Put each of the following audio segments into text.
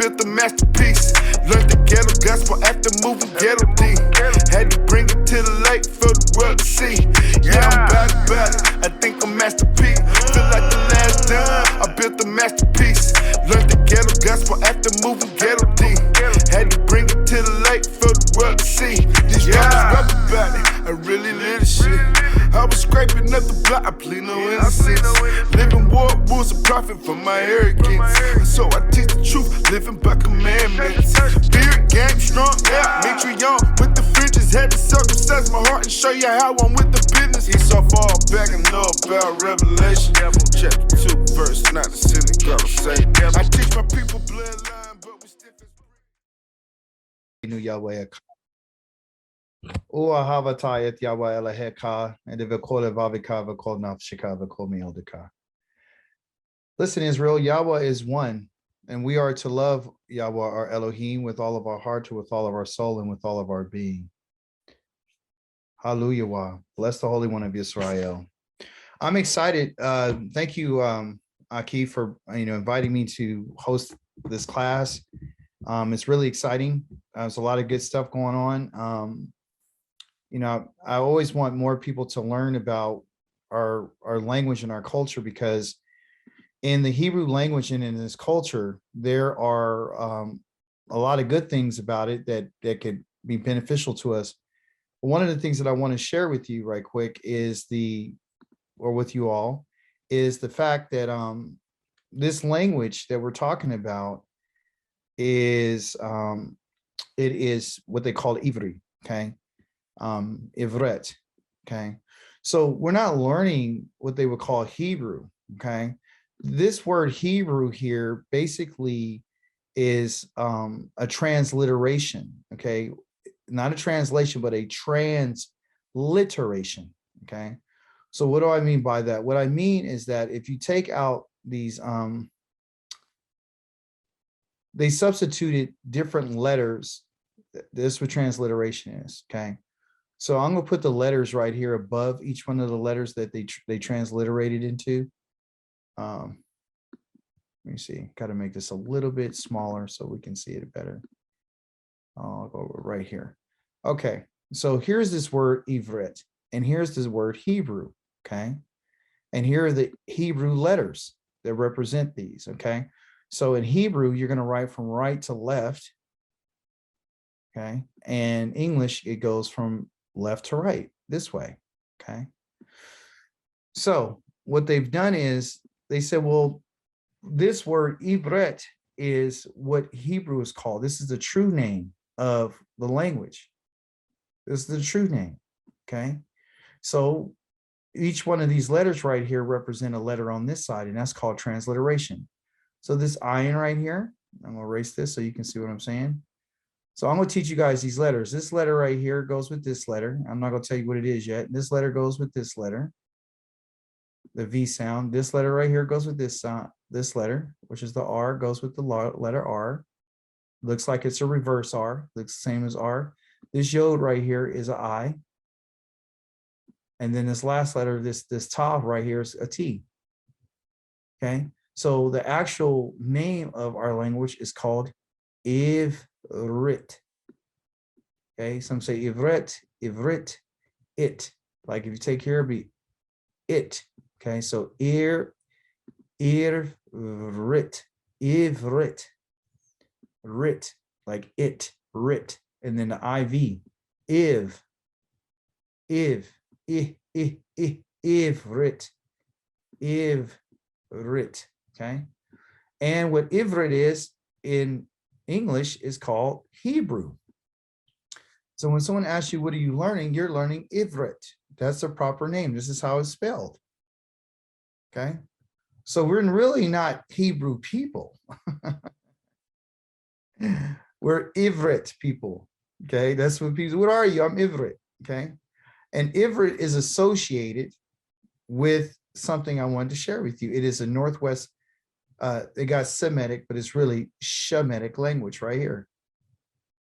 built a masterpiece. Learned the ghetto gospel after moving ghetto D. Had to bring it to the lake for the world to see. Yeah, I'm about it. I think I'm Master P. Feel like the last dime. I built a masterpiece. Learned the ghetto gospel after moving ghetto D. Had to bring it to the lake for the world to see. These rappers rap about it. I really live this shit. I was scraping up the block. I plead no innocence. Living war rules a profit from my arrogance. So I teach the truth, living by commandments. Spirit game strong, yeah. Mitrion with the fringes. Had to circumcise my heart and show you how I'm with the business. It's all fall back and know about Revelation. Chapter 2, verse 9, the synagogue say. I teach my people bloodline, but we stiff as Yahweh. Uahavatayet Yahweh Elaheka, and Vikole Vavika Vikol Nafshika Vikol Meodika. Listen, Israel, Yahweh is one, and we are to love Yahweh, our Elohim, with all of our heart, with all of our soul, and with all of our being. Hallelujah. Bless the Holy One of Israel. I'm excited. Thank you, Aki, for inviting me to host this class. It's really exciting. There's a lot of good stuff going on. I always want more people to learn about our language and our culture, because in the Hebrew language and in this culture, there are a lot of good things about it that could be beneficial to us. But one of the things that I want to share with you right quick is with you all, is the fact that this language that we're talking about is it is what they call Ivri, okay? Ivret, okay? So we're not learning what they would call Hebrew, okay? This word Hebrew here basically is a transliteration, okay? Not a translation, but a transliteration, okay? So what do I mean by that? What I mean is that if you take out these, they substituted different letters. This is what transliteration is, okay? So I'm gonna put the letters right here above each one of the letters that they transliterated into. Let me see, gotta make this a little bit smaller so we can see it better. I'll go right here. Okay, so here's this word Ivret, and here's this word Hebrew, okay? And here are the Hebrew letters that represent these, okay? So in Hebrew, you're gonna write from right to left, okay? And English, it goes from left to right, this way, okay? So what they've done is they said, well, this word Ivret is what Hebrew is called. This is the true name of the language. This is the true name, okay? So each one of these letters right here represent a letter on this side, and that's called transliteration. So this ayin right here, I'm gonna erase this so you can see what I'm saying. So I'm gonna teach you guys these letters. This letter right here goes with this letter. I'm not gonna tell you what it is yet. This letter goes with this letter, the V sound. This letter right here goes with this this letter, which is the R, goes with the letter R. Looks like it's a reverse R, looks the same as R. This yod right here is an I. And then this last letter, this tav right here is a T. Okay, so the actual name of our language is called Ivrit. Okay, some say Ivret, Ivrit, it. Like if you take here, it'd be it. Okay, so Ivrit, Ivrit, Rit, like it, Rit, and then the IV, Iv, Ivrit, Ivrit, okay? And what Ivrit is in English is called Hebrew. So when someone asks you, what are you learning? You're learning Ivrit. That's the proper name. This is how it's spelled, okay? So we're really not Hebrew people. We're Ivrit people, okay? That's what people, what are you? I'm Ivrit, okay? And Ivrit is associated with something I wanted to share with you. It is a Northwest, they got Semitic, but it's really Shemitic language right here.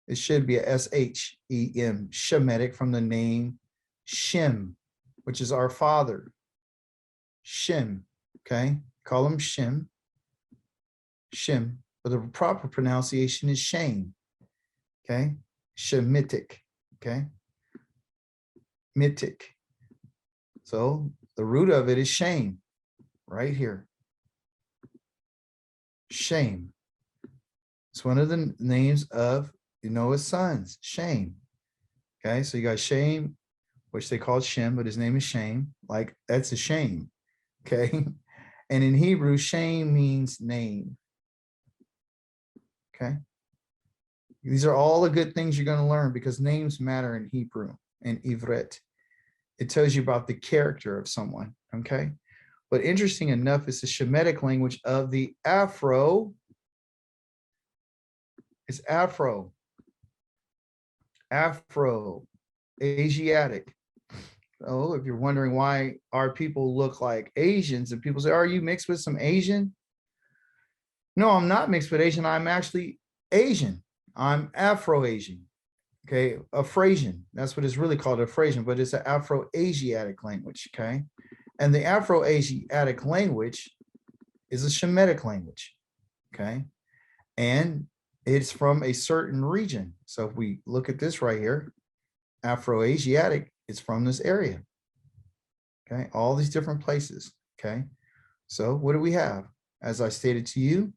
It should be a S-H-E-M, Shemitic, from the name Shem, which is our father. Shem, okay? Call him Shem. Shem. but the proper pronunciation is Shem. Okay, Shemitic. Okay, mitic. So the root of it is shame, right here. Shame. It's one of the names of Noah's sons, Shame. Okay, so you got Shame, which they called Shem, but his name is Shame. Like, that's a shame. Okay, and in Hebrew, Shame means name. Okay, these are all the good things you're going to learn because names matter in Hebrew and Ivrit. It tells you about the character of someone. Okay, but interesting enough, it's the Shemitic language of the Afro. It's Afro-Asiatic. Oh, if you're wondering why our people look like Asians, and people say, are you mixed with some Asian? No, I'm not mixed with Asian. I'm actually Asian. I'm Afro-Asian. Okay, Afrasian. That's what it's really called, Afrasian, but it's an Afro-Asiatic language. Okay, and the Afro-Asiatic language is a Shemitic language. Okay, and it's from a certain region. So if we look at this right here, Afro-Asiatic, it's from this area. Okay, all these different places. Okay, so what do we have? As I stated to you,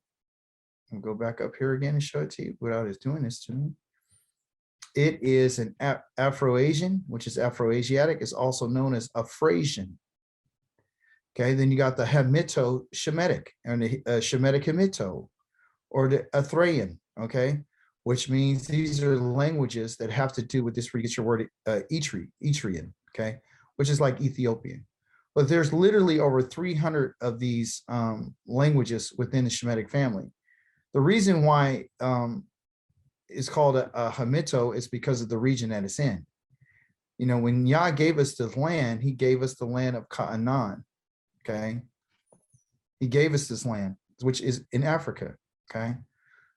I'll go back up here again and show it to you without it doing this to me. It is an Afro-Asian, which is Afro-Asiatic. It's also known as Afrasian. Okay, then you got the Hamito Shemitic, and the Shemitic Hamito, or the Athraean, okay, which means these are languages that have to do with this, where you get your word Etrian, okay, which is like Ethiopian. But there's literally over 300 of these languages within the Shemitic family. The reason why it's called a Hamito is because of the region that it's in. You know, when Yah gave us the land, he gave us the land of Canaan, okay? He gave us this land, which is in Africa, okay?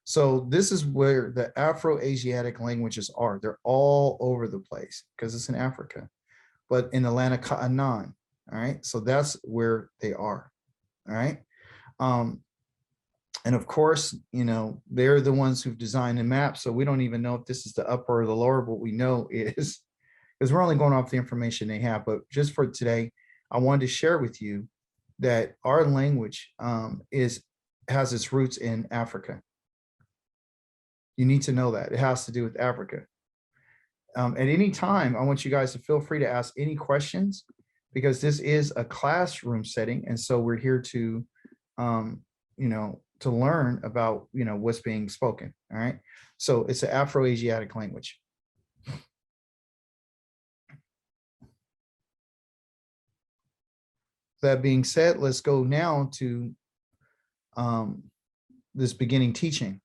So this is where the Afro-Asiatic languages are. They're all over the place because it's in Africa, but in the land of Canaan, all right? So that's where they are, all right? And of course, you know, they're the ones who've designed the map. So we don't even know if this is the upper or the lower. What we know is, because we're only going off the information they have, but just for today, I wanted to share with you that our language has its roots in Africa. You need to know that. It has to do with Africa. At any time, I want you guys to feel free to ask any questions, because this is a classroom setting. And so we're here to, you know, to learn about, you know, what's being spoken. All right. So it's an Afro-Asiatic language. That being said, let's go now to this beginning teaching.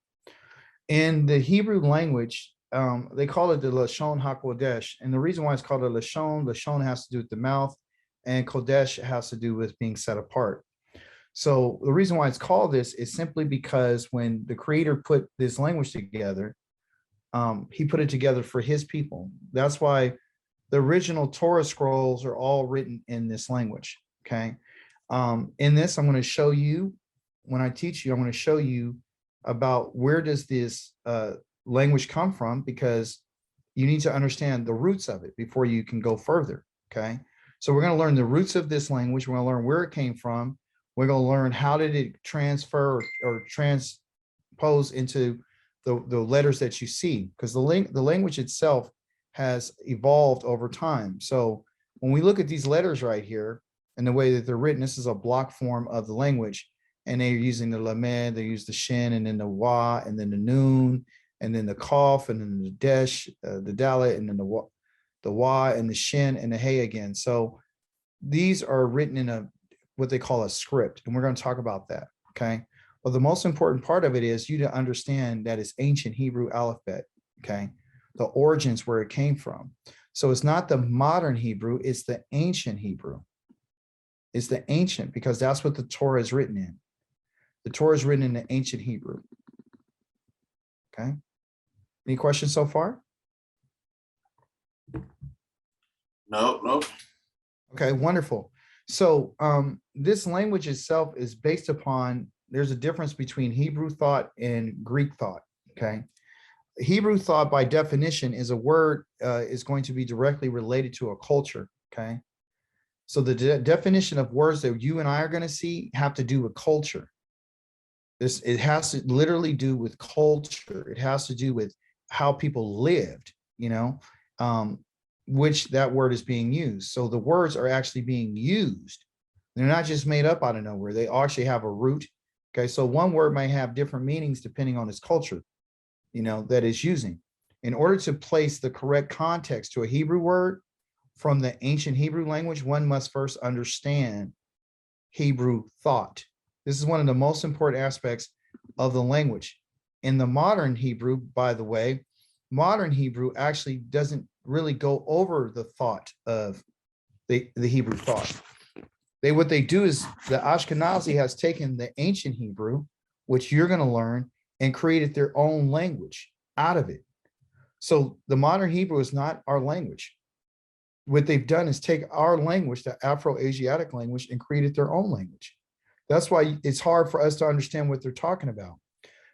In the Hebrew language, they call it the Lashon HaKodesh. And the reason why it's called a Lashon has to do with the mouth, and Kodesh has to do with being set apart. So the reason why it's called this is simply because when the Creator put this language together, he put it together for his people. That's why the original Torah scrolls are all written in this language, okay? In this, I'm going to show you, when I teach you, I'm going to show you about where does this language come from, because you need to understand the roots of it before you can go further, okay? So we're going to learn the roots of this language. We're going to learn where it came from. We're going to learn how did it transfer or transpose into the letters that you see, because the language itself has evolved over time. So when we look at these letters right here and the way that they're written, this is a block form of the language, and they're using the lamed, they use the shin, and then the wa, and then the noon, and then the kaf, and then the dash, the dalet, and then the wa, and the shin, and the hey again. So these are written in a what they call a script, and we're going to talk about that, okay? But the most important part of it is you to understand that it's ancient Hebrew alphabet, okay? The origins where it came from. So it's not the modern Hebrew, it's the ancient Hebrew. It's the ancient, because that's what the Torah is written in. The Torah is written in the ancient Hebrew, okay? Any questions so far? No. Okay, wonderful. So this language itself is based upon there's a difference between Hebrew thought and Greek thought. Okay. Hebrew thought, by definition, is a word is going to be directly related to a culture. Okay. So the definition of words that you and I are going to see have to do with culture. It has to literally do with culture. It has to do with how people lived, which that word is being used. So the words are actually being used. They're not just made up out of nowhere. They actually have a root. Okay. So one word might have different meanings depending on its culture, that it's using. In order to place the correct context to a Hebrew word from the ancient Hebrew language, one must first understand Hebrew thought. This is one of the most important aspects of the language. In the modern Hebrew, by the way, modern Hebrew actually doesn't really go over the thought of the Hebrew thought. What they do is the Ashkenazi has taken the ancient Hebrew, which you're going to learn, and created their own language out of it. So the modern Hebrew is not our language. What they've done is take our language, the Afro-Asiatic language, and created their own language. That's why it's hard for us to understand what they're talking about,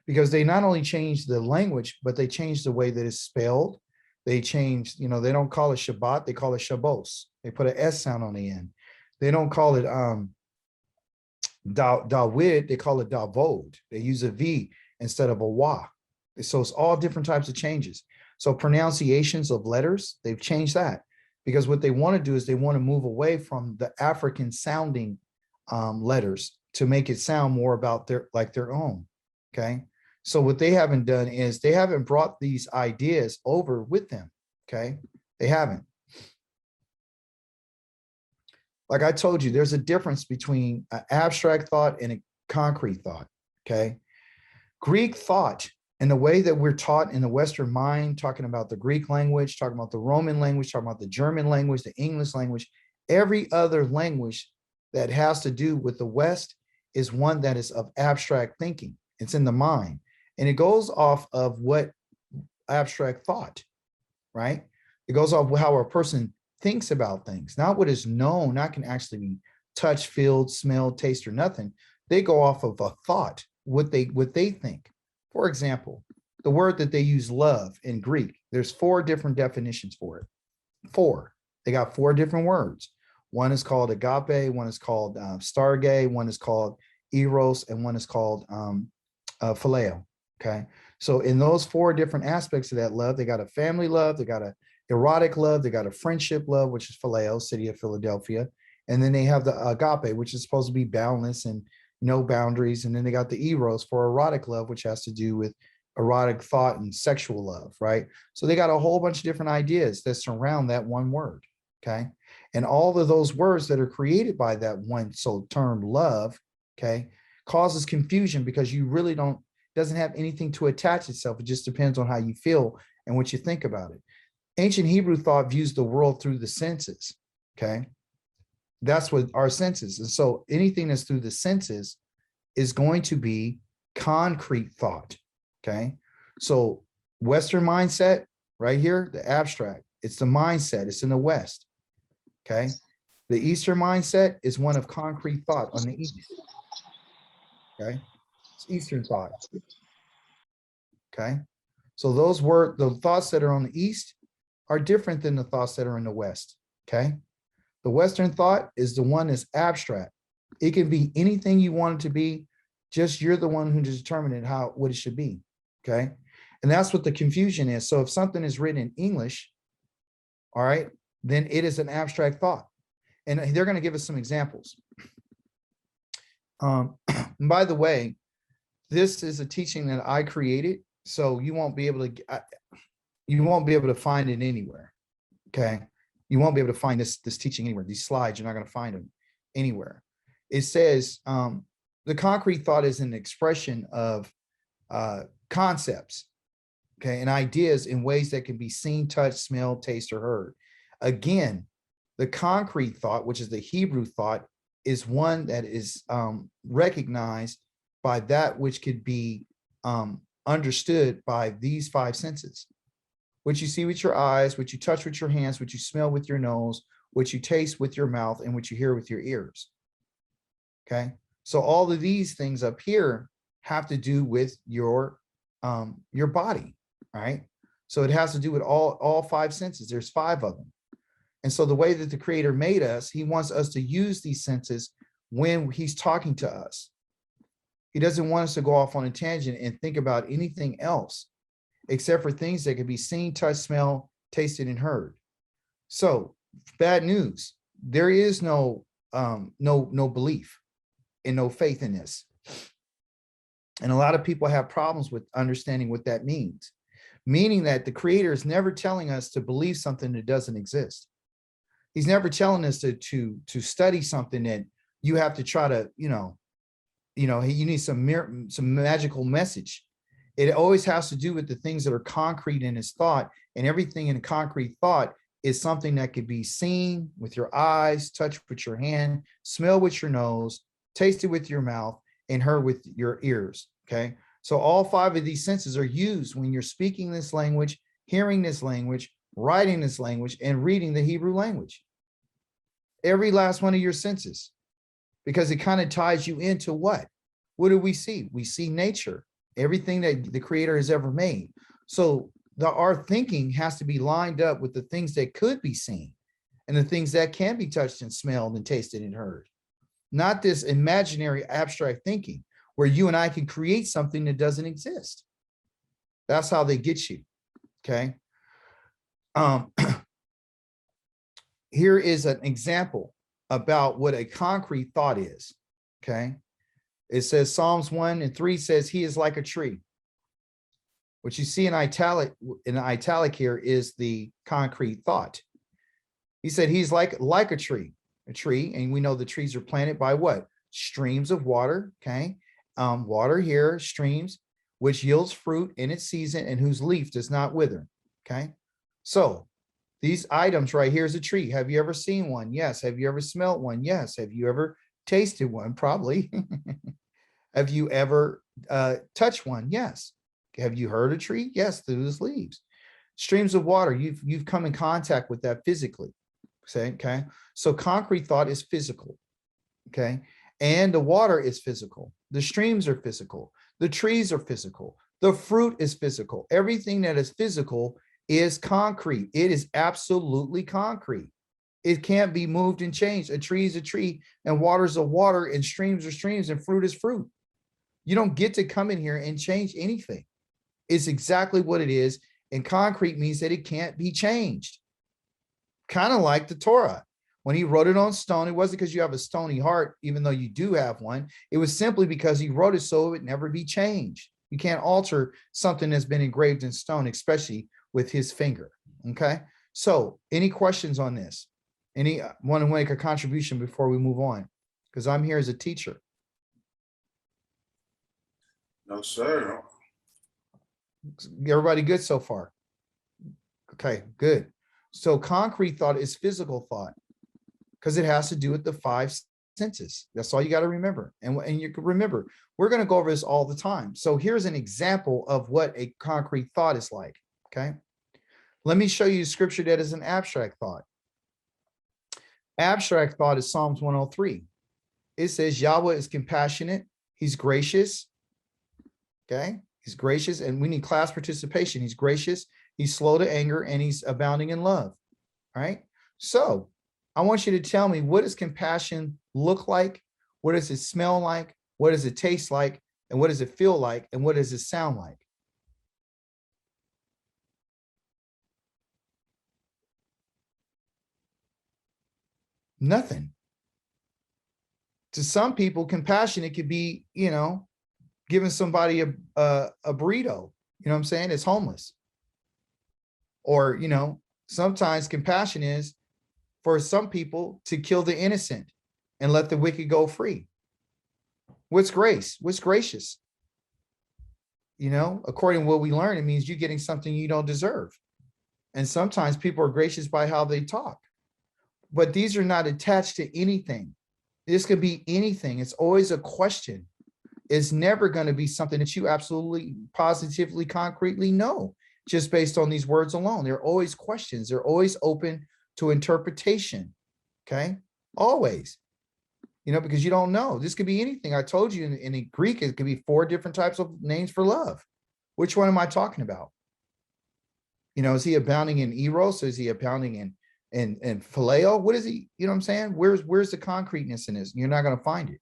because they not only changed the language, but they changed the way that it's spelled. They changed, they don't call it Shabbat, they call it Shabos. They put an S sound on the end. They don't call it Dawid, they call it Davod. They use a V instead of a Wa. So it's all different types of changes. So pronunciations of letters, they've changed that, because what they want to do is they want to move away from the African sounding letters to make it sound more about their own. Okay. So what they haven't done is they haven't brought these ideas over with them. Okay. They haven't. Like I told you, there's a difference between an abstract thought and a concrete thought. Okay. Greek thought, and the way that we're taught in the Western mind, talking about the Greek language, talking about the Roman language, talking about the German language, the English language, every other language that has to do with the West is one that is of abstract thinking. It's in the mind. And it goes off of what abstract thought, right? It goes off how a person thinks about things, not what is known, not can actually be touched, feel, smell, taste, or nothing. They go off of a thought, what they think. For example, the word that they use, love, in Greek, there's 4 different definitions for it. 4. They got 4 different words. One is called agape, one is called starge, one is called eros, and one is called phileo. Okay. So in those 4 different aspects of that love, they got a family love, they got a erotic love, they got a friendship love, which is phileo, city of Philadelphia. And then they have the agape, which is supposed to be boundless and no boundaries. And then they got the eros for erotic love, which has to do with erotic thought and sexual love, right? So they got a whole bunch of different ideas that surround that one word. Okay. And all of those words that are created by that one term love, okay, causes confusion, because you really doesn't have anything to attach itself. It just depends on how you feel and what you think about it. Ancient Hebrew thought views the world through the senses. Okay. That's what our senses. And so anything that's through the senses is going to be concrete thought. Okay. So Western mindset right here, the abstract, it's the mindset. It's in the West. Okay. The Eastern mindset is one of concrete thought on the East. Okay. It's Eastern thought. Okay. So the thoughts that are on the East are different than the thoughts that are in the West. Okay. The Western thought is the one that's abstract. It can be anything you want it to be, just you're the one who determined what it should be. Okay. And that's what the confusion is. So if something is written in English, all right, then it is an abstract thought. And they're going to give us some examples. By the way, this is a teaching that I created, so you won't be able to find it anywhere. Okay. You won't be able to find this teaching anywhere. These slides, you're not going to find them anywhere. It says the concrete thought is an expression of concepts, okay, and ideas in ways that can be seen, touched, smelled, tasted, or heard. Again, the concrete thought, which is the Hebrew thought, is one that is recognized by that which could be understood by these 5 senses. What you see with your eyes, what you touch with your hands, what you smell with your nose, what you taste with your mouth, and what you hear with your ears. Okay. So all of these things up here have to do with your body, right? So it has to do with all five senses. There's five of them. And so the way that the Creator made us, he wants us to use these senses when he's talking to us. He doesn't want us to go off on a tangent and think about anything else except for things that can be seen, touched, smelled, tasted, and heard. So bad news. There is no belief and no faith in this. And a lot of people have problems with understanding what that means, meaning that the Creator is never telling us to believe something that doesn't exist. He's never telling us to study something that you have to try to, you need some magical message. It always has to do with the things that are concrete in his thought, and everything in concrete thought is something that could be seen with your eyes, touched with your hand, smell with your nose, tasted with your mouth, and heard with your ears. Okay. So all five of these senses are used when you're speaking this language, hearing this language, writing this language, and reading the Hebrew language. Every last one of your senses, because it kind of ties you into what? What do we see? We see nature, everything that the Creator has ever made. So our thinking has to be lined up with the things that could be seen and the things that can be touched and smelled and tasted and heard. Not this imaginary abstract thinking where you and I can create something that doesn't exist. That's how they get you. Okay. Here is an example about what a concrete thought is. Okay. It says Psalms 1:3 says he is like a tree. What you see in italic here is the concrete thought. He said he's like a tree, and we know the trees are planted by what? Streams of water. Okay. Water here, streams, which yields fruit in its season and whose leaf does not wither. Okay. So these items right here is a tree. Have you ever seen one? Yes. Have you ever smelled one? Yes. Have you ever tasted one? Probably. Have you ever touched one? Yes. Have you heard a tree? Yes, through its leaves. Streams of water, you've come in contact with that physically. Okay. So concrete thought is physical. Okay. And the water is physical. The streams are physical. The trees are physical. The fruit is physical. Everything that is physical is concrete. It is absolutely concrete. It can't be moved and changed. A tree is a tree, and water is a water, and streams are streams, and fruit is fruit. You don't get to come in here and change anything. It's exactly what it is. And concrete means that it can't be changed. Kind of like the Torah. When he wrote it on stone, it wasn't because you have a stony heart, even though you do have one. It was simply because he wrote it so it would never be changed. You can't alter something that's been engraved in stone, especially with his finger. Okay. So any questions on this? Any want to make a contribution before we move on? Because I'm here as a teacher. No, sir. Everybody good so far? Okay, good. So concrete thought is physical thought because it has to do with the five senses. That's all you got to remember. And you can remember, we're going to go over this all the time. So here's an example of what a concrete thought is like. Okay. Let me show you a scripture that is an abstract thought. Abstract thought is Psalms 103. It says Yahweh is compassionate. He's gracious. Okay. He's gracious, and we need class participation. He's gracious. He's slow to anger, and he's abounding in love. All right. So I want you to tell me, what does compassion look like? What does it smell like? What does it taste like? And what does it feel like? And what does it sound like? Nothing. To some people, compassion, it could be, giving somebody a burrito, you know what I'm saying? It's homeless. Or, sometimes compassion is for some people to kill the innocent and let the wicked go free. What's grace? What's gracious? According to what we learn, it means you getting something you don't deserve. And sometimes people are gracious by how they talk. But these are not attached to anything. This could be anything. It's always a question. It's never going to be something that you absolutely, positively, concretely know just based on these words alone. They're always questions. They're always open to interpretation. Okay? Always. because you don't know. This could be anything. I told you in the Greek, it could be 4 different types of names for love. Which one am I talking about? Is he abounding in eros? Is he abounding in phileo? What is he? You know what I'm saying? Where's the concreteness in this? You're not going to find it.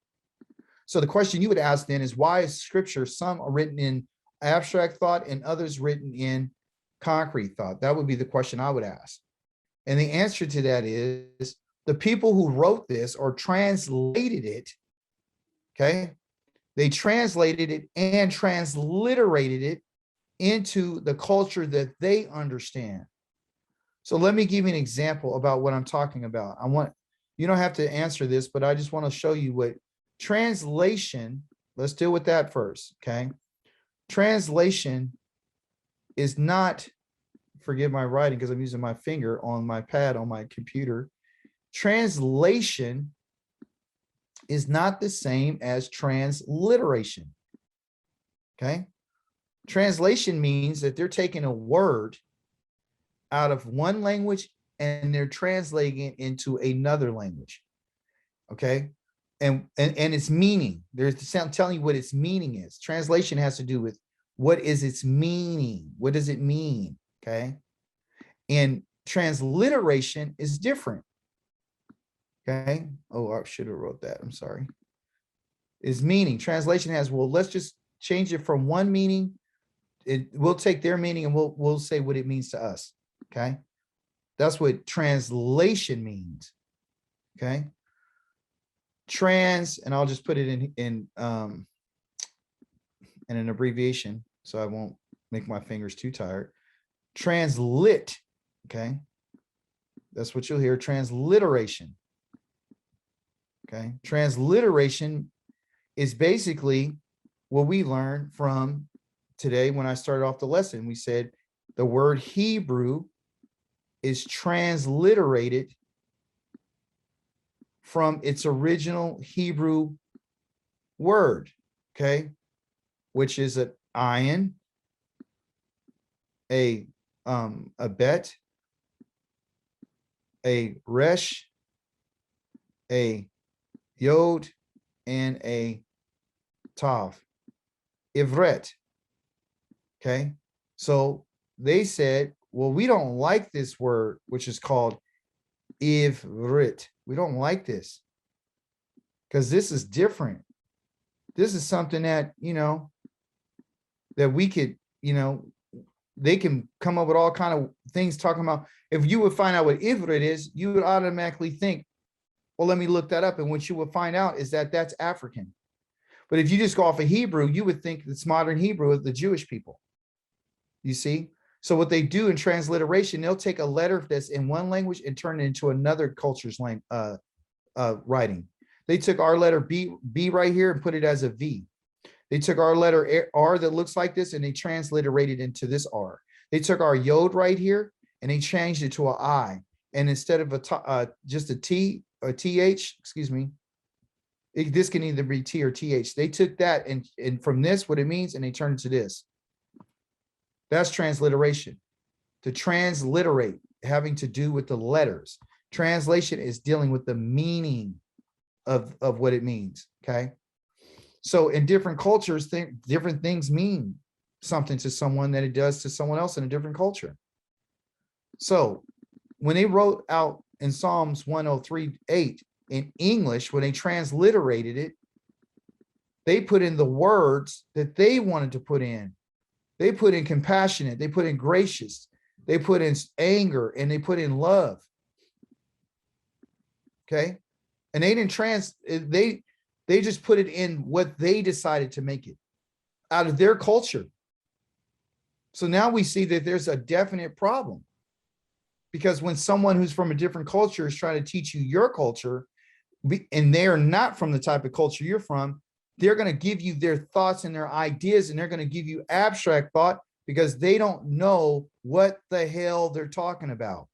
So the question you would ask then is, why is scripture, some are written in abstract thought and others written in concrete thought? That would be the question I would ask. And the answer to that is, the people who wrote this or translated it, okay, they translated it and transliterated it into the culture that they understand. So let me give you an example about what I'm talking about. You don't have to answer this, but I just want to show you what translation, let's deal with that first, okay? Translation is not, forgive my writing because I'm using my finger on my pad on my computer. Translation is not the same as transliteration, okay? Translation means that they're taking a word out of one language and they're translating it into another language, okay? And its meaning, telling you what its meaning is. Translation has to do with what is its meaning? What does it mean, okay? And transliteration is different, okay? Oh, I should have wrote that, I'm sorry. Is meaning. Translation has, well, let's just change it from one meaning. We'll take their meaning and we'll say what it means to us, okay? That's what translation means, okay? And I'll just put it in an abbreviation so I won't make my fingers too tired. Translit, okay? That's what you'll hear, transliteration, okay? Transliteration is basically what we learned from today when I started off the lesson. We said the word Hebrew is transliterated from its original Hebrew word, okay, which is an ayin, a bet, a resh, a yod, and a tav, ivret. Okay, so they said, well, we don't like this word, which is called ivrit. We don't like this because this is different. This is something that, that we could, they can come up with all kind of things talking about. If you would find out what ivrit is, you would automatically think, well, let me look that up. And what you would find out is that that's African. But if you just go off of Hebrew, you would think it's modern Hebrew of the Jewish people. You see? So what they do in transliteration, they'll take a letter that's in one language and turn it into another culture's writing. They took our letter B right here and put it as a V. They took our letter R that looks like this and they transliterated into this R. They took our yod right here and they changed it to an I. And instead of just a T or TH, excuse me, this can either be T or TH. They took that and from this, what it means, and they turned it to this. That's transliteration. To transliterate, having to do with the letters. Translation is dealing with the meaning of what it means, okay? So in different cultures, different things mean something to someone that it does to someone else in a different culture. So when they wrote out in Psalms 103:8 in English, when they transliterated it, they put in the words that they wanted to put in. They put in compassionate, they put in gracious, they put in anger, and they put in love. Okay. And they didn't they just put it in what they decided to make it out of their culture. So now we see that there's a definite problem. Because when someone who's from a different culture is trying to teach you your culture, and they're not from the type of culture you're from, they're going to give you their thoughts and their ideas, and they're going to give you abstract thought because they don't know what the hell they're talking about.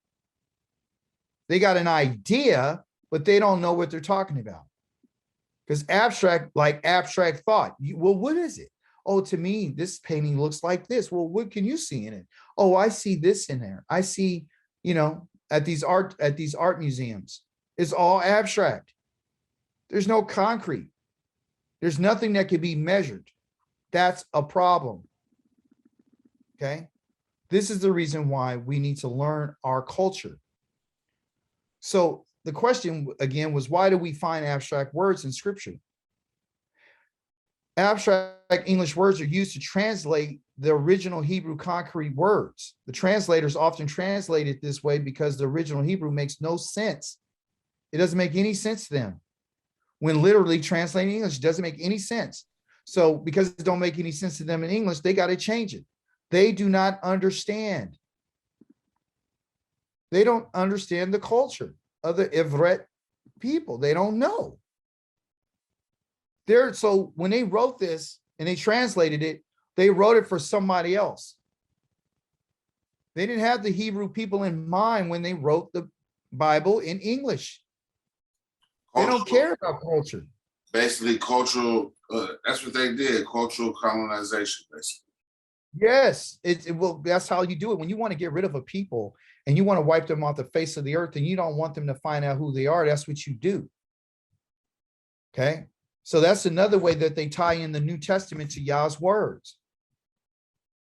They got an idea, but they don't know what they're talking about. Because abstract, like abstract thought, well, what is it? Oh, to me, this painting looks like this. Well, what can you see in it? Oh, I see this in there. I see, at these art museums. It's all abstract. There's no concrete. There's nothing that can be measured. That's a problem. Okay. This is the reason why we need to learn our culture. So the question again was, why do we find abstract words in scripture? Abstract English words are used to translate the original Hebrew concrete words. The translators often translate it this way because the original Hebrew makes no sense. It doesn't make any sense to them. When literally translating English, it doesn't make any sense. So because it don't make any sense to them in English, they got to change it. They do not understand. They don't understand the culture of the Ivret people. They don't know. So when they wrote this and they translated it, they wrote it for somebody else. They didn't have the Hebrew people in mind when they wrote the Bible in English. They don't care about culture. Basically, cultural, that's what they did, cultural colonization, basically. Yes, well, that's how you do it. When you want to get rid of a people and you want to wipe them off the face of the earth and you don't want them to find out who they are, that's what you do. Okay. So that's another way that they tie in the New Testament to Yah's words.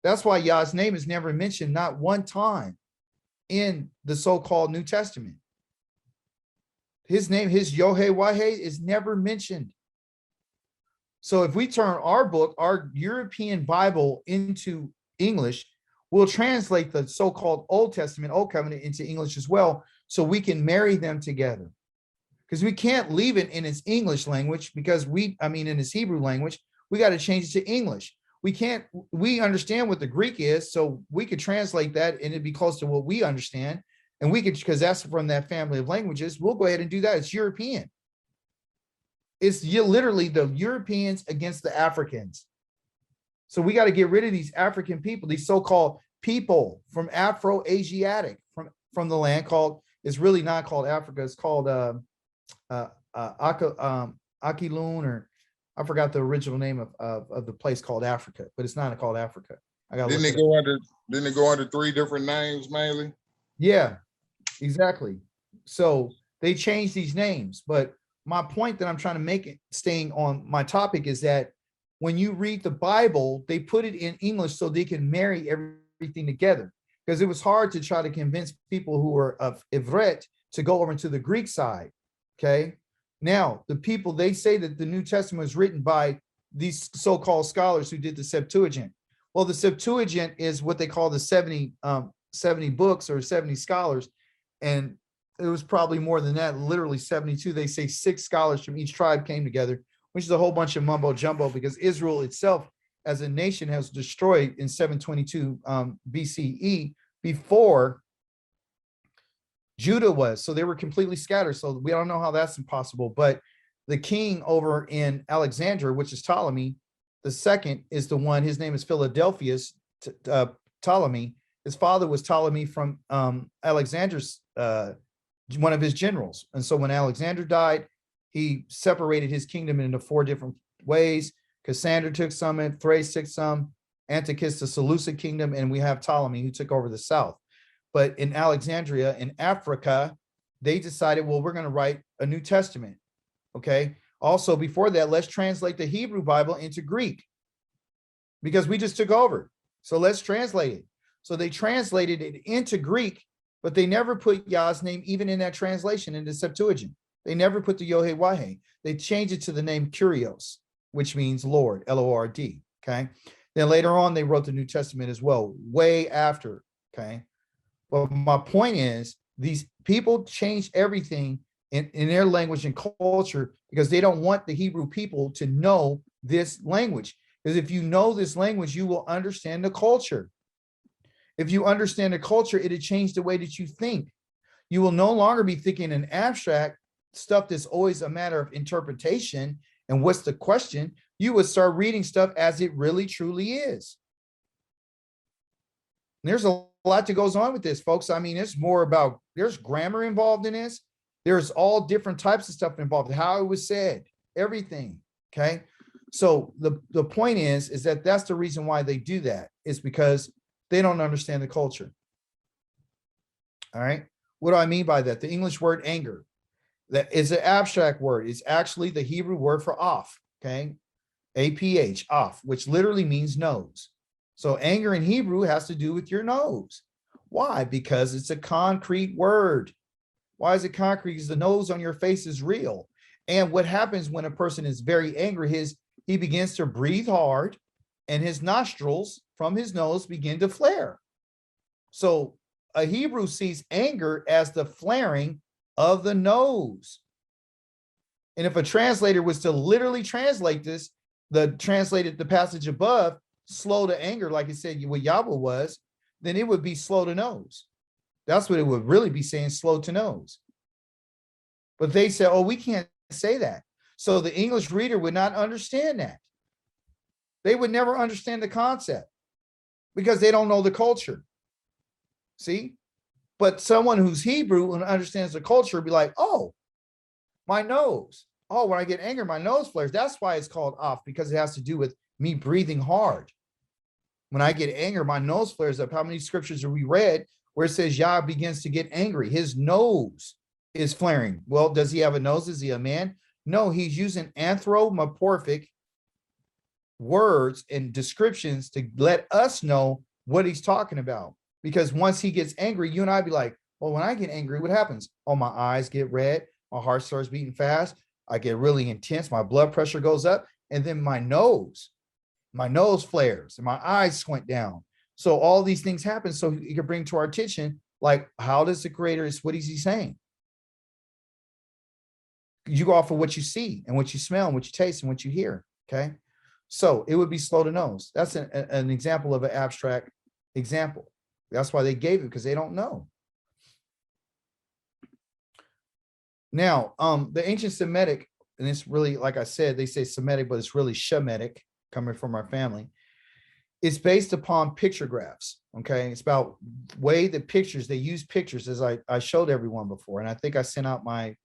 That's why Yah's name is never mentioned, not one time in the so-called New Testament. His name, his Yohe-Wahe, is never mentioned. So if we turn our book, our European Bible into English, we'll translate the so-called Old Testament, Old Covenant into English as well, so we can marry them together. Because we can't leave it in its English language because in its Hebrew language, we got to change it to English. We understand what the Greek is, so we could translate that and it'd be close to what we understand. And we could, because that's from that family of languages, we'll go ahead and do that. It's European. It's literally the Europeans against the Africans. So we got to get rid of these African people, these so-called people from Afro-Asiatic, from the land called, it's really not called Africa, it's called Akilun, or I forgot the original name of the place called Africa, but it's not called Africa. Didn't it go under 3 different names mainly? Yeah, exactly. So they changed these names, but my point that I'm trying to make, it staying on my topic, is that when you read the Bible, they put it in English so they can marry everything together, because it was hard to try to convince people who were of Ivret to go over into the Greek side. Okay. Now, the people, they say that the New Testament was written by these so-called scholars who did the Septuagint. Well, the Septuagint is what they call the 70 books or 70 scholars. And it was probably more than that, literally 72. They say 6 scholars from each tribe came together, which is a whole bunch of mumbo jumbo, because Israel itself as a nation has destroyed in 722 BCE before Judah was. So they were completely scattered. So we don't know how that's impossible. But the king over in Alexandria, which is Ptolemy, the second is the one, his name is Philadelphus Ptolemy. His father was Ptolemy from Alexander's, one of his generals. And so when Alexander died, he separated his kingdom into 4 different ways. Cassander took some, and Thrace took some, Antiochus, the Seleucid kingdom, and we have Ptolemy who took over the south. But in Alexandria, in Africa, they decided, well, we're going to write a New Testament. Okay. Also, before that, let's translate the Hebrew Bible into Greek, because we just took over. So let's translate it. So they translated it into Greek, but they never put Yah's name even in that translation in the Septuagint. They never put the Yohe-Wahe. They changed it to the name Kyrios, which means Lord, L-O-R-D. Okay. Then later on, they wrote the New Testament as well, way after. Okay. Well, my point is, these people change everything in their language and culture because they don't want the Hebrew people to know this language. Because if you know this language, you will understand the culture. If you understand the culture, it'll change the way that you think. You will no longer be thinking in abstract stuff that's always a matter of interpretation and what's the question. You would start reading stuff as it really truly is. And there's a lot that goes on with this, folks. I mean, it's more about, there's grammar involved in this. There's all different types of stuff involved, how it was said, everything. Okay. So the point is that that's the reason why they do that, is because they don't understand the culture. All right. What do I mean by that? The English word anger. That is an abstract word. It's actually the Hebrew word for off, okay? APH, off, which literally means nose. So anger in Hebrew has to do with your nose. Why? Because it's a concrete word. Why is it concrete? Because the nose on your face is real. And what happens when a person is very angry, he begins to breathe hard and his nostrils from his nose begin to flare. So a Hebrew sees anger as the flaring of the nose. And if a translator was to literally translate this, the passage above, slow to anger, like it said what Yahweh was, then it would be slow to nose. That's what it would really be saying, slow to nose. But they said, oh, we can't say that. So the English reader would not understand that. They would never understand the concept because they don't know the culture. See? But someone who's Hebrew and understands the culture would be like, oh, my nose. Oh, when I get angry, my nose flares. That's why it's called off, because it has to do with me breathing hard. When I get angry, my nose flares up. How many scriptures have we read where it says Yah begins to get angry? His nose is flaring. Well, does he have a nose? Is he a man? No, he's using anthropomorphic words and descriptions to let us know what he's talking about. Because once he gets angry, you and I be like, well, when I get angry, what happens? Oh, my eyes get red. My heart starts beating fast. I get really intense. My blood pressure goes up. And then my nose flares and my eyes squint down. So all these things happen. So you can bring to our attention, like, how does the creator, what is he saying? You go off of what you see and what you smell and what you taste and what you hear. Okay. So it would be slow to nose. That's an example of an abstract example. That's why they gave it, because they don't know. Now, the ancient Semitic, and it's really, like I said, they say Semitic, but it's really Shemitic, coming from our family. It's based upon pictographs. Okay. It's about way the pictures, they use pictures, as I showed everyone before. And I think I sent out my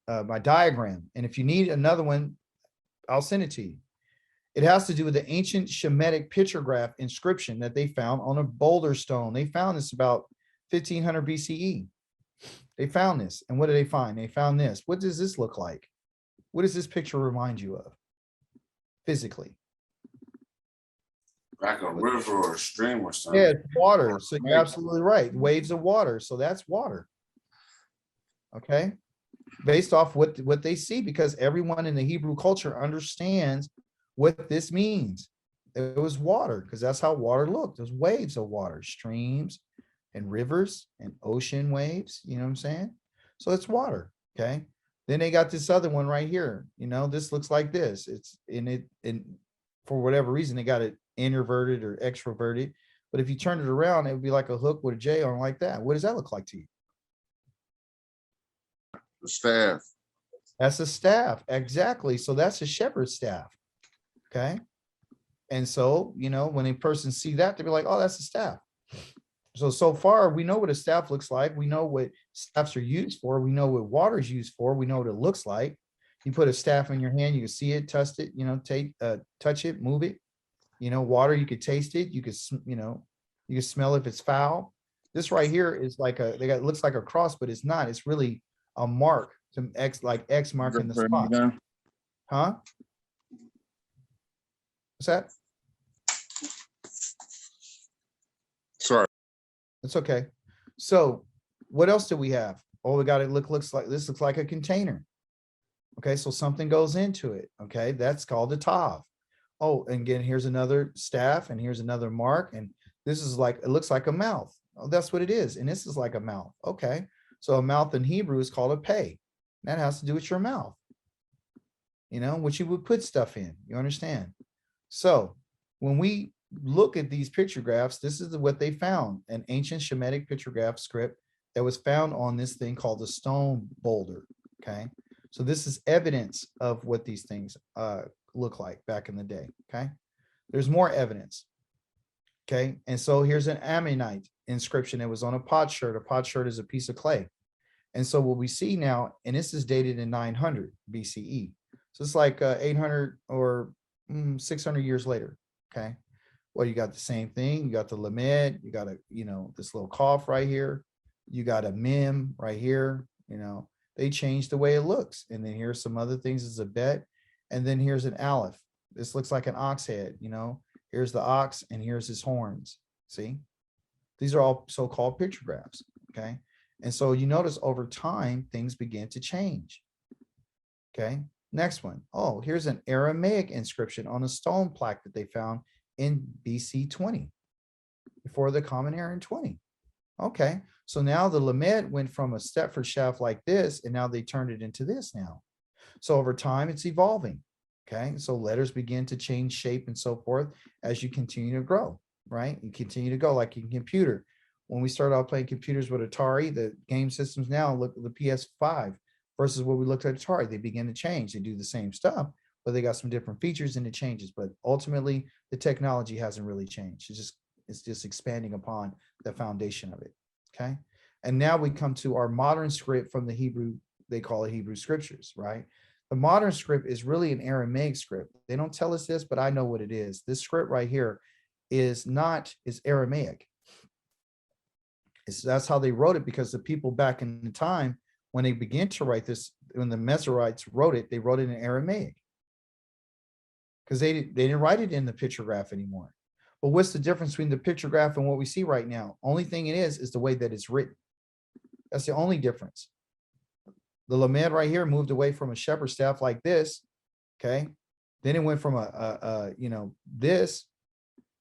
my diagram. And if you need another one, I'll send it to you. It has to do with the ancient Shemitic pictograph inscription that they found on a boulder stone. They found this about 1500 BCE. They found this. And what did they find? They found this. What does this look like? What does this picture remind you of physically? Like a river or a stream or something. Yeah, it's water. So you're absolutely right. Waves of water. So that's water. Okay. Based off what they see, because everyone in the Hebrew culture understands what this means. It was water, because that's how water looked. There's waves of water, streams and rivers and ocean waves. You know what I'm saying? So it's water. Okay. Then they got this other one right here. You know, this looks like this. It's in it, and for whatever reason, they got it introverted or extroverted. But if you turn it around, it would be like a hook with a J on, like that. What does that look like to you? The staff. That's a staff. Exactly. So that's a shepherd's staff. Okay. And so, you know, when a person see that, they'll be like, oh, that's a staff. So far, we know what a staff looks like. We know what staffs are used for. We know what water is used for. We know what it looks like. You put a staff in your hand, you can see it, touch it, you know, touch it, move it. You know, water, you could taste it. You could, you know, you can smell if it's foul. This right here is like it looks like a cross, but it's not. It's really a mark, some X, like X mark in the spot. Huh? What's that? Sorry. It's okay. So what else do we have? Oh, we got it. Looks like this looks like a container. Okay, so something goes into it. Okay, that's called a tav. Oh, and again, here's another staff, and here's another mark, and this is like, it looks like a mouth. Oh, that's what it is. And this is like a mouth. Okay, so a mouth in Hebrew is called a pei. That has to do with your mouth, you know, which you would put stuff in. You understand? So when we look at these pictographs, this is what they found, an ancient Shemitic pictograph script that was found on this thing called the stone boulder. Okay, so this is evidence of what these things look like back in the day. Okay, there's more evidence. Okay, and so here's an Ammonite inscription that was on a potsherd. A potsherd is a piece of clay. And so what we see now, and this is dated in 900 BCE. So it's like 800 or 600 years later. Okay, well, you got the same thing. You got the lamed, you got a, you know, this little cough right here. You got a mem right here, you know, they changed the way it looks. And then here's some other things as a bet. And then here's an aleph. This looks like an ox head, you know, here's the ox and here's his horns. See, these are all so-called pictographs. Okay. And so you notice over time, things begin to change. Okay. Next one. Oh, here's an Aramaic inscription on a stone plaque that they found in BC 20, before the Common Era in 20. Okay. So now the Lamed went from a Stepford shaft like this, and now they turned it into this now. So over time, it's evolving. Okay. So letters begin to change shape and so forth as you continue to grow, right? You continue to go like in computer. When we started out playing computers with Atari, the game systems now look at the PS5 versus what we looked at Atari. They begin to change. They do the same stuff, but they got some different features and it changes. But ultimately, the technology hasn't really changed. It's just expanding upon the foundation of it. Okay. And now we come to our modern script from the Hebrew, they call it Hebrew scriptures, right? The modern script is really an Aramaic script. They don't tell us this, but I know what it is. This script right here is Aramaic. That's how they wrote it, because the people back in the time when they began to write this, when the Mesoretes wrote it, they wrote it in Aramaic because they didn't write it in the pictograph anymore. But what's the difference between the pictograph and what we see right now? Only thing it is the way that it's written. That's the only difference. The Lamed right here moved away from a shepherd staff like this. Okay. Then it went from this,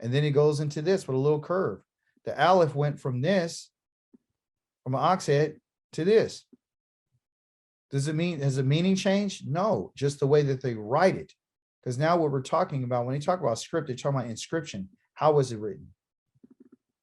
and then it goes into this with a little curve. The aleph went from this, from an ox head to this. Does it mean, has the meaning changed? No, just the way that they write it. Because now what we're talking about, when they talk about script, they're talking about inscription. How was it written?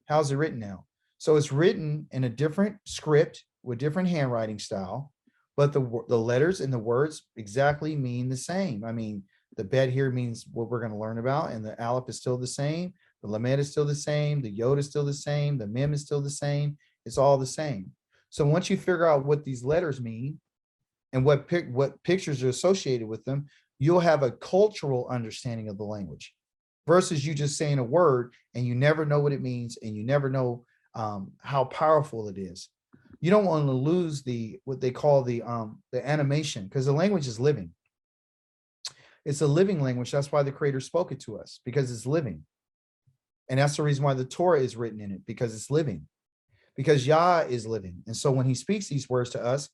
How's it written now? So it's written in a different script with different handwriting style, but the letters and the words exactly mean the same. I mean, the bet here means what we're going to learn about, and the aleph is still the same. The lamed is still the same. The yod is still the same. The mem is still the same. It's all the same. So once you figure out what these letters mean and what pictures are associated with them, you'll have a cultural understanding of the language versus you just saying a word and you never know what it means and you never know how powerful it is. You don't want to lose what they call the animation, because the language is living. It's a living language. That's why the Creator spoke it to us, because it's living. And that's the reason why the Torah is written in it, because it's living, because Yah is living. And so when he speaks these words to us,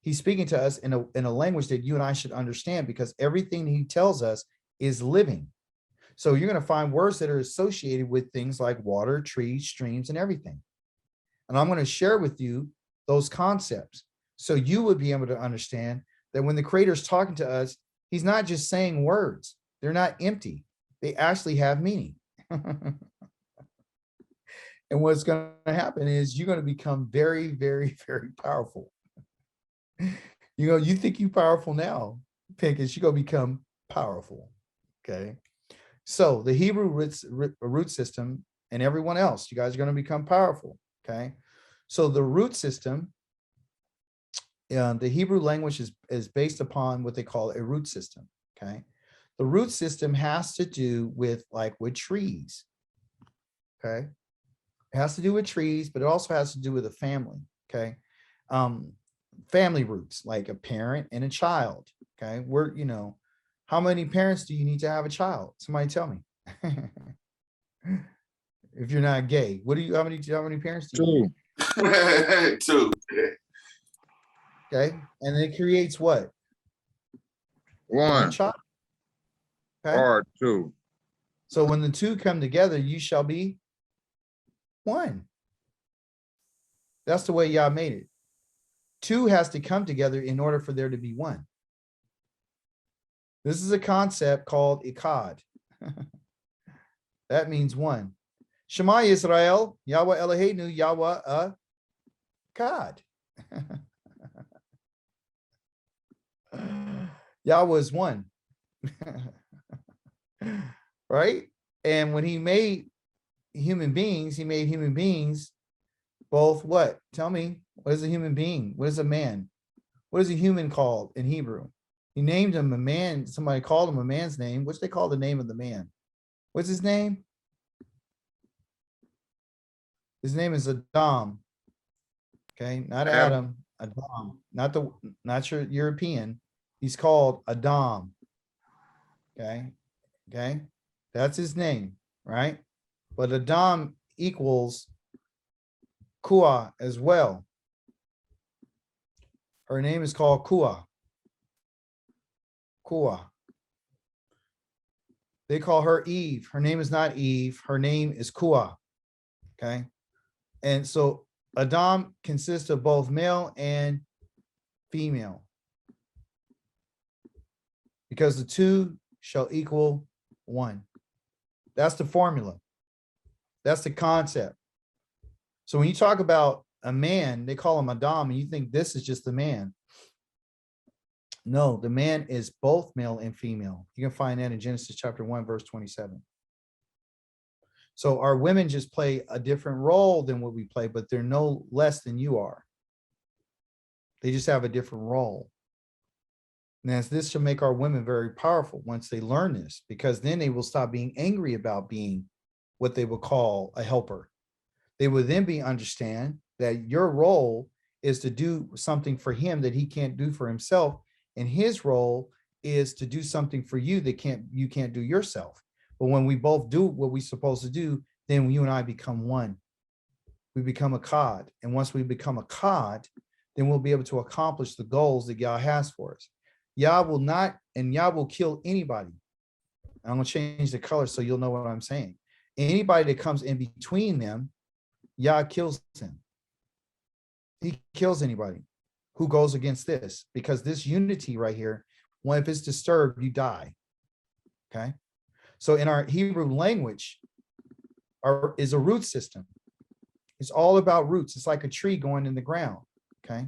he's speaking to us in a language that you and I should understand, because everything he tells us is living. So you're going to find words that are associated with things like water, trees, streams, and everything. And I'm going to share with you those concepts so you would be able to understand that when the Creator is talking to us, he's not just saying words. They're not empty. They actually have meaning. And what's going to happen is you're going to become very, very, very powerful. You think you're powerful now, Pinkett, you're going to become powerful. Okay. So the Hebrew root system and everyone else, you guys are going to become powerful. Okay. So the root system, the Hebrew language is based upon what they call a root system. Okay. The root system has to do with trees. Okay. It has to do with trees, but it also has to do with a family. Okay. Family roots, like a parent and a child. Okay. How many parents do you need to have a child? Somebody tell me. If you're not gay, how many parents do you need? Two. Okay. And it creates what? One child. Okay. Or two. So when the two come together, you shall be one. That's the way Yah made it. Two has to come together in order for there to be one. This is a concept called Echad. That means one. Shema Yisrael, Yahweh Eloheinu, Yahweh Echad. Yahweh is one. Right? And when he made human beings both what? Tell me, what is a human being? What is a man? What is a human called in Hebrew? He named him a man. Somebody called him a man's name. What's they call the name of the man? What's his name? His name is Adam. Okay, not Adam. Adam, not your European. He's called Adam. Okay, okay, that's his name, right? But Adam equals Kua as well. Her name is called Kua. Kua. They call her Eve. Her name is not Eve. Her name is Kua. Okay. And so Adam consists of both male and female, because the two shall equal one. That's the formula. That's the concept. So when you talk about a man, they call him Adam, and you think this is just the man. No, the man is both male and female. You can find that in Genesis chapter 1, verse 27. So our women just play a different role than what we play, but they're no less than you are. They just have a different role. And as this should make our women very powerful once they learn this, because then they will stop being angry about being what they would call a helper. They would then understand that your role is to do something for him that he can't do for himself. And his role is to do something for you that you can't do yourself. But when we both do what we're supposed to do, then you and I become one. We become a Echad. And once we become a Echad, then we'll be able to accomplish the goals that Yah has for us. Yah will not, and Yah will kill anybody. I'm going to change the color so you'll know what I'm saying. Anybody that comes in between them, Yah kills him. He kills anybody who goes against this, because this unity right here, when if it's disturbed, you die. Okay. So in our Hebrew language, is a root system. It's all about roots. It's like a tree going in the ground. Okay.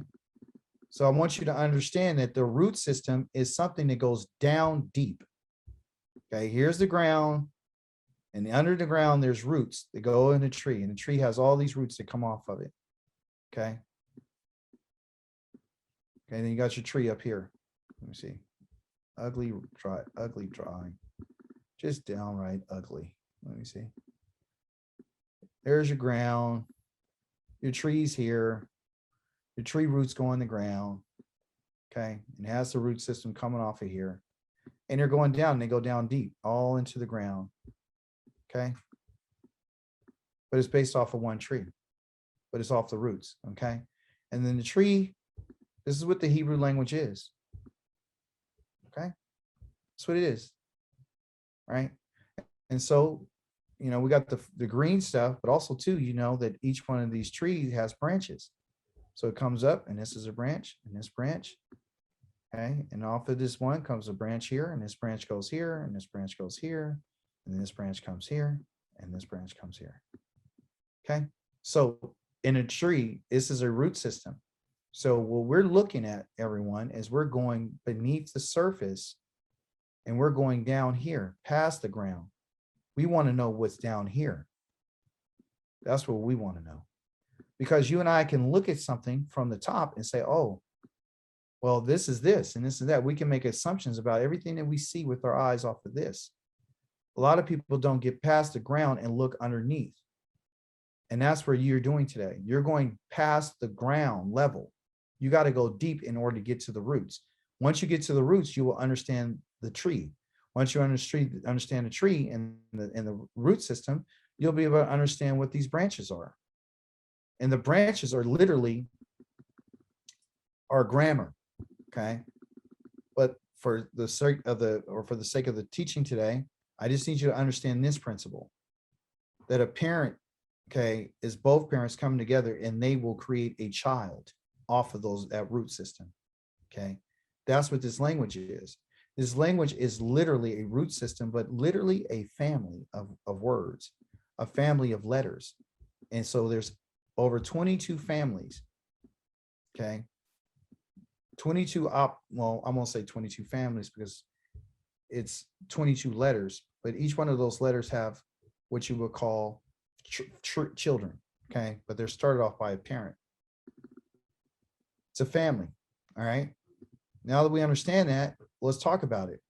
So I want you to understand that the root system is something that goes down deep. Okay. Here's the ground. And under the ground, there's roots that go in a tree. And the tree has all these roots that come off of it. Okay. Okay. Then you got your tree up here. Let me see. Ugly drawing. Just downright ugly. Let me see. There's your ground. Your tree's here. Your tree roots go in the ground. Okay. And it has the root system coming off of here. And they're going down. They go down deep, all into the ground. Okay. But it's based off of one tree. But it's off the roots. Okay. And then the tree, this is what the Hebrew language is. Okay. That's what it is. Right. And so, you know, we got the green stuff, but also too, you know, that each one of these trees has branches. So it comes up, and this is a branch, and this branch. Okay. And off of this one comes a branch here, and this branch goes here, and this branch goes here, and this branch comes here, and this branch comes here. Okay. So in a tree, this is a root system. So what we're looking at, everyone, is we're going beneath the surface, and we're going down here past the ground. We want to know what's down here. That's what we want to know. Because you and I can look at something from the top and say, oh, well, this is this and this is that. We can make assumptions about everything that we see with our eyes off of this. A lot of people don't get past the ground and look underneath. And that's where you're doing today. You're going past the ground level. You got to go deep in order to get to the roots. Once you get to the roots, you will understand the tree. Once you understand the tree and the root system, you'll be able to understand what these branches are. And the branches are literally our grammar. Okay. But for the sake of the teaching today, I just need you to understand this principle, that a parent, okay, is both parents coming together and they will create a child off of that root system. Okay. That's what this language is. This language is literally a root system, but literally a family of words, a family of letters. And so there's over 22 families. Okay. 22 well, I'm gonna say 22 families because it's 22 letters, but each one of those letters have what you would call children. Okay. But they're started off by a parent. It's a family. All right. Now that we understand that, let's talk about it.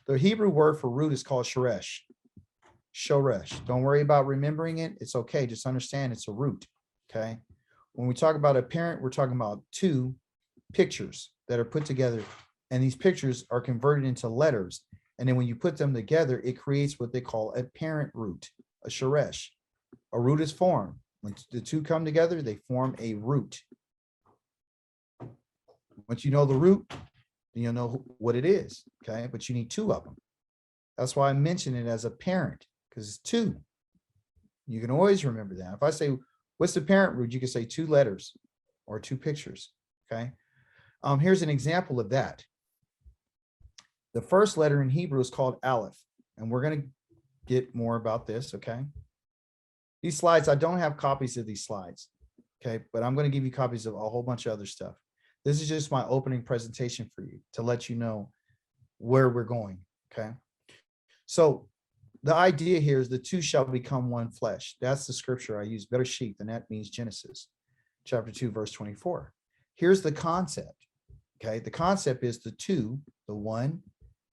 The Hebrew word for root is called shoresh. Shoresh. Don't worry about remembering it. It's okay. Just understand it's a root. Okay. When we talk about a parent, we're talking about two pictures that are put together, and these pictures are converted into letters. And then when you put them together, it creates what they call a parent root, a sheresh. A root is formed. When the two come together, they form a root. Once you know the root, then you'll know what it is, okay? But you need two of them. That's why I mention it as a parent, because it's two. You can always remember that. If I say, what's the parent root? You can say two letters or two pictures, okay? Here's an example of that. The first letter in Hebrew is called Aleph, and we're going to get more about this, okay? These slides, I don't have copies of these slides, okay? But I'm going to give you copies of a whole bunch of other stuff. This is just my opening presentation for you to let you know where we're going, okay? So the idea here is the two shall become one flesh. That's the scripture I use, better sheep, and that means Genesis chapter 2, verse 24. Here's the concept, okay? The concept is the two, the one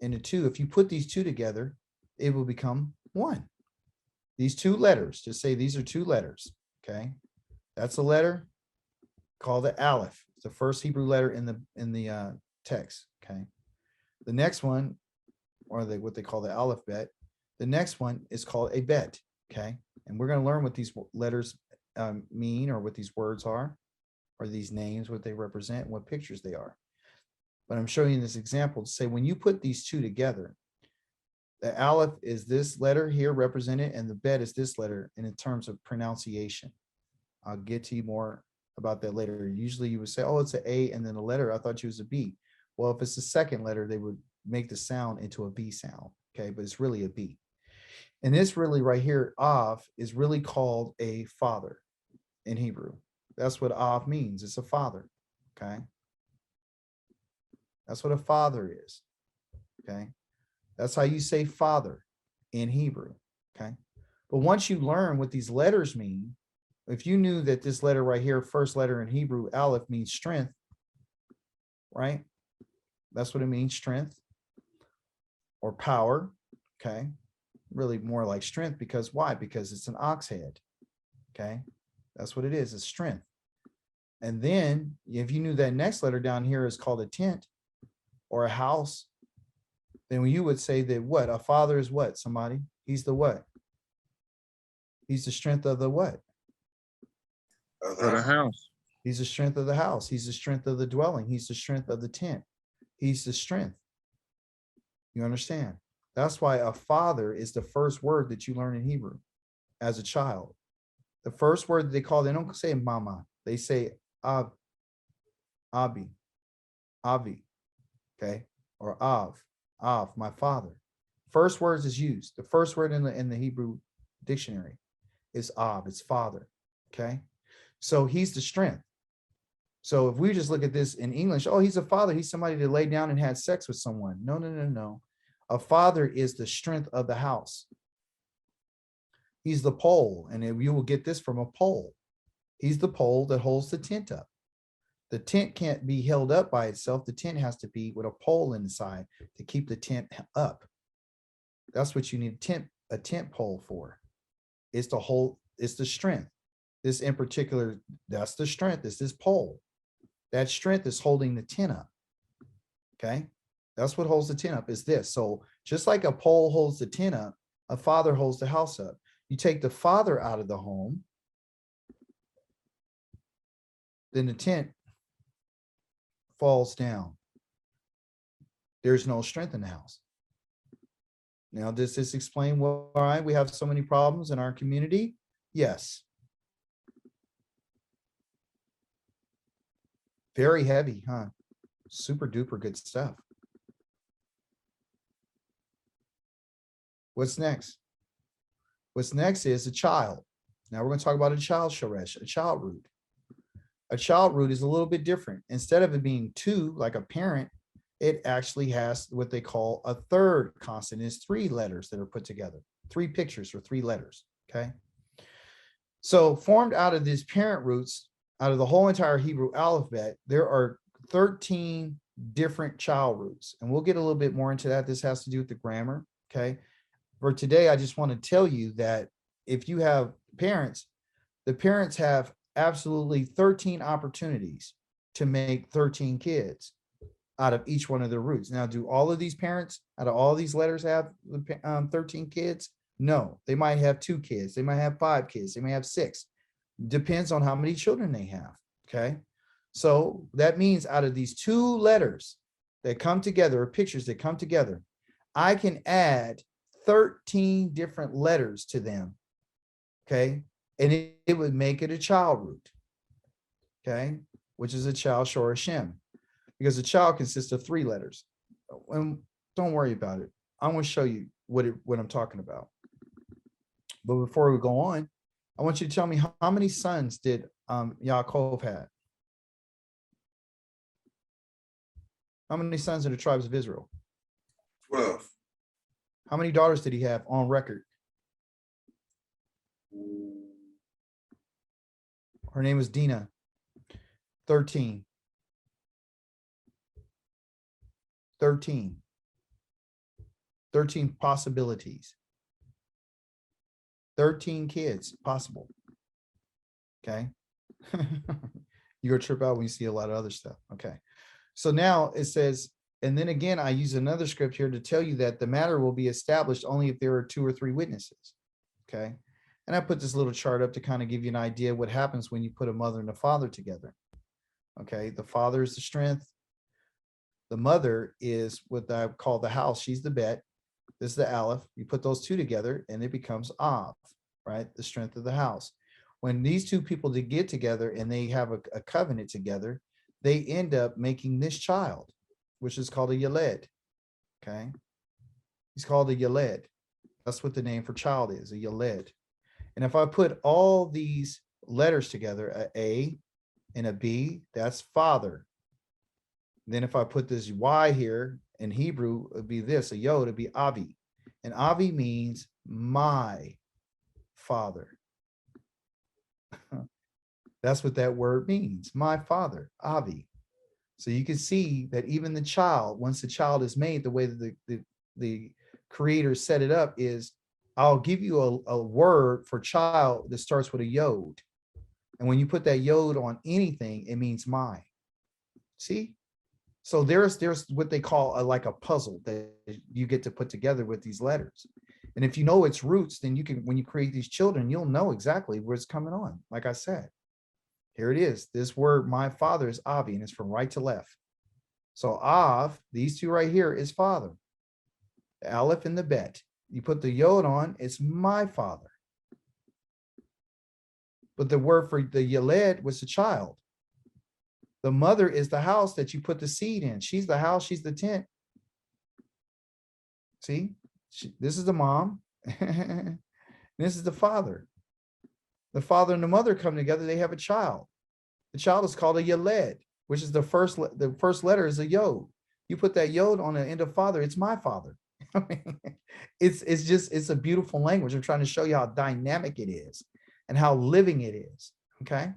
and the two. If you put these two together, it will become one. These two letters, just say these are two letters, okay? That's a letter called the Aleph. It's the first Hebrew letter in the text, okay? The next one, or what they call the alphabet, the next one is called a bet, okay? And we're going to learn what these letters mean, or what these words are, or these names, what they represent, what pictures they are. But I'm showing you this example to say when you put these two together, the Aleph is this letter here represented, and the bet is this letter, and in terms of pronunciation. I'll get to you more about that later. Usually you would say, oh, it's an A and then a letter. I thought you was a B. Well, if it's the second letter, they would make the sound into a B sound, okay? But it's really a B. And this really right here, Av, is really called a father in Hebrew. That's what Av means. It's a father, okay? That's what a father is, okay? That's how you say father in Hebrew, okay? But once you learn what these letters mean, if you knew that this letter right here, first letter in Hebrew, Aleph, means strength, right? That's what it means, strength or power, okay? Really more like strength, because why? Because it's an ox head, okay? That's what it is, it's strength. And then if you knew that next letter down here is called a tent or a house, then you would say that what? A father is what, somebody? He's the what? He's the strength of the what? Of the house. He's the strength of the house. He's the strength of the dwelling. He's the strength of the tent. He's the strength. You understand? That's why a father is the first word that you learn in Hebrew as a child. The first word that they call, they don't say mama. They say ab, abi, avi, okay? Or av, my father. First words is used. The first word in the Hebrew dictionary is av, it's father, okay? So he's the strength. So if we just look at this in English, oh, he's a father. He's somebody that laid down and had sex with someone. No, no, no, no. A father is the strength of the house. He's the pole, and you will get this from a pole. He's the pole that holds the tent up. The tent can't be held up by itself. The tent has to be with a pole inside to keep the tent up. That's what you need a tent pole for. It's the whole, it's the strength. This in particular, that's the strength, it's this pole. That strength is holding the tent up, okay? That's what holds the tent up, is this. So just like a pole holds the tent up, a father holds the house up. You take the father out of the home, then the tent falls down. There's no strength in the house. Now, does this explain why we have so many problems in our community? Yes. Very heavy, huh? Super duper good stuff. What's next? What's next is a child. Now we're going to talk about a child shoresh, a child root. A child root is a little bit different. Instead of it being two, like a parent, it actually has what they call a third consonant. It's three letters that are put together, three pictures or three letters, okay? So formed out of these parent roots, out of the whole entire Hebrew alphabet, there are 13 different child roots. And we'll get a little bit more into that. This has to do with the grammar, okay? For today, I just want to tell you that if you have parents, the parents have absolutely 13 opportunities to make 13 kids out of each one of their roots. Now, do all of these parents out of all these letters have 13 kids? No, they might have 2 kids. They might have 5 kids. They may have 6. Depends on how many children they have. Okay. So that means out of these 2 letters that come together, or pictures that come together, I can add 13 different letters to them. Okay. And it would make it a child root. Okay. Which is a child Shor Hashem, because a child consists of 3 letters. And don't worry about it. I'm going to show you what I'm talking about. But before we go on, I want you to tell me how many sons did Yaakov have? How many sons in the tribes of Israel? 12. How many daughters did he have on record? Her name was Dinah. 13. 13. 13 possibilities. 13 kids possible. Okay. You're gonna trip out when you see a lot of other stuff. Okay. So now it says, and then again, I use another script here to tell you that the matter will be established only if there are 2 or 3 witnesses. Okay. And I put this little chart up to kind of give you an idea of what happens when you put a mother and a father together. Okay. The father is the strength. The mother is what I call the house. She's the bet. This is the Aleph. You put those 2 together and it becomes Av, right? The strength of the house. When these 2 people get together and they have a covenant together, they end up making this child, which is called a Yaled. Okay. He's called a Yaled. That's what the name for child is, a Yaled. And if I put all these letters together, a and a B, that's father. Then if I put this Y here in Hebrew, it would be this, a Yod, it'd be Avi. And Avi means my father. That's what that word means, my father, Avi. So you can see that even the child, once the child is made, the way that the creator set it up is, I'll give you a word for child that starts with a Yod. And when you put that Yod on anything, it means my. See? So there's what they call like a puzzle that you get to put together with these letters. And if you know its roots, then you can, when you create these children, you'll know exactly where it's coming on. Like I said, here it is. This word, my father, is Avi, and it's from right to left. So Av, these 2 right here, is father. The Aleph and the Bet. You put the Yod on, it's my father. But the word for the Yaled was the child. The mother is the house that you put the seed in. She's the house, she's the tent. See, this is the mom. This is the father. The father and the mother come together, they have a child. The child is called a Yaled, which is the first letter is a Yod. You put that Yod on the end of father, it's my father. I mean, it's a beautiful language. I'm trying to show you how dynamic it is and how living it is. Okay.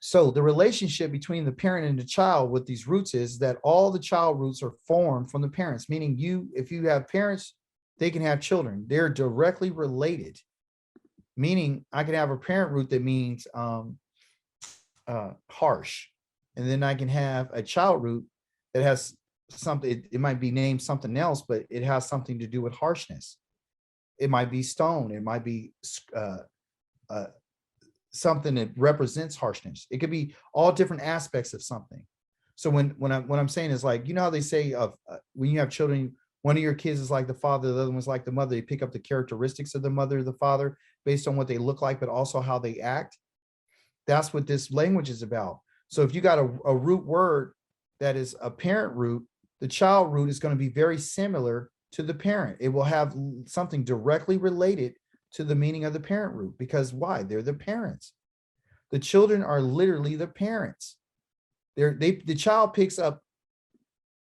So the relationship between the parent and the child with these roots is that all the child roots are formed from the parents, meaning if you have parents, they can have children. They're directly related, meaning I can have a parent root that means harsh. And then I can have a child root that has something, it might be named something else, but it has something to do with harshness. It might be stone. It might be something that represents harshness. It could be all different aspects of something. So what I'm saying is, like, you know how they say of when you have children, one of your kids is like the father, the other one's like the mother. They pick up the characteristics of the mother or the father based on what they look like, but also how they act. That's what this language is about. So if you got a root word that is a parent root, the child root is going to be very similar to the parent. It will have something directly related to the meaning of the parent root, because why? They're the parents. The children are literally the parents. The child picks up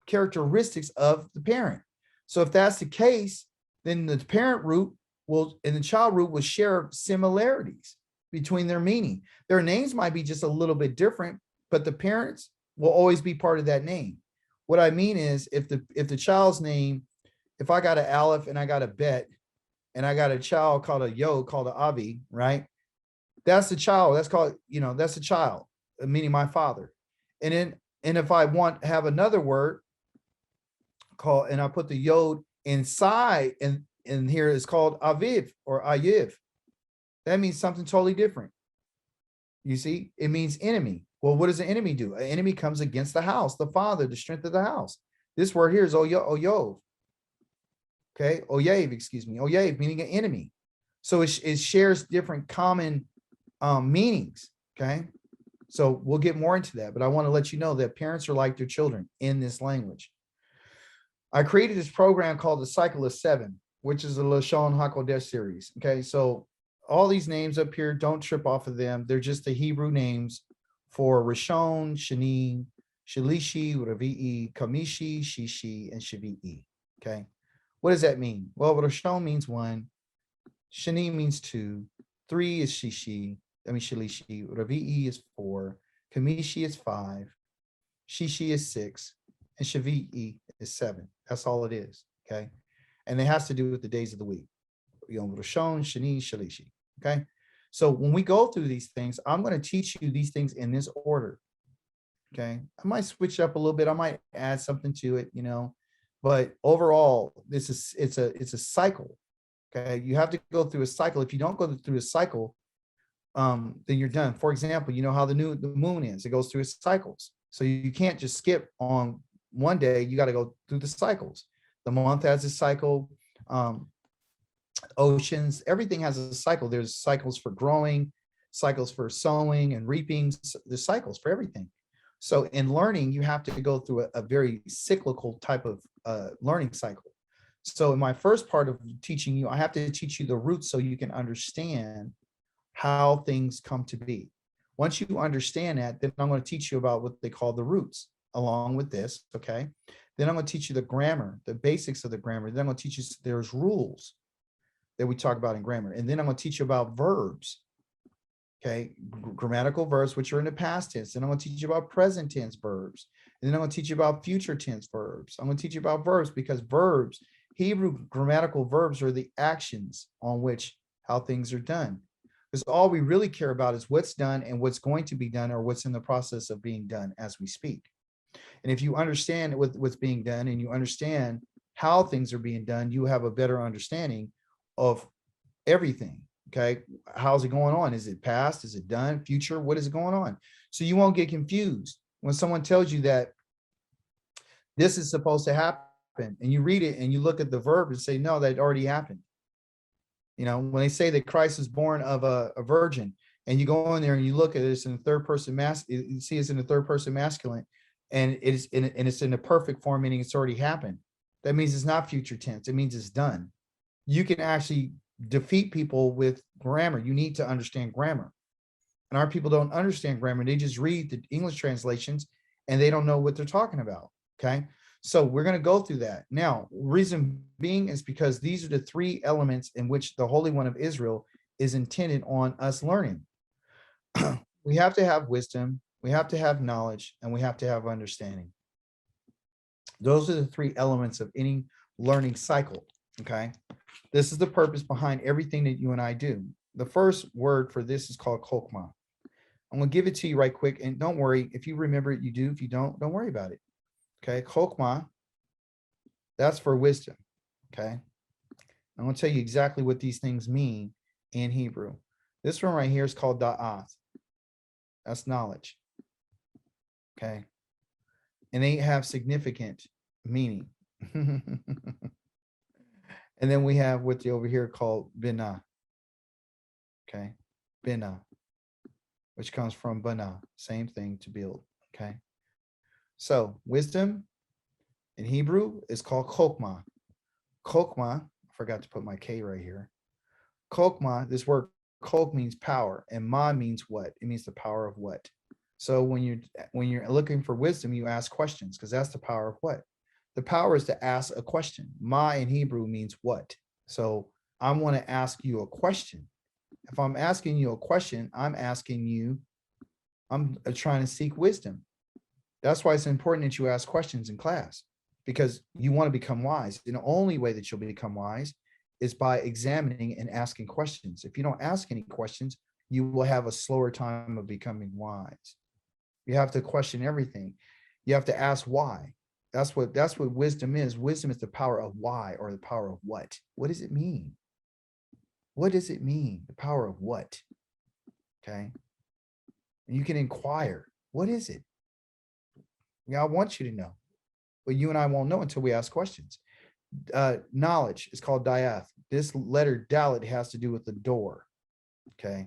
characteristics of the parent. So if that's the case, then the parent root and the child root will share similarities between their meaning. Their names might be just a little bit different, but the parents will always be part of that name. What I mean is, if the child's name, if I got an Aleph and I got a Bet, and I got a child called a Yod, called an Avi, right? That's the child. That's called, that's a child, meaning my father. And if I have another word called, and I put the yod inside, and here it's called aviv or ayiv. That means something totally different. You see, it means enemy. Well, what does an enemy do? An enemy comes against the house, the father, the strength of the house. This word here is oyov. Okay, oyev, excuse me, oyev, meaning an enemy. So it shares different common meanings. Okay, so we'll get more into that, but I want to let you know that parents are like their children in this language. I created this program called the Cycle of Seven, which is a Lashon HaKodesh series. Okay, so all these names up here, don't trip off of them. They're just the Hebrew names for Rishon, Shani, Shalishi, Ravi'i, Kamishi, Shishi, and Shavi'i. Okay, what does that mean? Well, Rishon means one, Shani means two, three is Shalishi, Ravi'i is four, Kamishi is five, Shishi is six, and Shavi'i is seven. That's all it is. Okay, and it has to do with the days of the week. Rishon, Shani, Shalishi. Okay, so when we go through these things, I'm going to teach you these things in this order. Okay, I might switch up a little bit. I might add something to it, but overall, it's a cycle. Okay, you have to go through a cycle. If you don't go through a cycle, then you're done. For example, you know how the moon is. It goes through its cycles. So you can't just skip on one day. You got to go through the cycles. The month has a cycle. Oceans, everything has a cycle. There's cycles for growing, cycles for sowing and reaping. There's cycles for everything. So in learning, you have to go through a very cyclical type of learning cycle. So in my first part of teaching you, I have to teach you the roots so you can understand how things come to be. Once you understand that, then I'm going to teach you about what they call the roots along with this. Okay. Then I'm going to teach you the grammar, the basics of the grammar. Then I'm going to teach you there's rules that we talk about in grammar. And then I'm going to teach you about verbs. Okay. Grammatical verbs, which are in the past tense. And I'm going to teach you about present tense verbs. And then I'm going to teach you about future tense verbs. I'm going to teach you about verbs because verbs, Hebrew grammatical verbs, are the actions on which how things are done. Because all we really care about is what's done and what's going to be done or what's in the process of being done as we speak. And if you understand what's being done and you understand how things are being done, you have a better understanding of everything. Okay, how's it going on? Is it past? Is it done? Future? What is going on? So you won't get confused when someone tells you that this is supposed to happen and you read it and you look at the verb and say, no, that already happened. When they say that Christ was born of a virgin and you go in there and you look at this in the third person you see it's in the third person masculine and it's in the perfect form, meaning it's already happened. That means it's not future tense. It means it's done. You can actually defeat people with grammar. You need to understand grammar. And our people don't understand grammar. They just read the English translations and they don't know what they're talking about. Okay. So we're going to go through that. Now, reason being is because these are the three elements in which the Holy One of Israel is intended on us learning. We have to have wisdom, we have to have knowledge, and we have to have understanding. Those are the three elements of any learning cycle. Okay. This is the purpose behind everything that you and I do. The first word for this is called chokmah. I'm going to give it to you right quick. And don't worry, if you remember it, you do. If you don't worry about it. Okay. Chokmah, that's for wisdom. Okay. I'm going to tell you exactly what these things mean in Hebrew. This one right here is called da'at. That's knowledge. Okay. And they have significant meaning. And then we have what over here called binah. Okay. Binah, which comes from bana, same thing, to build. Okay. So wisdom in Hebrew is called chokmah. Chokmah, I forgot to put my K right here. Chokmah, this word chok means power, and ma means what? It means the power of what? So when you're looking for wisdom, you ask questions because that's the power of what? The power is to ask a question. Ma in Hebrew means what? So I want to ask you a question. If I'm asking you a question, I'm trying to seek wisdom. That's why it's important that you ask questions in class, because you want to become wise. And the only way that you'll become wise is by examining and asking questions. If you don't ask any questions, you will have a slower time of becoming wise. You have to question everything. You have to ask why. That's what wisdom is. Wisdom is the power of why, or the power of what. What does it mean? What does it mean? The power of what? Okay. And you can inquire. What is it? Yeah, I want you to know. But you and I won't know until we ask questions. Knowledge is called diath. This letter dalet has to do with the door. Okay.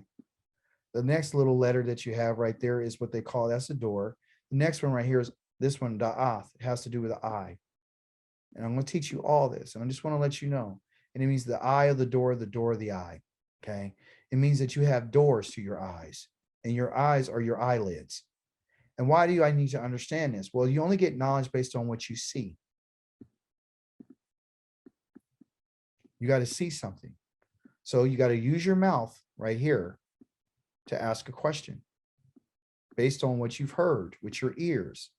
The next little letter that you have right there is what they call, that's the door. The next one right here is this one, da'ath. It has to do with the eye. And I'm going to teach you all this. And I just want to let you know. And it means the eye of the door of the eye. Okay. It means that you have doors to your eyes, and your eyes are your eyelids. And why do I need to understand this? Well, you only get knowledge based on what you see. You got to see something. So you got to use your mouth right here to ask a question based on what you've heard with your ears.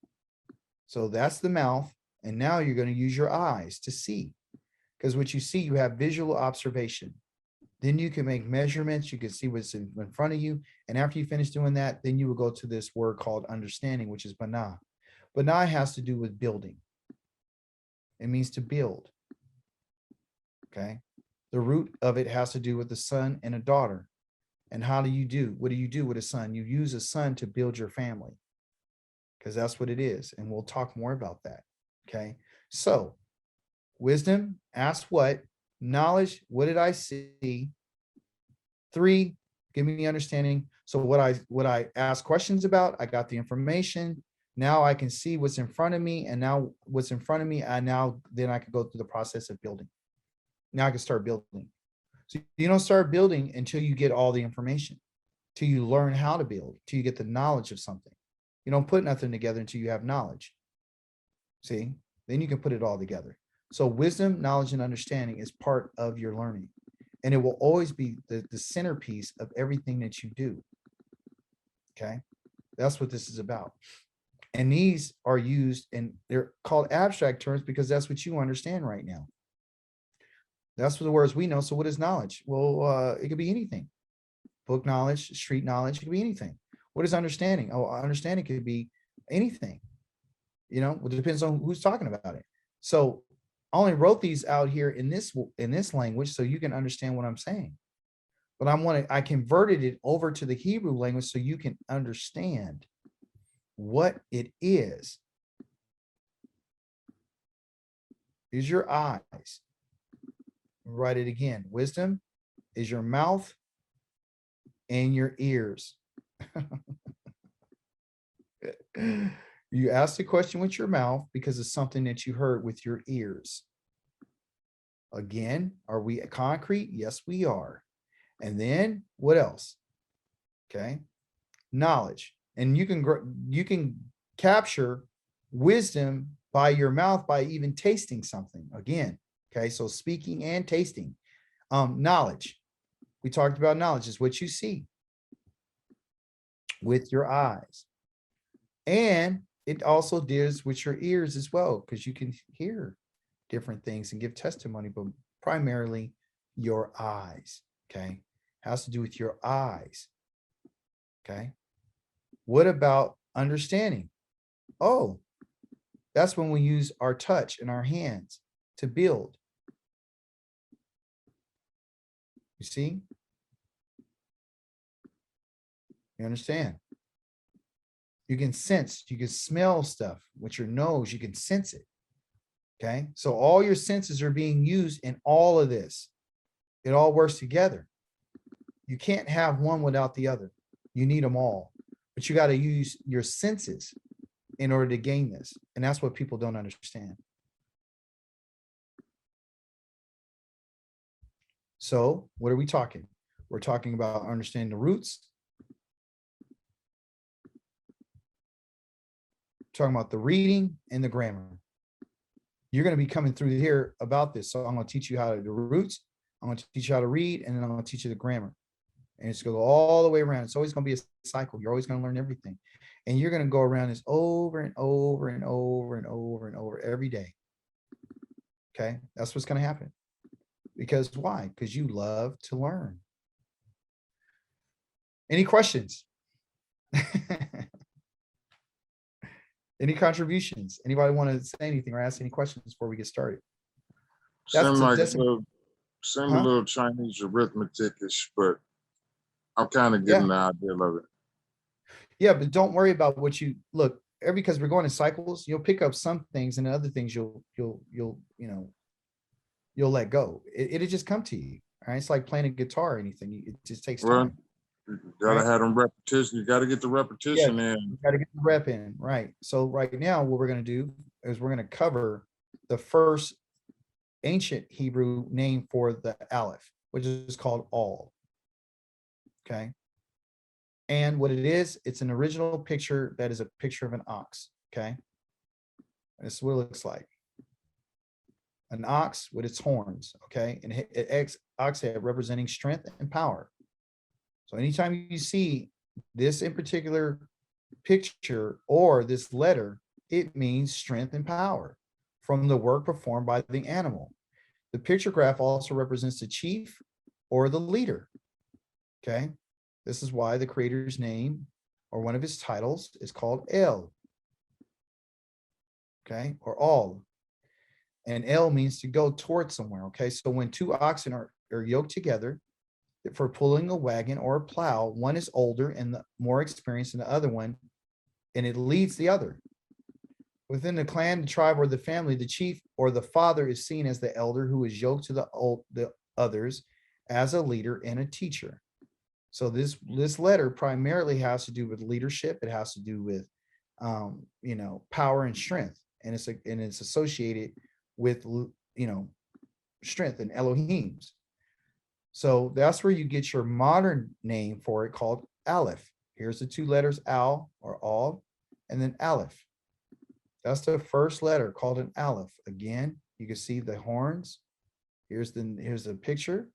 So that's the mouth. And now you're going to use your eyes to see, because what you see, you have visual observation. Then you can make measurements. You can see what's in front of you. And after you finish doing that, then you will go to this word called understanding, which is banah. Banah has to do with building. It means to build. Okay. The root of it has to do with the son and a daughter. And how do you do? What do you do with a son? You use a son to build your family, because that's what it is. And we'll talk more about that. Okay. So wisdom, ask what? Knowledge, what did I see? 3, give me understanding. So what I ask questions about, I got the information. Now I can see what's in front of me, and now what's in front of me, and now then I can go through the process of building. Now I can start building. So you don't start building until you get all the information, till you learn how to build, till you get the knowledge of something. You don't put nothing together until you have knowledge. See, then you can put it all together. So wisdom, knowledge, and understanding is part of your learning. And it will always be the centerpiece of everything that you do. Okay. That's what this is about. And these are used, and they're called abstract terms because that's what you understand right now. That's what the words we know. So what is knowledge? Well, it could be anything. Book knowledge, street knowledge, it could be anything. What is understanding? Oh, understanding could be anything. You know, it depends on who's talking about it. So I only wrote these out here in this language so you can understand what I'm saying. But I converted it over to the Hebrew language so you can understand what it is. Is your eyes. Write it again. Wisdom is your mouth and your ears. You ask the question with your mouth because it's something that you heard with your ears. Again, are we concrete? Yes, we are. And then what else? Okay. Knowledge. And you can capture wisdom by your mouth by even tasting something. Again, okay, so speaking and tasting. Knowledge. We talked about knowledge is what you see with your eyes. And it also deals with your ears as well, because you can hear different things and give testimony, but primarily your eyes. Okay. Has to do with your eyes. Okay. What about understanding? Oh, that's when we use our touch and our hands to build. You see? You understand? You can sense, you can smell stuff with your nose, you can sense it. Okay. So all your senses are being used in all of this. It all works together. You can't have one without the other. You need them all, but you got to use your senses in order to gain this. And that's what people don't understand. So what are we talking? We're talking about understanding the roots. Talking about the reading and the grammar. You're going to be coming through here about this. So I'm going to teach you how to do roots. I'm going to teach you how to read, and then I'm going to teach you the grammar. And it's going to go all the way around. It's always going to be a cycle. You're always going to learn everything. And you're going to go around this over and over and over and over and over every day. Okay. That's what's going to happen. Because why? Because you love to learn. Any questions? Any contributions? Anybody want to say anything or ask any questions before we get started? Seem like That's a little, seem a huh? little Chinese arithmetic-ish, but I'm kind of getting Yeah, the idea of it. yeah, but don't worry about what you look. Because we're going in cycles, you'll pick up some things, and other things you'll let go. It'll just come to you. All right, it's like playing a guitar or anything. It just takes Well, time. you All gotta right. have them repetition. You gotta get the Yeah, repetition you in. got to get the rep in, right? So right now, what we're going to do is we're going to cover the first ancient Hebrew name for the Aleph, which is called all. Okay. And what it is, it's an original picture that is a picture of an ox. Okay. This is what it looks like. An ox with its horns. Okay. And ox head representing strength and power. So anytime you see this in particular picture or this letter, it means strength and power from the work performed by the animal. The picture graph also represents the chief or the leader. Okay. This is why the creator's name or one of his titles is called El. Okay. Or all. And El means to go towards somewhere. Okay. So when two oxen are yoked together for pulling a wagon or a plow, one is older and more experienced than the other one, and it leads the other. Within the clan, the tribe, or the family, the chief or the father is seen as the elder who is yoked to the others as a leader and a teacher. So this letter primarily has to do with leadership. It has to do with power and strength, and it's associated with strength and Elohim's. So that's where you get your modern name for it, called Aleph. Here's the two letters Al or Al, and then Aleph. That's the first letter called an Aleph. Again, you can see the horns. Here's the picture.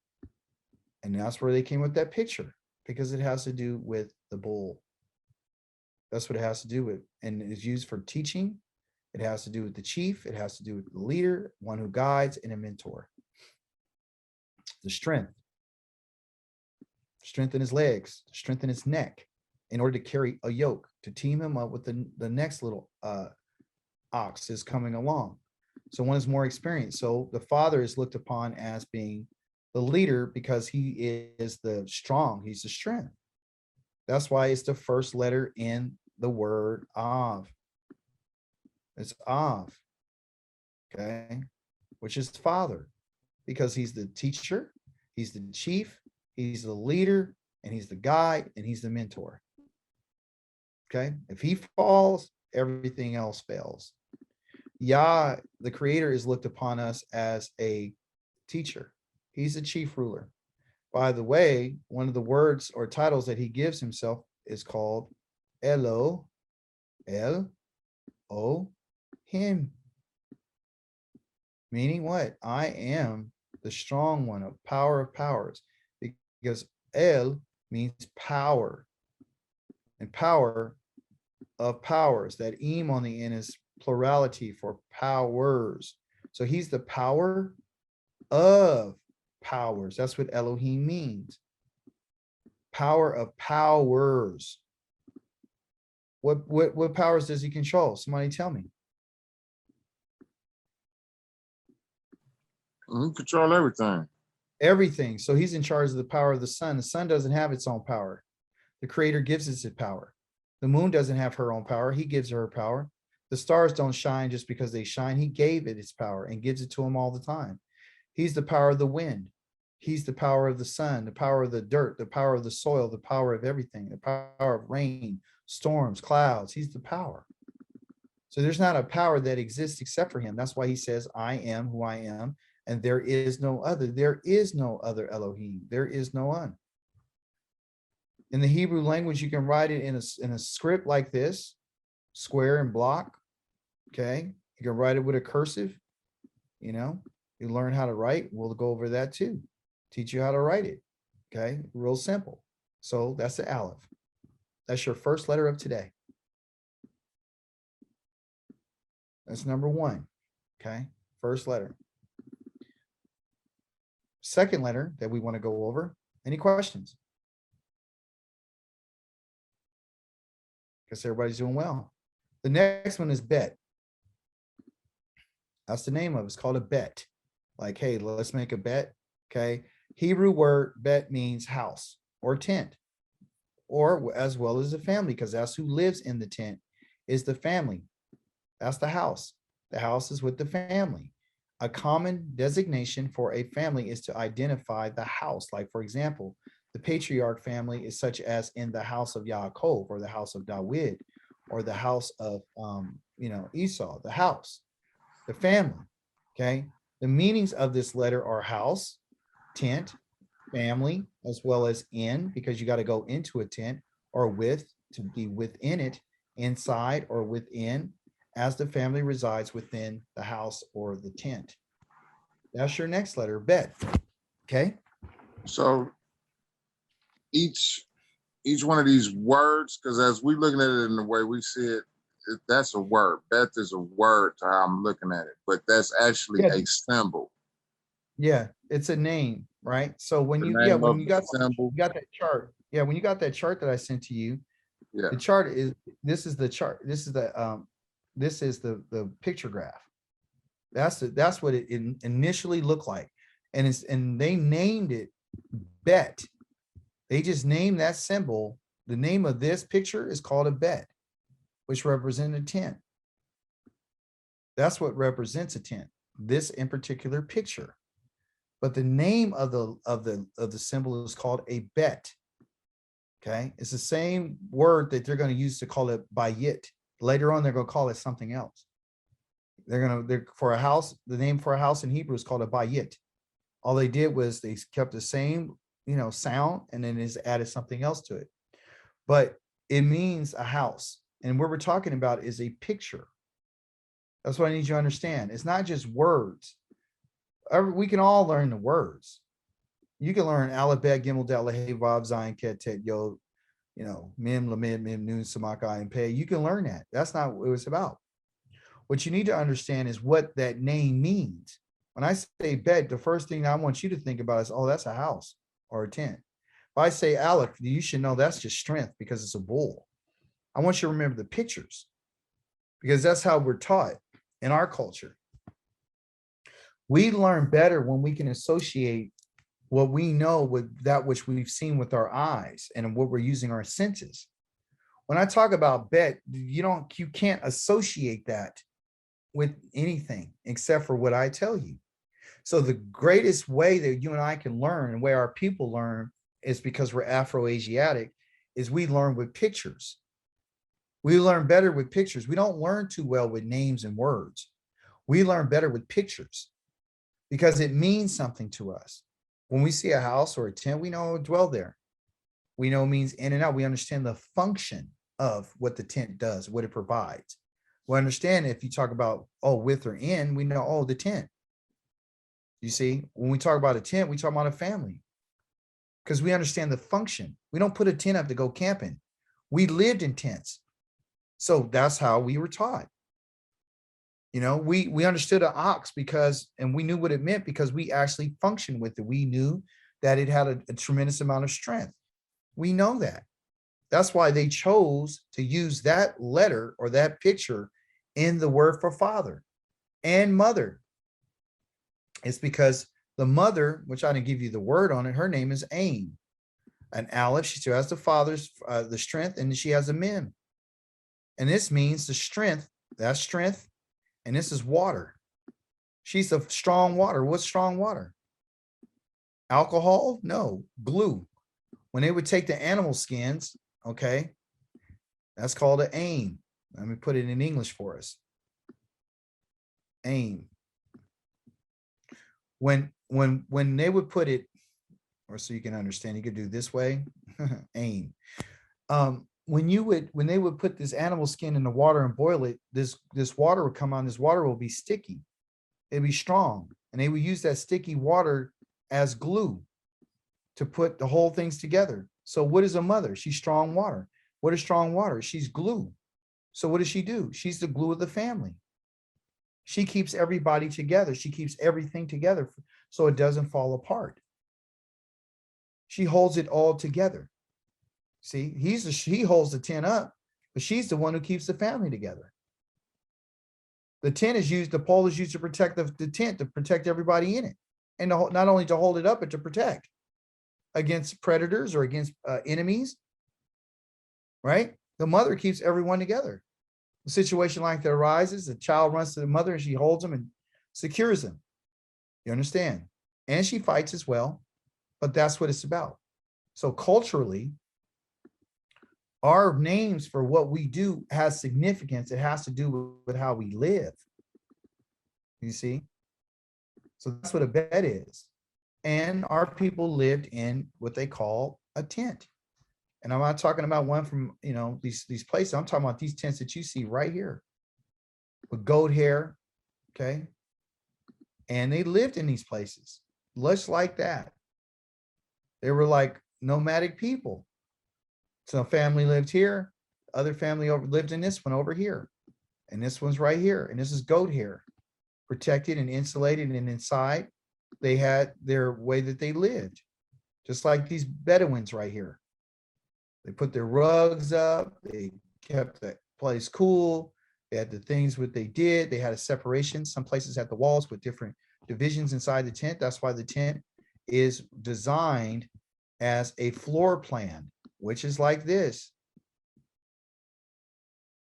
And that's where they came with that picture, because it has to do with the bull. That's what it has to do with. And it is used for teaching. It has to do with the chief. It has to do with the leader, one who guides, and a mentor. The strength in his legs, strengthen his neck in order to carry a yoke, to team him up with the next little ox is coming along. So one is more experienced. So the father is looked upon as being the leader because he is the strong, he's the strength. That's why it's the first letter in the word Av. It's Av, okay, which is father, because he's the teacher, he's the chief, he's the leader, and he's the guide, and he's the mentor. Okay, if he falls, everything else fails. Yah, the creator, is looked upon us as a teacher. He's the chief ruler. By the way, one of the words or titles that he gives himself is called Elo, El, O, him. Meaning what? I am the strong one, of power of powers, because El means power, and power of powers. That im on the end is plurality for powers. So he's the power of powers. That's what Elohim means. Power of powers. What powers does he control? Somebody tell me. You control everything. Everything. So he's in charge of the power of the sun. The sun doesn't have its own power. The creator gives it its power. The moon doesn't have her own power. He gives her power. The stars don't shine just because they shine. He gave it its power and gives it to him all the time. He's the power of the wind. He's the power of the sun, the power of the dirt, the power of the soil, the power of everything, the power of rain, storms, clouds. He's the power. So there's not a power that exists except for him. That's why he says, I am who I am, and there is no other. There is no other Elohim. There is no one. In the Hebrew language, you can write it in a script like this, square and block. Okay. You can write it with a cursive. You learn how to write. We'll go over that too. Teach you how to write it. Okay. Real simple. So that's the Aleph. That's your first letter of today. That's number one. Okay. First letter. Second letter that we want to go over. Any questions? Guess everybody's doing well. The next one is bet. That's the name of it. It's called a bet. Like, hey, let's make a bet. Okay. Hebrew word bet means house or tent, or as well as a family, because that's who lives in the tent is the family. That's the house. The house is with the family. A common designation for a family is to identify the house. Like, for example, the patriarch family is such as in the house of Yaakov, or the house of Dawid, or the house of Esau, the house, the family. Okay. The meanings of this letter are house, tent, family, as well as in, because you got to go into a tent, or with, to be within it, inside or within, as the family resides within the house or the tent. That's your next letter, bet. Okay. So each one of these words, because as we looking at it in the way we see it, that's a word. Bet is a word to how I'm looking at it, but that's actually Yeah. a symbol. Yeah, it's a name, right? So when The you name when of you the got symbol. that chart, when you got that chart that I sent to you, Yeah. the chart is this is the chart. This is the picture graph. That's what it initially looked like, and they named it bet. They just named that symbol. The name of this picture is called a bet, which represents a tent. That's what represents a tent. This in particular picture. But the name of the symbol is called a bet. Okay, it's the same word that they're going to use to call it bayit. Later on, they're going to call it something else. They're for a house. The name for a house in Hebrew is called a bayit. All they did was they kept the same sound, and then just added something else to it. But it means a house, and what we're talking about is a picture. That's what I need you to understand. It's not just words. We can all learn the words. You can learn Aleph, Bet, Gimel, Dalet, Hey, Vav, Zayin, Ket, Tet, Yod, Mem, Lamed, Mem, Nun, Samak, Ayin, Pei. You can learn that. That's not what it was about. What you need to understand is what that name means. When I say bet, the first thing I want you to think about is, oh, that's a house or a tent. If I say Aleph, you should know that's just strength because it's a bull. I want you to remember the pictures, because that's how we're taught in our culture. We learn better when we can associate what we know with that which we've seen with our eyes and what we're using our senses. When I talk about bet, you can't associate that with anything except for what I tell you. So the greatest way that you and I can learn, and where our people learn, is because we're Afro-Asiatic, is we learn with pictures. We learn better with pictures. We don't learn too well with names and words. We learn better with pictures because it means something to us. When we see a house or a tent, we know dwell there. We know it means in and out. We understand the function of what the tent does, what it provides. We understand if you talk about, with or in, we know, the tent. You see, when we talk about a tent, we talk about a family because we understand the function. We don't put a tent up to go camping. We lived in tents. So that's how we were taught. We understood an ox and we knew what it meant because we actually functioned with it. We knew that it had a tremendous amount of strength. We know that. That's why they chose to use that letter or that picture in the word for father and mother. It's because the mother, which I didn't give you the word on it, her name is Ain. An Aleph, she still has the father's, the strength, and she has a mem. And this means the strength, that's strength. And this is water. She's a strong water. What's strong water? Alcohol? No, glue. When they would take the animal skins, okay, that's called an aim. Let me put it in English for us. Aim. When they would put it, or so you can understand, you could do this way, aim. When they would put this animal skin in the water and boil it, this water would come on. This water will be sticky. It'd be strong, and they would use that sticky water as glue to put the whole things together. So what is a mother? She's strong water. What is strong water? She's glue. So what does she do? She's the glue of the family. She keeps everybody together. She keeps everything together so it doesn't fall apart. She holds it all together. See, he holds the tent up, but she's the one who keeps the family together. The tent is used, the pole is used to protect the tent, to protect everybody in it. And not only to hold it up, but to protect against predators or against enemies, right? The mother keeps everyone together. A situation like that arises, the child runs to the mother and she holds them and secures them. You understand? And she fights as well, but that's what it's about. So culturally, our names for what we do has significance. It has to do with how we live. You see? So that's what a bed is. And our people lived in what they call a tent. And I'm not talking about one from, you know, these places. I'm talking about these tents that you see right here with goat hair, okay? And they lived in these places, just like that. They were like nomadic people. So family lived here, other family lived in this one over here, and this one's right here, and this is goat hair, protected and insulated, and inside they had their way that they lived, just like these Bedouins right here. They put their rugs up, they kept the place cool, they had the things what they did, they had a separation. Some places had the walls with different divisions inside the tent. That's why the tent is designed as a floor plan, which is like this.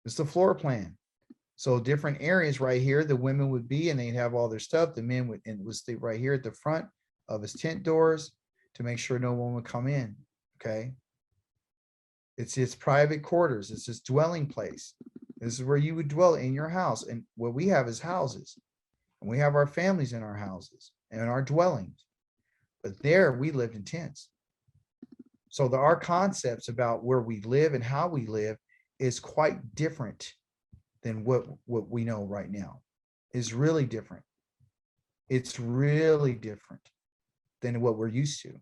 It's the floor plan. So different areas right here, the women would be, and they'd have all their stuff. The men would stay right here at the front of his tent doors to make sure no one would come in. Okay. It's his private quarters. It's his dwelling place. This is where you would dwell in your house. And what we have is houses. And we have our families in our houses and in our dwellings. But there we lived in tents. So our concepts about where we live and how we live is quite different than what we know right now. Is really different. It's really different than what we're used to.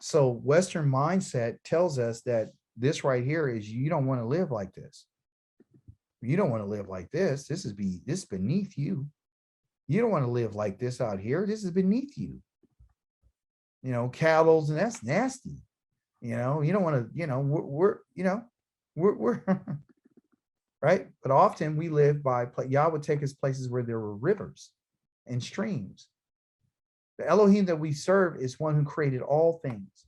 So Western mindset tells us that this right here is, you don't want to live like this. You don't want to live like this. This is beneath you. You don't want to live like this out here. This is beneath you. You know, cattle, and that's nasty. You know, you don't want to, you know, we're right. But often we live by, Yah would take us places where there were rivers and streams. The Elohim that we serve is one who created all things.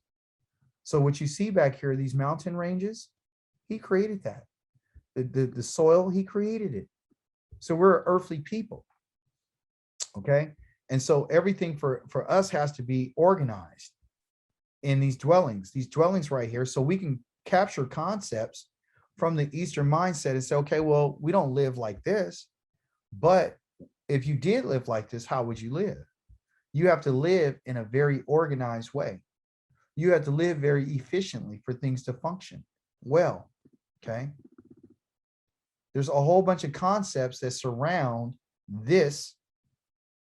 So what you see back here, these mountain ranges, he created that. The soil, he created it. So we're earthly people. Okay. And so everything for us has to be organized in these dwellings right here. So we can capture concepts from the Eastern mindset and say, okay, well, we don't live like this, but if you did live like this, how would you live? You have to live in a very organized way. You have to live very efficiently for things to function well, okay? There's a whole bunch of concepts that surround this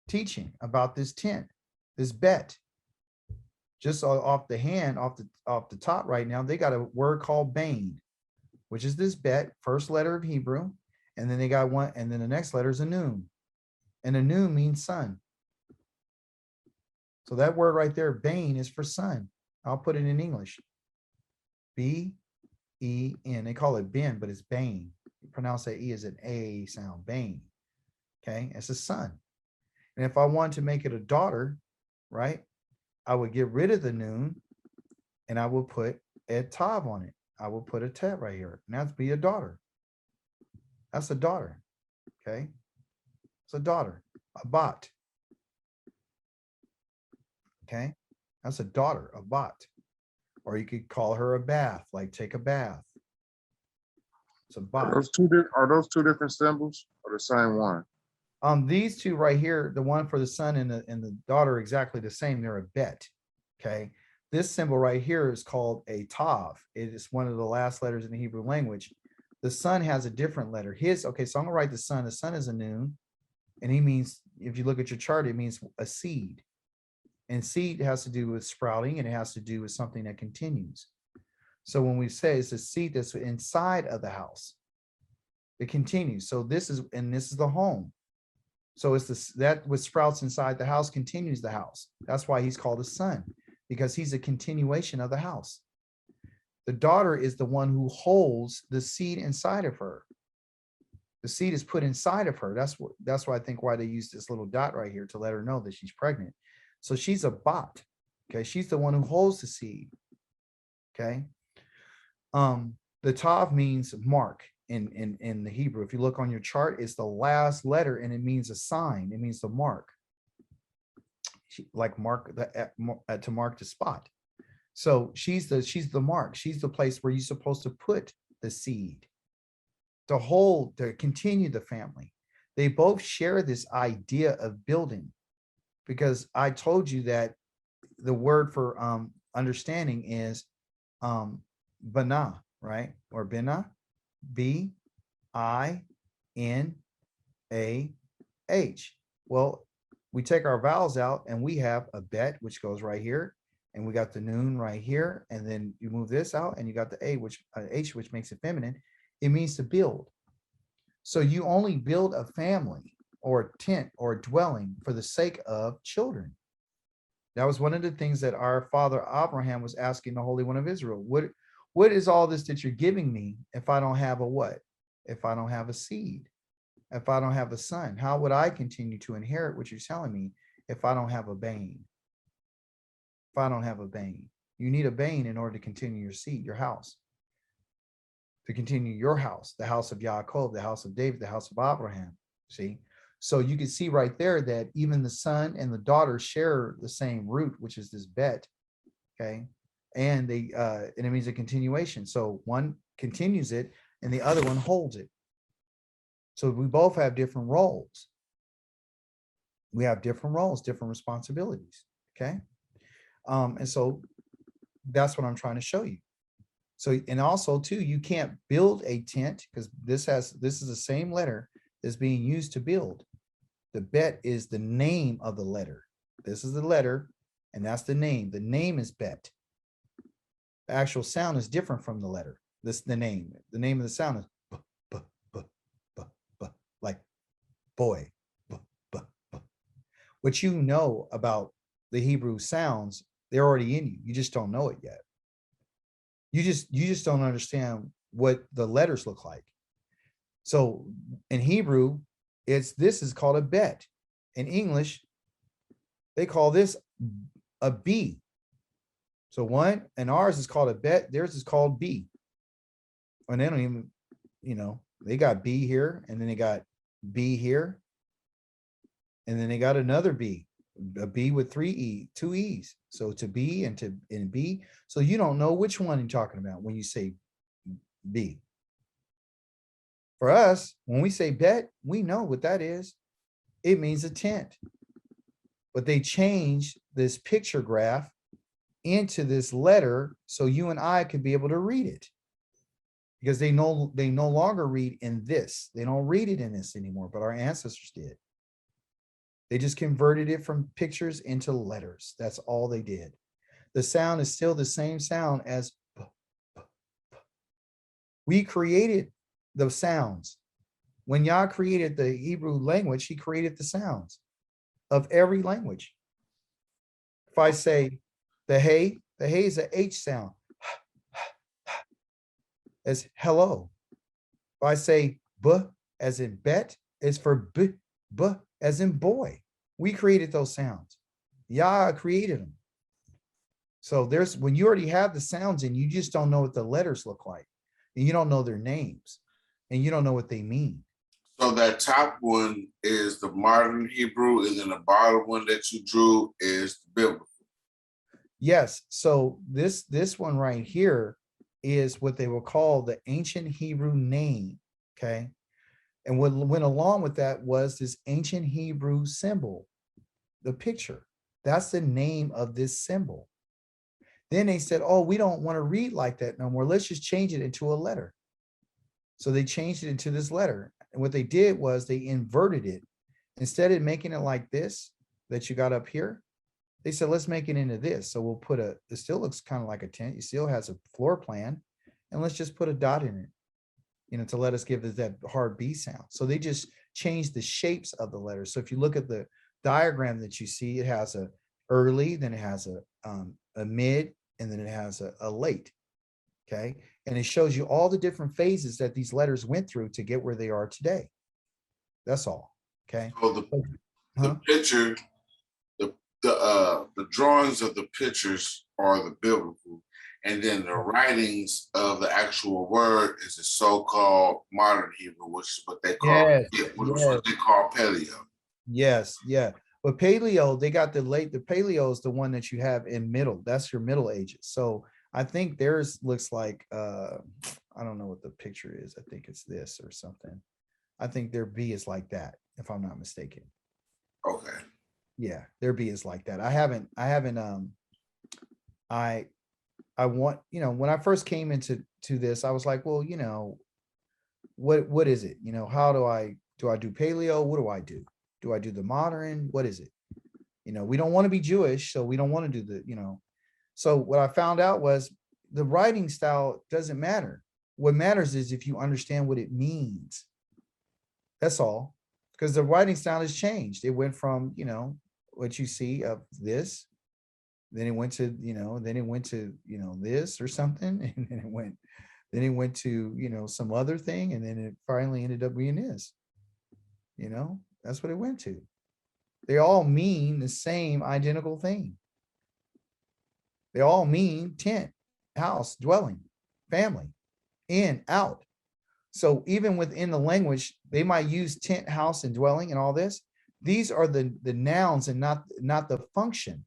teaching about this tent, this bet. Just off the top right now, they got a word called bane, which is this bet, first letter of Hebrew, and then they got one, and then the next letter is a noon, and a noon means sun. So that word right there, bane, is for sun. I'll put it in English. B-E-N. They call it ben, but it's bane. You pronounce that E as an A sound, bane. Okay, it's a sun. And if I want to make it a daughter, right, I would get rid of the noon and I will put a tav on it. I will put a tet right here. And that'd be a daughter. That's a daughter. Okay. It's a daughter, a bot. Okay. That's a daughter, a bot. Or you could call her a bath, like take a bath. It's a bot. Are those two different symbols or the same one? These two right here, the one for the son and the daughter, are exactly the same. They're a bet. Okay. This symbol right here is called a tav. It is one of the last letters in the Hebrew language. The sun has a different letter. Okay, so I'm gonna write the sun. The sun is a noon, and he means, if you look at your chart, it means a seed. And seed has to do with sprouting, and it has to do with something that continues. So when we say it's a seed that's inside of the house, it continues. So this is the home. So it's that what sprouts inside the house continues the house. That's why he's called a son, because he's a continuation of the house. The daughter is the one who holds the seed inside of her. The seed is put inside of her. That's why I think why they use this little dot right here to let her know that she's pregnant. So she's a bot. Okay, she's the one who holds the seed. Okay. The tav means mark in the Hebrew. If you look on your chart, it's the last letter and it means a sign. It means the mark. Like mark to mark the spot. So she's the mark. She's the place where you're supposed to put the seed to hold, to continue the family. They both share this idea of building, because I told you that the word for understanding is bana, right? Or bina, B-I-N-A-H. Well, we take our vowels out and we have a bet, which goes right here. And we got the noon right here. And then you move this out and you got the A, which H, which makes it feminine. It means to build. So you only build a family or a tent or a dwelling for the sake of children. That was one of the things that our father Abraham was asking the Holy One of Israel. What is all this that you're giving me if I don't have a what? If I don't have a seed? If I don't have a son? How would I continue to inherit what you're telling me if I don't have a bane? If I don't have a bane, you need a bane in order to continue your seed, your house, to continue your house, the house of Yaakov, the house of David, the house of Abraham. See, so you can see right there that even the son and the daughter share the same root, which is this bet. Okay, and and it means a continuation. So one continues it, and the other one holds it. So we both have different roles. We have different roles, different responsibilities. Okay. And so that's what I'm trying to show you. So, and also too, you can't build a tent because this is the same letter that's being used to build. The bet is the name of the letter. This is the letter and that's the name. The name is bet. The actual sound is different from the letter. This the name. The name of the sound is b, b, b, b, b, like boy. B, b, b. What you know about the Hebrew sounds, they're already in you. You just don't know it yet. You just don't understand what the letters look like. So in Hebrew, this is called a bet. In English, they call this a B. So one and ours is called a bet, theirs is called B. And they don't even, they got B here, and then they got B here, and then they got another B. A B with two E's. So to B and B. So you don't know which one you're talking about when you say B. For us, when we say bet, we know what that is. It means a tent. But they changed this picture graph into this letter so you and I could be able to read it. Because they no longer read in this. They don't read it in this anymore, but our ancestors did. They just converted it from pictures into letters. That's all they did. The sound is still the same sound as b, b, b. We created those sounds. When Yah created the Hebrew language, he created the sounds of every language. If I say the hey is an H sound. As hello. If I say b as in bet, it's for b as in boy. We created those sounds. Yah created them. So when you already have the sounds in, you just don't know what the letters look like. And you don't know their names. And you don't know what they mean. So that top one is the modern Hebrew, and then the bottom one that you drew is the biblical. Yes. So this one right here is what they will call the ancient Hebrew name. Okay. And what went along with that was this ancient Hebrew symbol, the picture. That's the name of this symbol. Then they said, oh, we don't want to read like that no more. Let's just change it into a letter. So they changed it into this letter. And what they did was they inverted it. Instead of making it like this, that you got up here, they said, let's make it into this. So we'll put it still looks kind of like a tent. It still has a floor plan. And let's just put a dot in it. To let us give it that hard B sound. So they just changed the shapes of the letters. So if you look at the diagram that you see, it has a early, then it has a mid, and then it has a late. Okay. And it shows you all the different phases that these letters went through to get where they are today. That's all. Okay. So Huh? the picture, the drawings of the pictures are the biblical, and then the writings of the actual word is the so-called modern Hebrew, which is what they call Yes. which is Yes. what they call paleo. Yes. Yeah. But paleo, they got the paleo is the one that you have in middle. That's your Middle Ages. So I think theirs looks like I don't know what the picture is. I think it's this or something. I think their B is like that, if I'm not mistaken. Okay. Yeah, their B is like that. I want, when I first came into this, I was like, well, what is it? How do I do paleo? What do I do? Do I do the modern? What is it? We don't want to be Jewish, so we don't want to do so what I found out was the writing style doesn't matter. What matters is if you understand what it means. That's all. Because the writing style has changed. It went from, what you see of this, then it went to, this or something, and then it went to, some other thing, and then it finally ended up being this. That's what it went to. They all mean the same identical thing. They all mean tent, house, dwelling, family, in, out. So even within the language, they might use tent, house, and dwelling and all this. These are the nouns and not the function.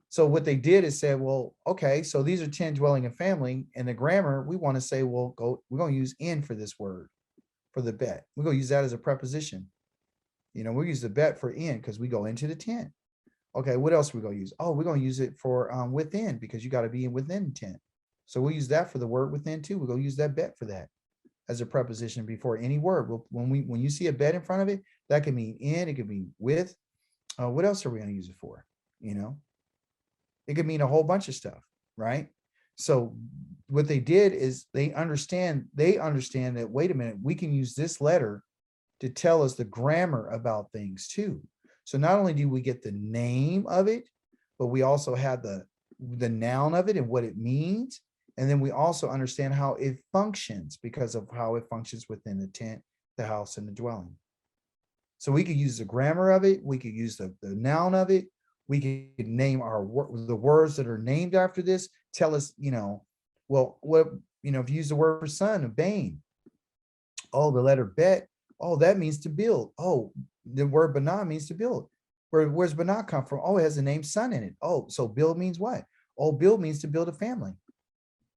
So what they did is said, well, okay, so these are tent, dwelling, and family. And the grammar, we want to say, well, we're going to use in for this word, for the bet. We're going to use that as a preposition. We'll use the bet for in because we go into the tent. Okay, what else are we going to use? Oh, we're going to use it for within because you got to be in within tent. So we'll use that for the word within too. We're going to use that bet for that as a preposition before any word. When you see a bet in front of it, that can mean in, it could be with. What else are we going to use it for? It could mean a whole bunch of stuff, right? So what they did is they understand that, wait a minute, we can use this letter to tell us the grammar about things too. So not only do we get the name of it, but we also have the noun of it and what it means. And then we also understand how it functions because of how it functions within the tent, the house, and the dwelling. So we could use the grammar of it. We could use the noun of it. We could name the words that are named after this. Tell us, well, what, if you use the word for son, of bane. Oh, the letter bet. Oh, that means to build. Oh, the word banah means to build. Where's banah come from? Oh, it has the name son in it. Oh, so build means what? Oh, build means to build a family.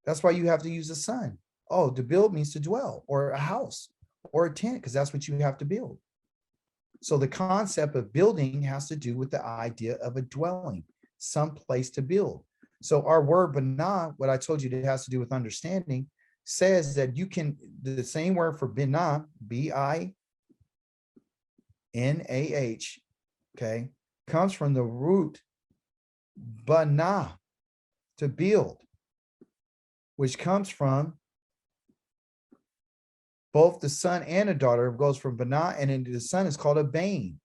That's why you have to use the son. Oh, to build means to dwell, or a house, or a tent, because that's what you have to build. So the concept of building has to do with the idea of a dwelling, some place to build. So our word banah, what I told you that has to do with understanding, says that you can, the same word for binah, binah, okay, comes from the root banah, to build, which comes from both the son and a daughter. It goes from banah, and into the son is called a bane.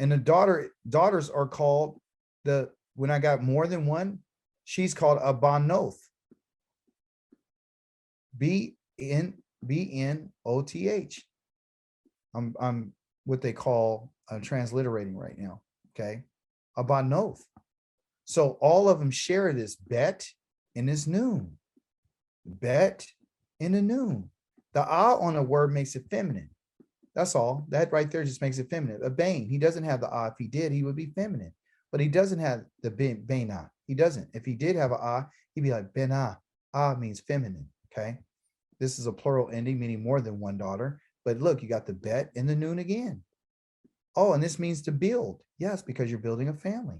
And the daughters are called, when I got more than one, she's called a banoth. B-N-O-T-H. I'm what they call transliterating right now. Okay. A banoth. So all of them share this bet and this noon. Bet and a noon. The ah on a word makes it feminine. That's all. That right there just makes it feminine. A bane. He doesn't have the ah. If he did, he would be feminine. But he doesn't have the bena. He doesn't. If he did have a ah, he'd be like bena. Ah means feminine. Okay. This is a plural ending, meaning more than one daughter. But look, you got the bet and the noon again. Oh, and this means to build. Yes, because you're building a family.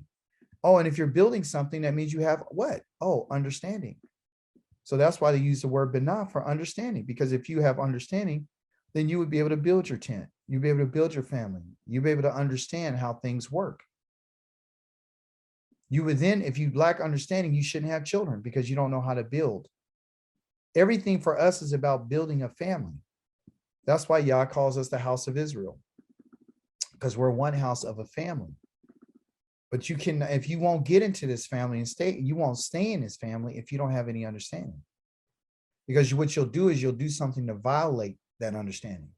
Oh, and if you're building something, that means you have what? Oh, understanding. So that's why they use the word banah for understanding, because if you have understanding, then you would be able to build your tent. You'd be able to build your family. You'd be able to understand how things work. You would then, if you lack understanding, you shouldn't have children because you don't know how to build. Everything for us is about building a family. That's why Yah calls us the house of Israel, because we're one house of a family. But you can, if you won't get into this family and stay, you won't stay in this family if you don't have any understanding. Because what you'll do is you'll do something to violate that understanding.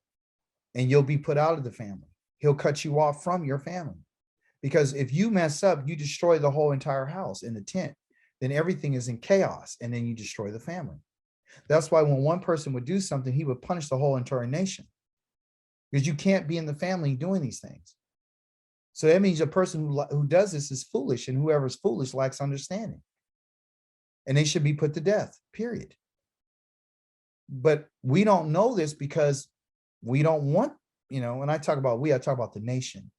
And you'll be put out of the family. He'll cut you off from your family. Because if you mess up, you destroy the whole entire house in the tent, then everything is in chaos, and then you destroy the family. That's why when one person would do something, he would punish the whole entire nation. Because you can't be in the family doing these things. So that means a person who does this is foolish, and whoever's foolish lacks understanding. And they should be put to death, period. But we don't know this because we don't want, when I talk about I talk about the nation.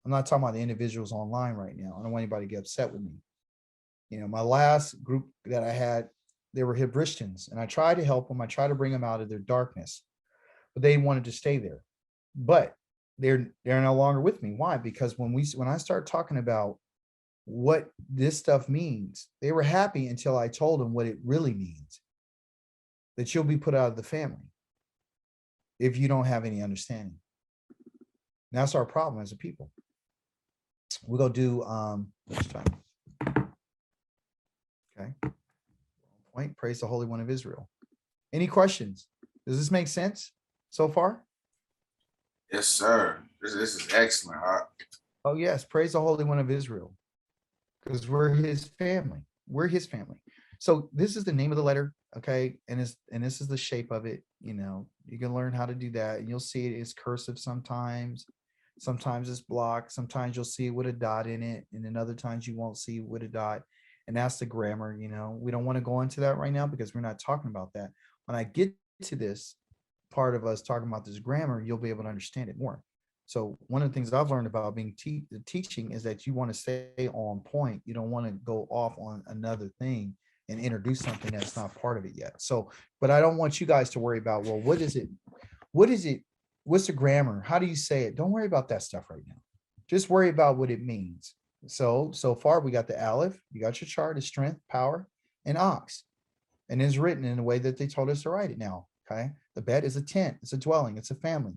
I'm not talking about the individuals online right now. I don't want anybody to get upset with me. My last group that I had, they were Hebristians, and I tried to help them. I tried to bring them out of their darkness, but they wanted to stay there. But they're no longer with me. Why? Because when I start talking about what this stuff means, they were happy until I told them what it really means. That you'll be put out of the family if you don't have any understanding. And that's our problem as a people. We're gonna do next time. Okay. Point. Praise the Holy One of Israel. Any questions? Does this make sense so far? Yes, sir. This is excellent. Oh, yes. Praise the Holy One of Israel. Because we're his family. We're his family. So this is the name of the letter. Okay. And this is the shape of it. You can learn how to do that. And you'll see it is cursive sometimes. Sometimes it's blocked. Sometimes you'll see it with a dot in it. And then other times you won't see it with a dot. And that's the grammar. We don't want to go into that right now because we're not talking about that. When I get to this part of us talking about this grammar, you'll be able to understand it more. So one of the things I've learned about being teaching is that you want to stay on point. You don't want to go off on another thing and introduce something that's not part of it yet. So, but I don't want you guys to worry about, well, what is it? What's the grammar? How do you say it? Don't worry about that stuff right now. Just worry about what it means. So far we got the Aleph, you got your chart of strength, power, and ox. And it's written in the way that they told us to write it now. Okay. The bed is a tent, it's a dwelling, it's a family.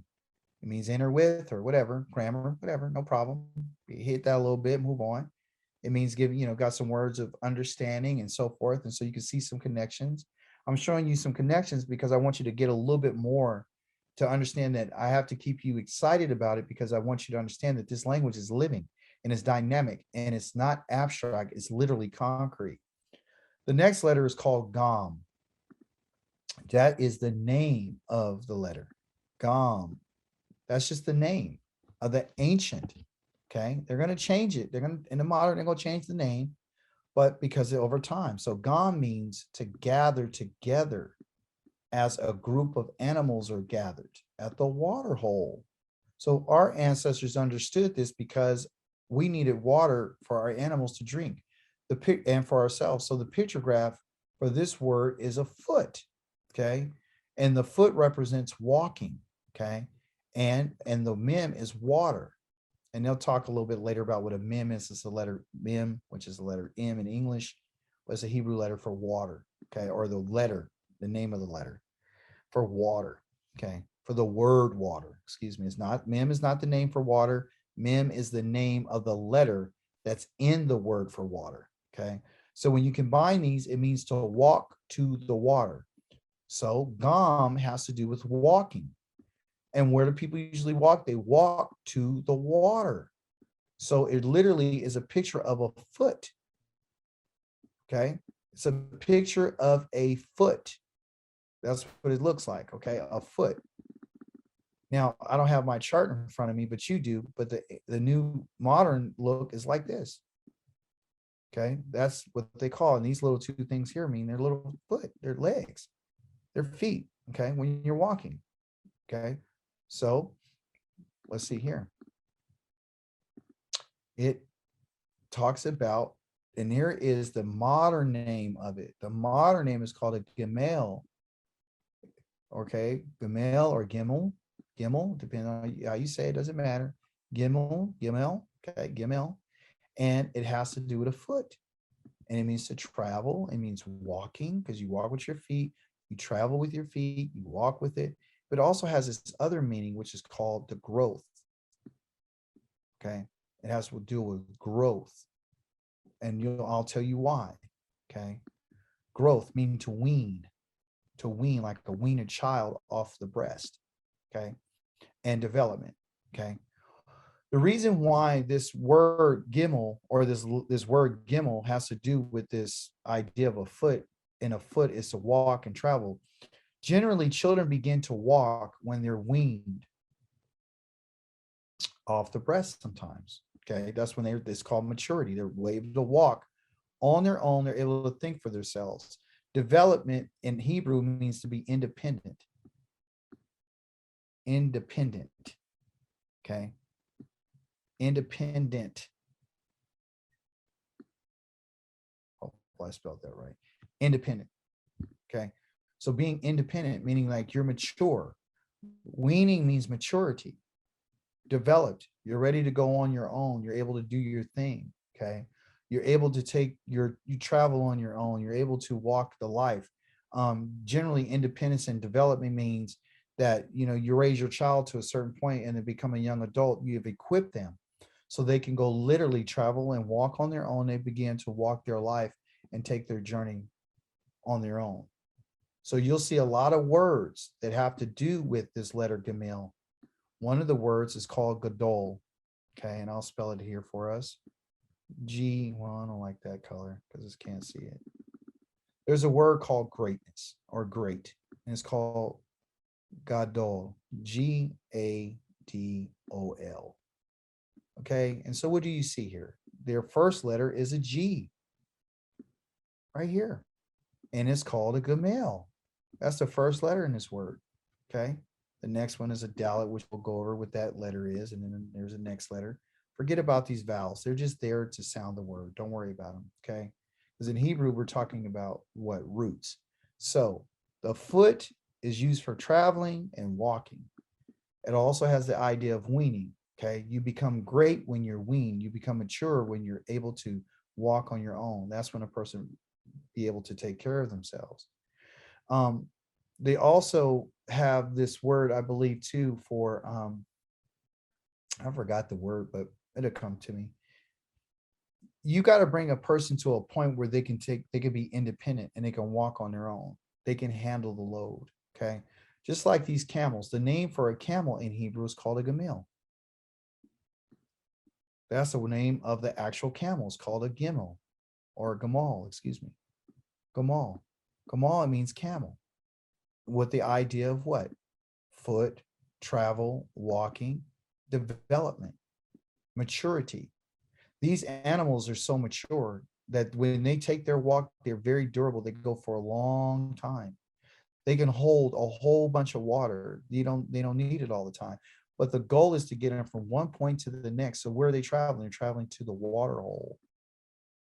It means in or with or whatever, grammar, whatever, no problem. You hit that a little bit, move on. It means giving, got some words of understanding and so forth. And so you can see some connections. I'm showing you some connections because I want you to get a little bit more to understand that I have to keep you excited about it because I want you to understand that this language is living and it's dynamic and it's not abstract. It's literally concrete. The next letter is called Gam. That is the name of the letter. Gam. That's just the name of the ancient. Okay. They're going to change it. In the modern, they're going to change the name, but because over time. So Gam means to gather together as a group of animals are gathered at the water hole. So our ancestors understood this because we needed water for our animals to drink and for ourselves. So the picture graph for this word is a foot. Okay. And the foot represents walking. Okay. And the mem is water. And they'll talk a little bit later about what a mem is. It's the letter mem, which is the letter M in English, was a Hebrew letter for water. Okay. Or the name of the letter for water. Okay. For the word water. Excuse me. Mem is not the name for water. Mem is the name of the letter that's in the word for water. Okay. So when you combine these, it means to walk to the water. So Gam has to do with walking. And where do people usually walk? They walk to the water. So it literally is a picture of a foot. Okay. It's a picture of a foot. That's what it looks like. Okay. A foot. Now, I don't have my chart in front of me, but you do. But the new modern look is like this. Okay. That's what they call. And these little two things here mean their little foot, their legs, their feet. Okay. When you're walking. Okay. So let's see here. It talks about, and here is the modern name of it. The modern name is called a Gimel. Okay. Gimel or Gimel. Gimel, depending on how you say it, doesn't matter. Gimel. Okay. Gimel. And it has to do with a foot. And it means to travel. It means walking because you walk with your feet. You travel with your feet. You walk with it. But it also has this other meaning, which is called the growth. Okay. It has to do with growth. And I'll tell you why. Okay. Growth meaning to wean like a weaned child off the breast. Okay. And development. Okay. The reason why this word gimel, or this word gimel, has to do with this idea of a foot, and a foot is to walk and travel. Generally, children begin to walk when they're weaned off the breast sometimes. Okay, that's when it's called maturity. They're able to walk on their own. They're able to think for themselves. Development in Hebrew means to be independent. Independent. Okay. Independent. Oh, I spelled that right. Independent. Okay. So being independent, meaning like you're mature. Weaning means maturity. Developed. You're ready to go on your own. You're able to do your thing. Okay. You're able to you travel on your own. You're able to walk the life. Generally, independence and development means that, you raise your child to a certain point and they become a young adult. You have equipped them so they can go literally travel and walk on their own. They begin to walk their life and take their journey on their own. So you'll see a lot of words that have to do with this letter Gamil. One of the words is called Gadol. Okay, and I'll spell it here for us. Well, I don't like that color because I can't see it. There's a word called greatness or great, and it's called Gadol. Gadol. Okay, and so what do you see here? Their first letter is a G right here, and it's called a Gamel. That's the first letter in this word. Okay, the next one is a Dalet, which we'll go over what that letter is, and then there's a next letter. Forget about these vowels. They're just there to sound the word. Don't worry about them, okay? Because in Hebrew, we're talking about what? Roots. So the foot is used for traveling and walking. It also has the idea of weaning, okay? You become great when you're weaned. You become mature when you're able to walk on your own. That's when a person be able to take care of themselves. They also have this word, I believe, too, for, I forgot the word, but it'll come to me. You got to bring a person to a point where they can be independent and they can walk on their own. They can handle the load. Okay. Just like these camels, the name for a camel in Hebrew is called a gamil. That's the name of the actual camel. It's called a gimel or a gamal, excuse me. Gamal. Gamal means camel. With the idea of what? Foot, travel, walking, development, maturity. These animals are so mature that when they take their walk, they're very durable. They go for a long time. They can hold a whole bunch of water. They don't need it all the time. But the goal is to get them from one point to the next. So where are they traveling? They're traveling to the water hole.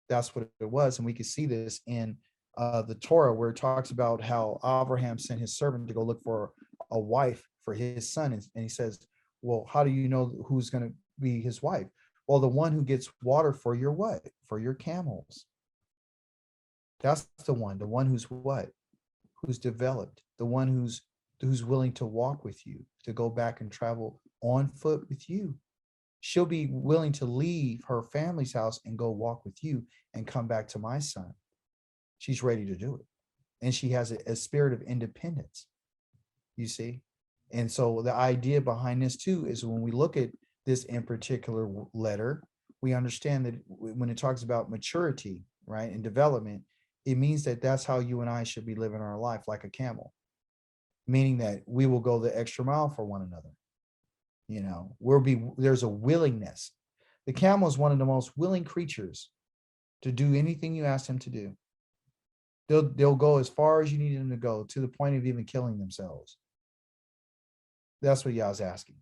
That's what it was. And we can see this in the Torah, where it talks about how Abraham sent his servant to go look for a wife for his son. And he says, well, how do you know who's going to be his wife? Well, the one who gets water for your what? For your camels. That's the one who's what? Who's developed, the one who's willing to walk with you, to go back and travel on foot with you. She'll be willing to leave her family's house and go walk with you and come back to my son. She's ready to do it. And she has a spirit of independence, you see? And so the idea behind this too is when we look at this in particular letter, we understand that when it talks about maturity, right, and development, it means that that's how you and I should be living our life, like a camel, meaning that we will go the extra mile for one another. There's a willingness. The camel is one of the most willing creatures to do anything you ask them to do. They'll go as far as you need them to go, to the point of even killing themselves. That's what Yah's asking.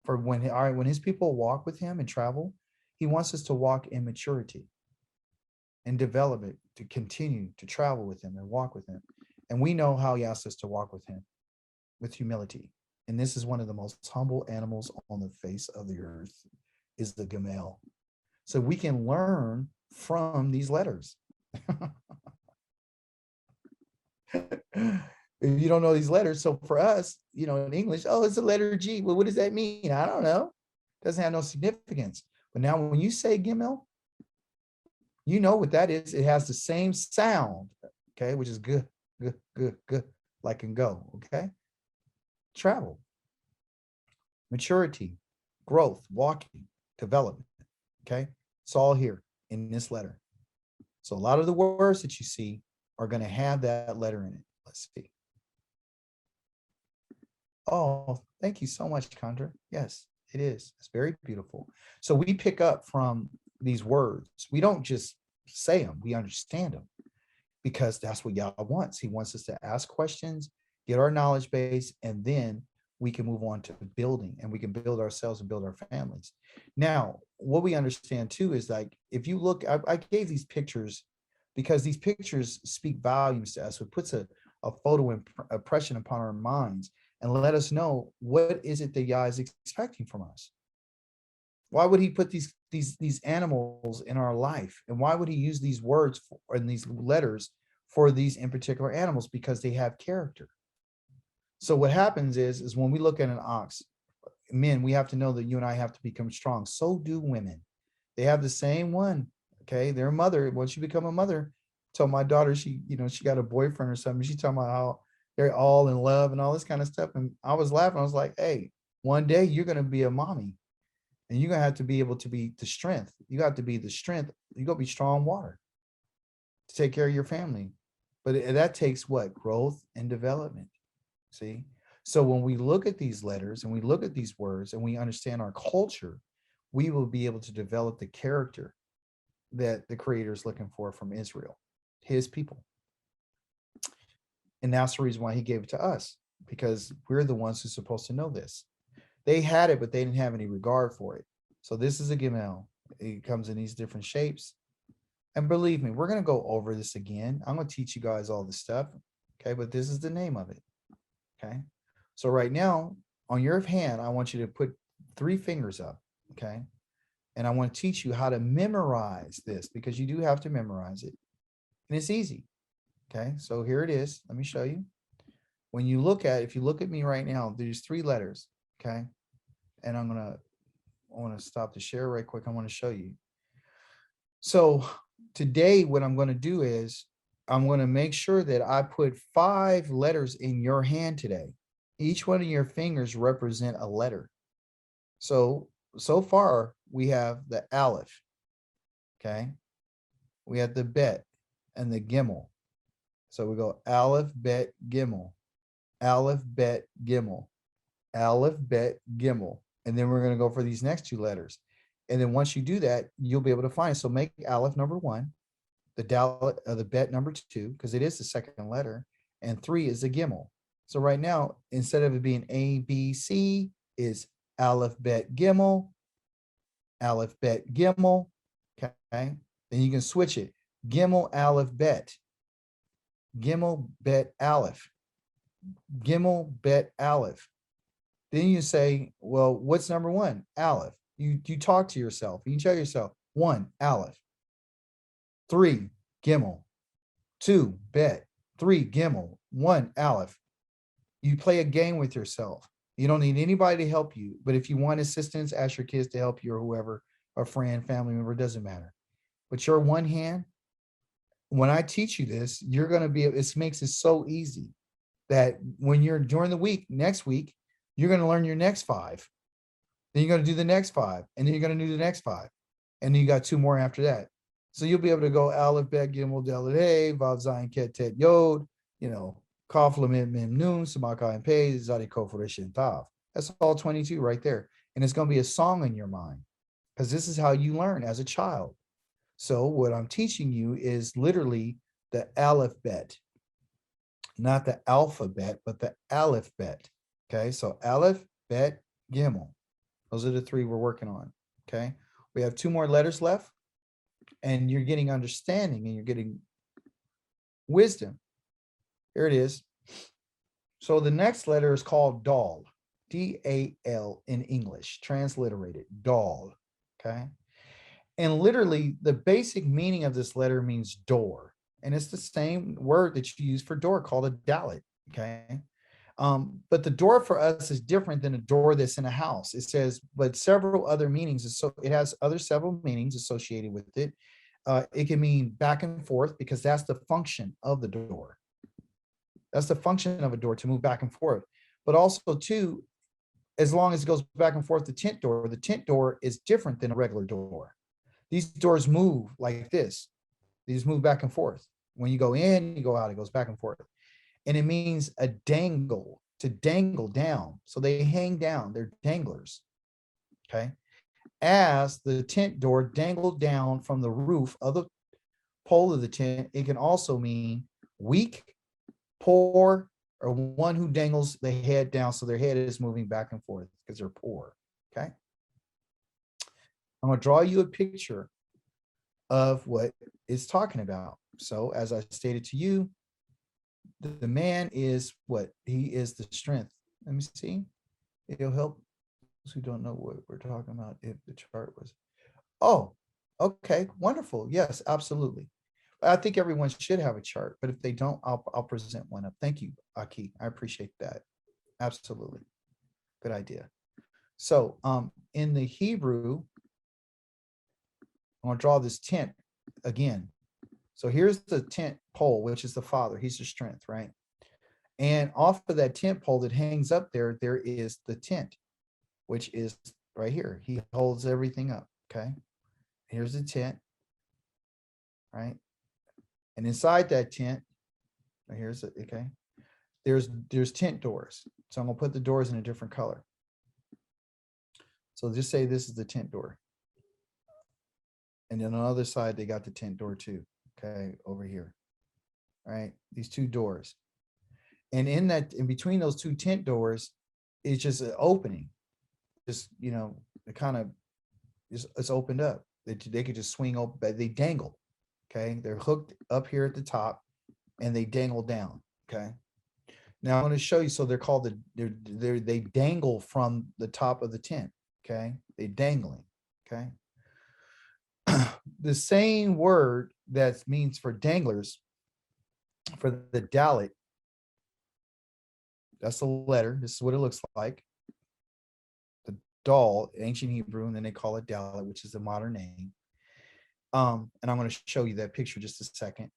For when his people walk with him and travel, he wants us to walk in maturity and develop it, to continue to travel with him and walk with him. And we know how he asks us to walk with him, with humility. And this is one of the most humble animals on the face of the earth, is the Gamel. So we can learn from these letters. If you don't know these letters, so for us, in English, oh, it's a letter G. Well, what does that mean? I don't know. It doesn't have no significance. But now when you say Gimel, you know what that is. It has the same sound, okay, which is good, good, good, good, like and go, okay? Travel, maturity, growth, walking, development, okay? It's all here in this letter. So a lot of the words that you see are going to have that letter in it. Let's see. Oh, thank you so much, Chandra. Yes, it is. It's very beautiful. So we pick up from these words. We don't just say them, we understand them, because that's what Yah wants. He wants us to ask questions, get our knowledge base, and then we can move on to building, and we can build ourselves and build our families. Now, what we understand too is, like, if you look, I gave these pictures because these pictures speak volumes to us. It puts a photo impression upon our minds and let us know what is it that Yah is expecting from us. Why would he put these animals in our life? And why would he use these words and these letters for these in particular animals? Because they have character. So what happens is when we look at an ox, men, we have to know that you and I have to become strong. So do women. They have the same one. Okay. Their mother, once you become a mother, told my daughter, she got a boyfriend or something. She's talking about how they're all in love and all this kind of stuff. And I was laughing. I was like, hey, one day you're going to be a mommy. And you're going to have to be able to be the strength. You got to be the strength. You're going to be strong water to take care of your family. But that takes what? Growth and development. See? So when we look at these letters and we look at these words and we understand our culture, we will be able to develop the character that the Creator is looking for from Israel, his people. And that's the reason why he gave it to us, because we're the ones who's supposed to know this. They had it, but they didn't have any regard for it. So this is a Gimel. It comes in these different shapes. And believe me, we're going to go over this again. I'm going to teach you guys all this stuff. Okay, but this is the name of it. Okay. So right now, on your hand, I want you to put 3 fingers up. Okay. And I want to teach you how to memorize this, because you do have to memorize it. And it's easy. Okay. So here it is. Let me show you. When you look at, if you look at me right now, there's 3 letters. Okay. And I want to stop the share right quick. I want to show you. So today, what I'm going to do is I'm going to make sure that I put 5 letters in your hand today. Each one of your fingers represent a letter. So far we have the Aleph. Okay. We have the Bet and the Gimel. So we go Aleph, Bet, Gimel, Aleph, Bet, Gimel, Aleph, Bet, Gimel. And then we're going to go for these next 2 letters. And then once you do that, you'll be able to find it. So make Aleph number 1, the Dalet, the Bet number 2, because it is the second letter, and 3 is the Gimel. So right now, instead of it being A, B, C, is Aleph, Bet, Gimel, Aleph, Bet, Gimel. Okay. Then you can switch it. Gimel, Aleph, Bet. Gimel, Bet, Aleph. Gimel, Bet, Aleph. Then you say, well, what's number 1? Aleph. You talk to yourself. You tell yourself, 1, Aleph. 3, Gimel. 2, Bet. 3, Gimel. 1, Aleph. You play a game with yourself. You don't need anybody to help you. But if you want assistance, ask your kids to help you or whoever, a friend, family member, doesn't matter. But your one hand, when I teach you this, you're going to be, it makes it so easy that when you're during the week, next week, you're going to learn your next 5. Then you're going to do the next 5. And then you're going to do the next 5. And then you got 2 more after that. So you'll be able to go Aleph, Bet, Gimel, Dalet, Hey, Vav, Zayin, Ket, Tet, Yod, Kaf, Lamed, Mem, Nun, Samaka, and Pei, Zadi, Kof, Resh, and Tav. That's all 22 right there. And it's going to be a song in your mind, because this is how you learn as a child. So what I'm teaching you is literally the Aleph Bet, not the alphabet, but the Aleph Bet. Okay, so Aleph, Bet, Gimel. Those are the 3 we're working on. Okay, we have 2 more letters left, and you're getting understanding and you're getting wisdom. Here it is. So the next letter is called Dal, D-A-L in English, transliterated, Dal. Okay. And literally the basic meaning of this letter means door. And it's the same word that you use for door, called a Dalet. Okay. But the door for us is different than a door that's in a house. It says, but several other meanings. So it has other several meanings associated with it. It can mean back and forth because that's the function of the door. That's the function of a door, to move back and forth. But also too, as long as it goes back and forth, the tent door is different than a regular door. These doors move like this. These move back and forth. When you go in, you go out, it goes back and forth. And it means a dangle, to dangle down. So they hang down, they're danglers. Okay. As the tent door dangled down from the roof of the pole of the tent, it can also mean weak, poor, or one who dangles the head down. So their head is moving back and forth because they're poor. Okay. I'm going to draw you a picture of what it's talking about. So as I stated to you, the man is what? He is the strength. Let me see. It'll help those who don't know what we're talking about if the chart was. Oh, okay, wonderful. Yes, absolutely. I think everyone should have a chart, but if they don't, I'll present one up. Thank you, Aki. I appreciate that. Absolutely. Good idea. So in the Hebrew, I'm going to draw this tent again. So here's the tent pole, which is the father. He's the strength, right? And off of that tent pole that hangs up there, there is the tent, which is right here. He holds everything up, okay? Here's the tent, right? And inside that tent, here's it, okay? There's tent doors. So I'm going to put the doors in a different color. So just say this is the tent door. And then on the other side, they got the tent door too. Okay, over here. All right, these two doors. And in between those two tent doors, it's just an opening. Just, you know, it kind of it's opened up. They could just swing open, but they dangle. Okay, they're hooked up here at the top and they dangle down. Okay. Now I'm going to show you. So they're called they dangle from the top of the tent. Okay, they dangling. Okay. The same word that means for danglers, for the dalit, that's the letter. This is what it looks like. The dal, ancient Hebrew, and then they call it dalit, which is the modern name. And I'm going to show you that picture just a second.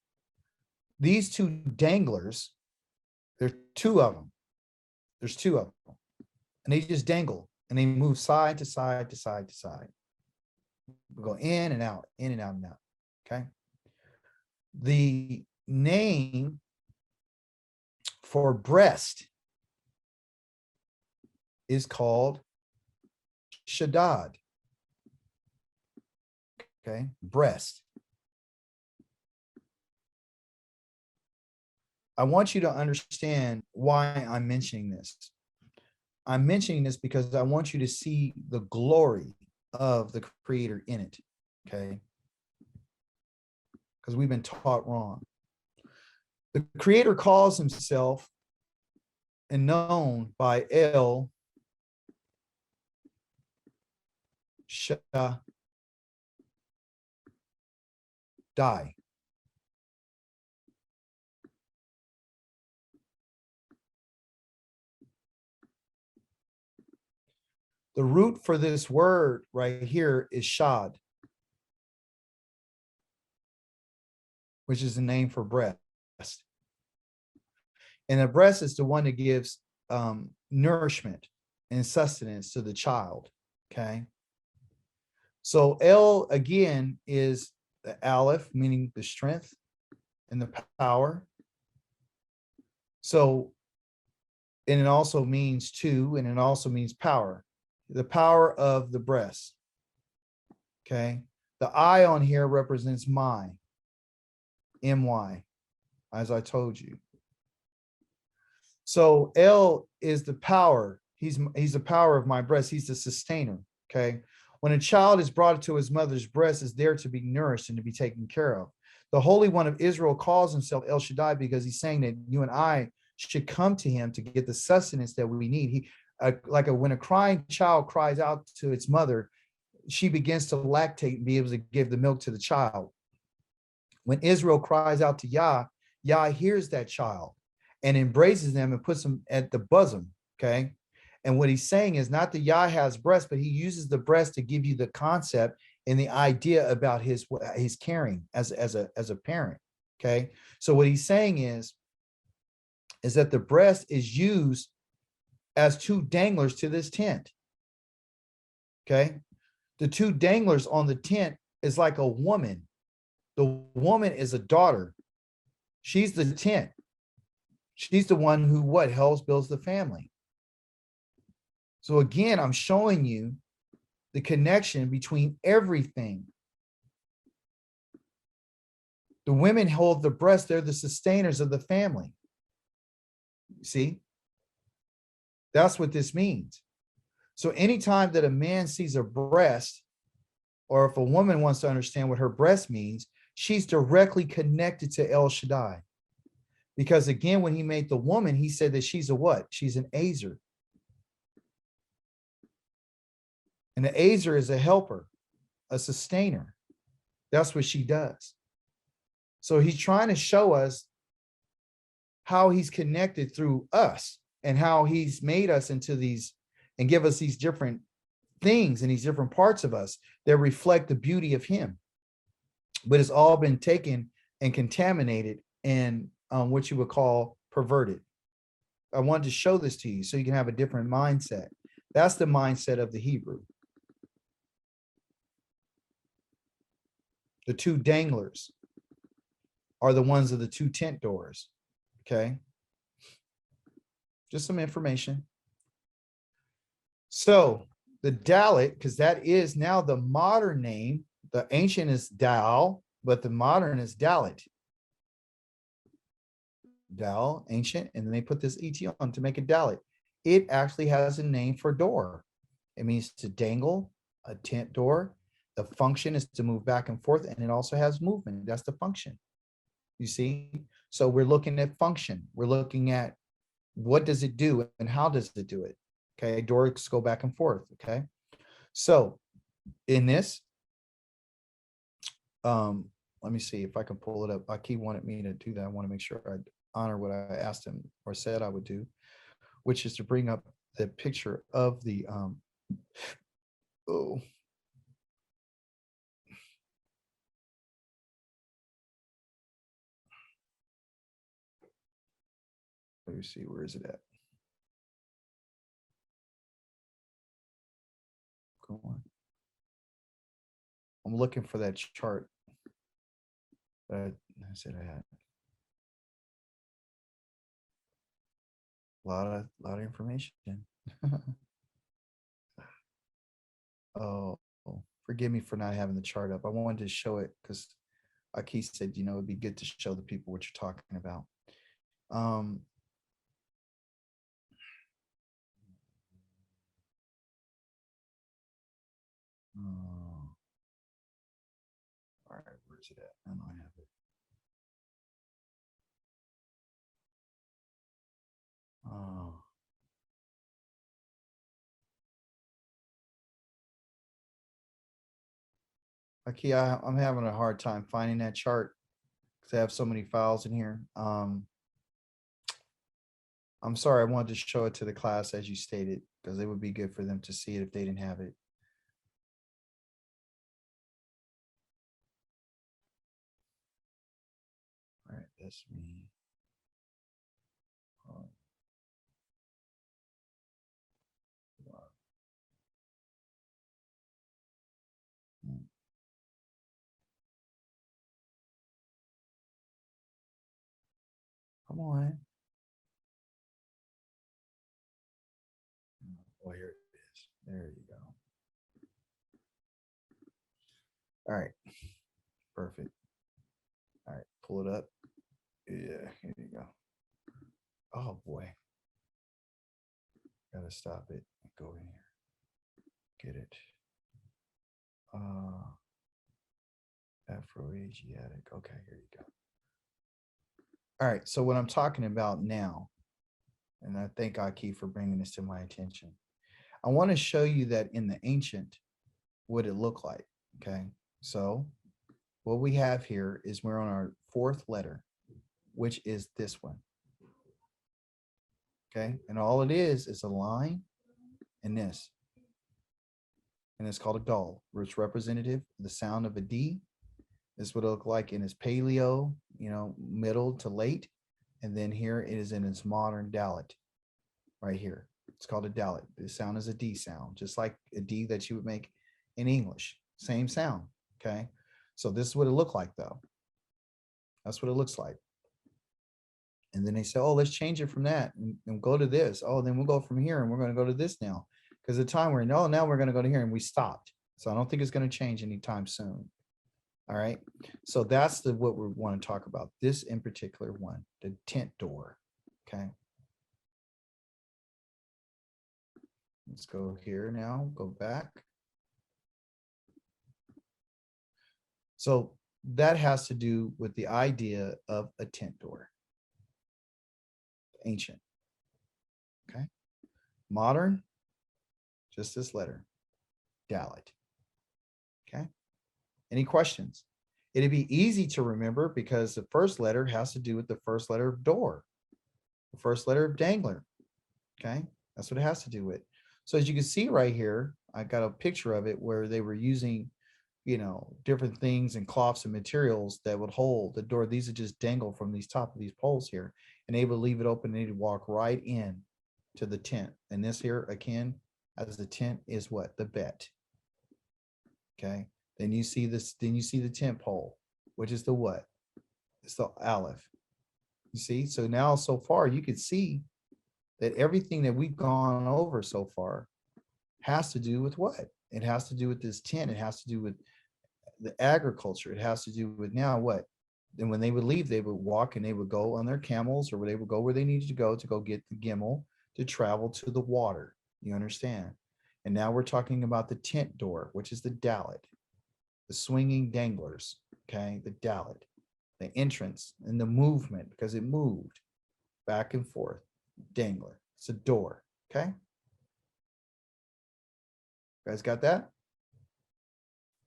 These two danglers, there are two of them. There's two of them. And they just dangle and they move side to side to side to side. We go in and out, in and out and out. Okay. The name for breast is called Shaddad. Okay, breast. I want you to understand why I'm mentioning this. I'm mentioning this because I want you to see the glory of the Creator in it. Okay. Because we've been taught wrong. The Creator calls himself and known by El Shaddai. The root for this word right here is shad, which is the name for breast. And the breast is the one that gives nourishment and sustenance to the child. Okay. So El again is the Aleph, meaning the strength and the power. So, and it also means two, and it also means power. The power of the breast. Okay. The I on here represents my, MY, as I told you. So El is the power. He's the power of my breast. He's the sustainer. Okay. When a child is brought to his mother's breast, is there to be nourished and to be taken care of. The Holy One of Israel calls himself El Shaddai because he's saying that you and I should come to him to get the sustenance that we need. When a crying child cries out to its mother, she begins to lactate and be able to give the milk to the child. When Israel cries out to Yah, Yah hears that child and embraces them and puts them at the bosom. Okay. And what he's saying is not that Yah has breast, but he uses the breast to give you the concept and the idea about his caring as a parent. Okay. So what he's saying is that the breast is used as two danglers to this tent. Okay. The two danglers on the tent is like a woman. The woman is a daughter. She's the tent. She's the one who what helps builds the family. So again, I'm showing you the connection between everything. The women hold the breast. They're the sustainers of the family. See? That's what this means. So anytime that a man sees a breast, or if a woman wants to understand what her breast means, she's directly connected to El Shaddai. Because again, when he made the woman, he said that she's a what? She's an Azer. And the Azer is a helper, a sustainer. That's what she does. So he's trying to show us how he's connected through us and how he's made us into these and give us these different things and these different parts of us that reflect the beauty of him. But it's all been taken and contaminated and what you would call perverted. I wanted to show this to you so you can have a different mindset. That's the mindset of the Hebrew. The two danglers are the ones of the two tent doors. Okay. Just some information. So the Dalit, because that is now the modern name. The ancient is Dal, but the modern is Dalit. Dal, ancient, and then they put this ET on to make it Dalit. It actually has a name for door. It means to dangle, a tent door. The function is to move back and forth, and it also has movement. That's the function. You see? So we're looking at function. We're looking at what does it do and how does it do it? Okay, doors go back and forth. Okay. So in this, let me see if I can pull it up. Aki wanted me to do that. I want to make sure I honor what I asked him or said I would do, which is to bring up the picture of the let me see, where is it at? Go on. I'm looking for that chart that I said I had. A lot of information. Oh, forgive me for not having the chart up. I wanted to show it because Aki said, it'd be good to show the people what you're talking about. All right, where's it at? I don't have it. Aki, I'm having a hard time finding that chart because I have so many files in here. I'm sorry, I wanted to show it to the class as you stated, because it would be good for them to see it if they didn't have it. All right, that's me. Come on. Oh, here it is. There you go. All right. Perfect. All right, pull it up. Yeah, here you go. Oh boy. Gotta stop it. Go in here. Get it. Afro-Asiatic. Okay, here you go. All right, so what I'm talking about now, and I thank Aki for bringing this to my attention. I want to show you that in the ancient, what it looked like. Okay, so what we have here is we're on our fourth letter, which is this one. Okay. And all it is a line and this. And it's called a dal, where it's representative. The sound of a D is what it look like in its paleo, middle to late. And then here it is in its modern dalit right here. It's called a dalit. The sound is a D sound, just like a D that you would make in English. Same sound. Okay. So this is what it looked like though. That's what it looks like. And then they say, oh, let's change it from that and go to this. Oh, then we'll go from here and we're going to go to this now. Because the time we're in, oh, now we're going to go to here and we stopped. So I don't think it's going to change anytime soon. All right. So that's what we want to talk about. This in particular one, the tent door. Okay. Let's go here now, go back. So that has to do with the idea of a tent door. Ancient. Okay. Modern, just this letter, Dalit. Okay. Any questions? It'd be easy to remember because the first letter has to do with the first letter of door, the first letter of dangler. Okay. That's what it has to do with. So as you can see right here, I got a picture of it where they were using, different things and cloths and materials that would hold the door. These are just dangle from these top of these poles here, and they would leave it open and they'd walk right in to the tent. And this here, again, as the tent is what? The bet. Okay. Then you see this, then you see the tent pole, which is the what? It's the aleph. You see? So now so far you can see that everything that we've gone over so far has to do with what? It has to do with this tent. It has to do with the agriculture. It has to do with now what? Then when they would leave, they would walk and they would go on their camels, or they would go where they needed to go get the gimel to travel to the water. You understand? And now we're talking about the tent door, which is the dalit, the swinging danglers. Okay. The dalit, the entrance and the movement, because it moved back and forth. Dangler. It's a door. Okay. You guys got that?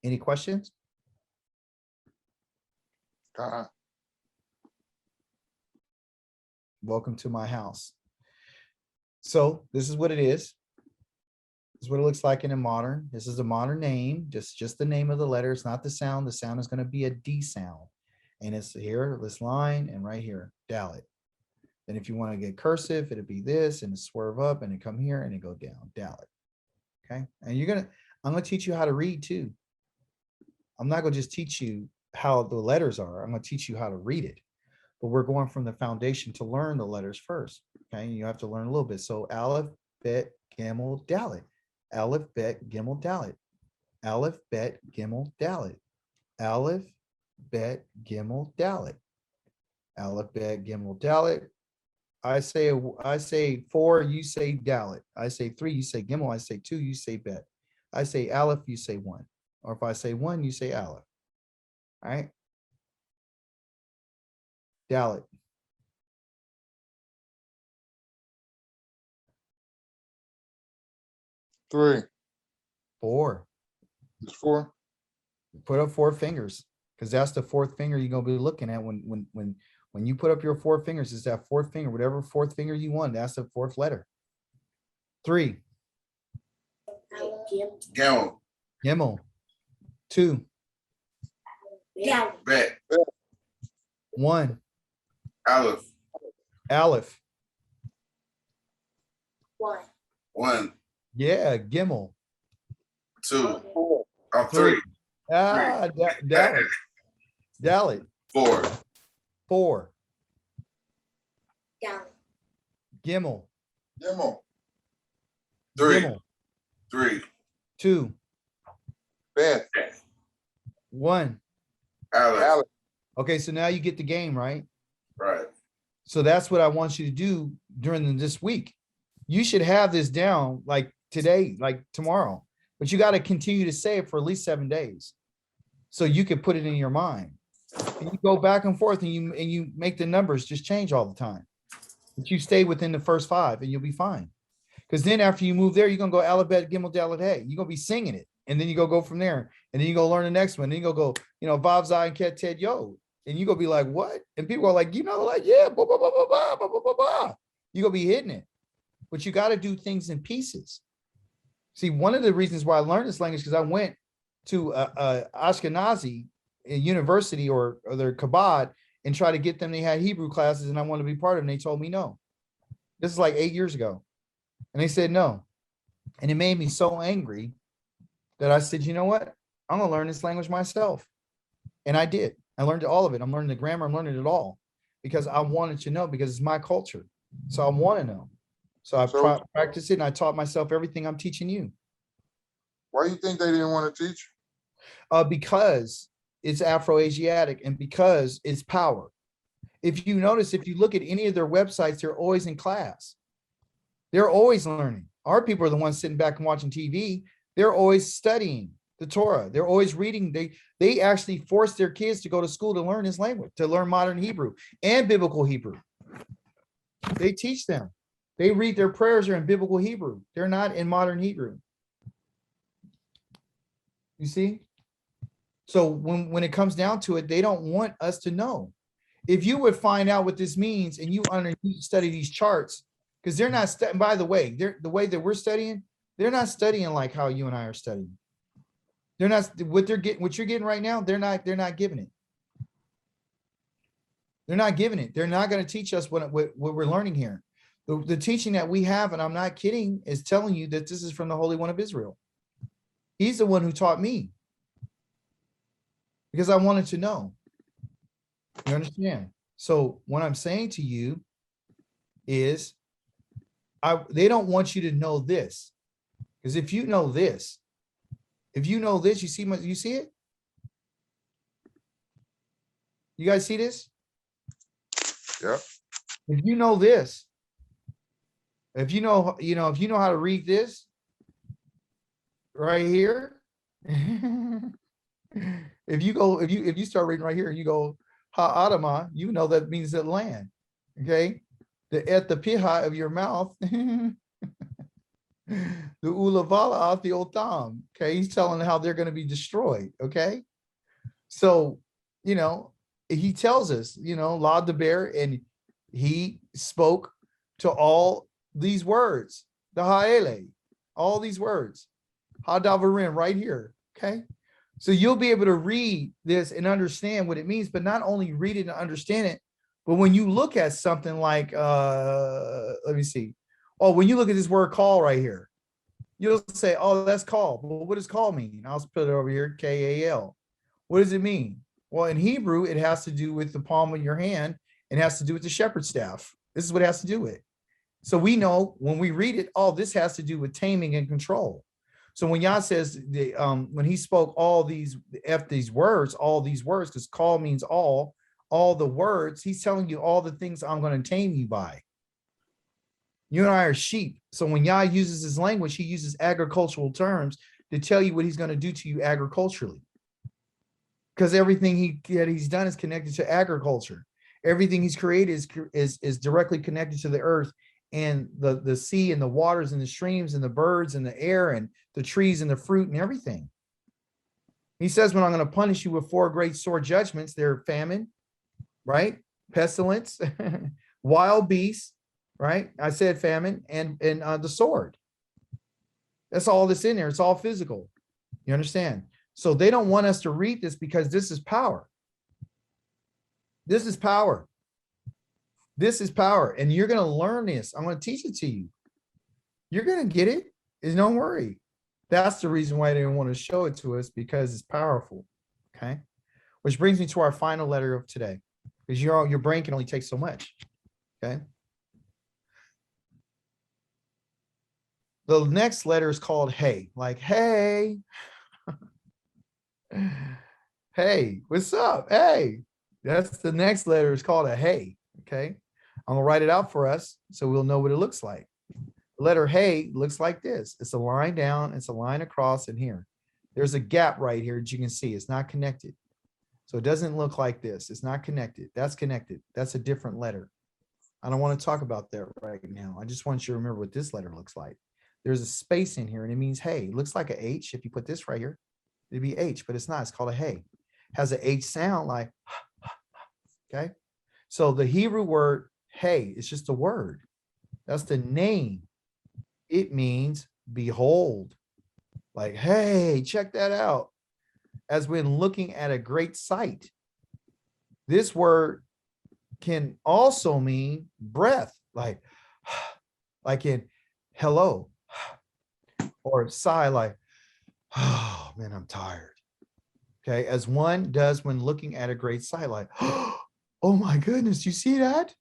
Any questions? Welcome to my house. So this is what it is. This is what it looks like in a modern. This is a modern name, just the name of the letter. It's not the sound. The sound is going to be a D sound. And it's here, this line, and right here, Dalit. Then if you want to get cursive, it'll be this, and it swerve up, and it come here, and it go down, Dalit. Okay. And I'm going to teach you how to read too. I'm not going to just teach you how the letters are. I'm going to teach you how to read it. But we're going from the foundation to learn the letters first. Okay. You have to learn a little bit. So Aleph, Bet, Gimel, Dalit. Aleph, Bet, Gimel, Dalit. Aleph, Bet, Gimel, Dalit. Aleph, Bet, Gimel, Dalit. Aleph, Bet, Gimel, Dalit. I say 4, you say Dalit. I say 3, you say Gimel. I say 2, you say Bet. I say Aleph, you say 1. Or if I say 1, you say Aleph. All right. Dalit. Three. 4. It's 4. Put up 4 fingers, because that's the 4th finger you're gonna be looking at when you put up your 4 fingers. It's that 4th finger, whatever 4th finger you want. That's the 4th letter. 3. Gimel. Gimel. 2. Bet. 1. Aleph. Aleph. 1, Yeah, Gimel. 2, 4. 3, Dalit. Dalit. 4, 4. Gimel. Gimel. 3, Gimel. 3, 2. Bet. 1. Aleph. Aleph. Okay, so now you get the game, right? Right. So that's what I want you to do during this week. You should have this down like today, like tomorrow, but you got to continue to say it for at least 7 days so you can put it in your mind. And you go back and forth and you make the numbers just change all the time. But you stay within the first 5 and you'll be fine. Because then after you move there, you're going to go Aleph, Bet, Gimel, Dalet, Hey. You're going to be singing it. And then you go from there. And then you go learn the next one. Then you go, Vav, Zai, and Ket, Ted, Yo. And you go be like, what? And people are like, like, yeah, blah, blah, blah, blah, blah, blah, blah, blah, blah. You're going to be hitting it. but you got to do things in pieces. See, one of the reasons why I learned this language, because I went to Ashkenazi university or their Kabad and try to get them. They had Hebrew classes and I wanted to be part of them. They told me no. This is like 8 years ago. And they said no. And it made me so angry that I said, you know what? I'm going to learn this language myself. And I did. I learned all of it. I'm learning the grammar. I'm learning it all because I wanted to know, because it's my culture. So I want to know. So I practiced it and I taught myself everything I'm teaching you. Why do you think they didn't want to teach you? Because it's Afro-Asiatic and because it's power. If you notice, if you look at any of their websites, they're always in class. They're always learning. Our people are the ones sitting back and watching TV. They're always studying the Torah. They're always reading. They actually force their kids to go to school to learn this language, to learn modern Hebrew and biblical Hebrew. They teach them. They read their prayers are in biblical Hebrew. They're not in modern Hebrew. You see? So when it comes down to it, they don't want us to know. If you would find out what this means and you study these charts, because they're not, by the way, the way that we're studying, they're not studying like how you and I are studying. They're not, what you're getting right now, they're not giving it. They're not giving it. They're not going to teach us what we're learning here. The teaching that we have, and I'm not kidding, is telling you that this is from the Holy One of Israel. He's the one who taught me because I wanted to know. You understand? So what I'm saying to you is they don't want you to know this, because if you know this, you see it? You guys see this? Yeah. If you know this, if you know how to read this right here, if you start reading right here and you go ha-adama, you know that means that land. Okay, at the piha of your mouth, the ulavala at the otam. Okay, he's telling how they're going to be destroyed. Okay, so he tells us, la de bear, and he spoke to all these words, the ha'ele, all these words, hadavarim, right here. Okay, so you'll be able to read this and understand what it means, but not only read it and understand it, but when you look at something like, let me see. Oh, when you look at this word call right here, you'll say, oh, that's call. Well, what does call mean? I'll put it over here, K-A-L. What does it mean? Well, in Hebrew, it has to do with the palm of your hand. It has to do with the shepherd's staff. This is what it has to do with. So we know when we read it, all this has to do with taming and control. So when Yah says, when he spoke all these words, because call means all the words, he's telling you all the things I'm going to tame you by. You and I are sheep. So when Yah uses his language, he uses agricultural terms to tell you what he's going to do to you agriculturally. Because everything that he's done is connected to agriculture. Everything he's created is directly connected to the earth and the sea and the waters and the streams and the birds and the air and the trees and the fruit and everything. He says, when I'm going to punish you with 4 great sore judgments, they're famine, right? Pestilence, wild beasts, right? I said famine and the sword. That's all that's in there. It's all physical. You understand? So they don't want us to read this because this is power. This is power. This is power. And you're going to learn this. I'm going to teach it to you. You're going to get it. Don't worry. That's the reason why they didn't want to show it to us, because it's powerful. Okay. Which brings me to our final letter of today, because your brain can only take so much. Okay. The next letter is called hey, like, hey, hey, what's up? Hey, that's the next letter is called a hey. Okay. I'm gonna write it out for us so we'll know what it looks like. The letter hey looks like this. It's a line down, it's a line across, and here. There's a gap right here that you can see. It's not connected. So it doesn't look like this. It's not connected. That's connected. That's a different letter. I don't want to talk about that right now. I just want you to remember what this letter looks like. There's a space in here and it means hey. It looks like a H. If you put this right here, it'd be H, but it's not. It's called a hey. Has an H sound like, okay? So the Hebrew word hey is just a word. That's the name It means behold. Like, hey, check that out. As when looking at a great sight. This word can also mean breath, like in hello, or sigh, like, oh man, I'm tired. Okay, as one does when looking at a great sight, like, oh my goodness, you see that?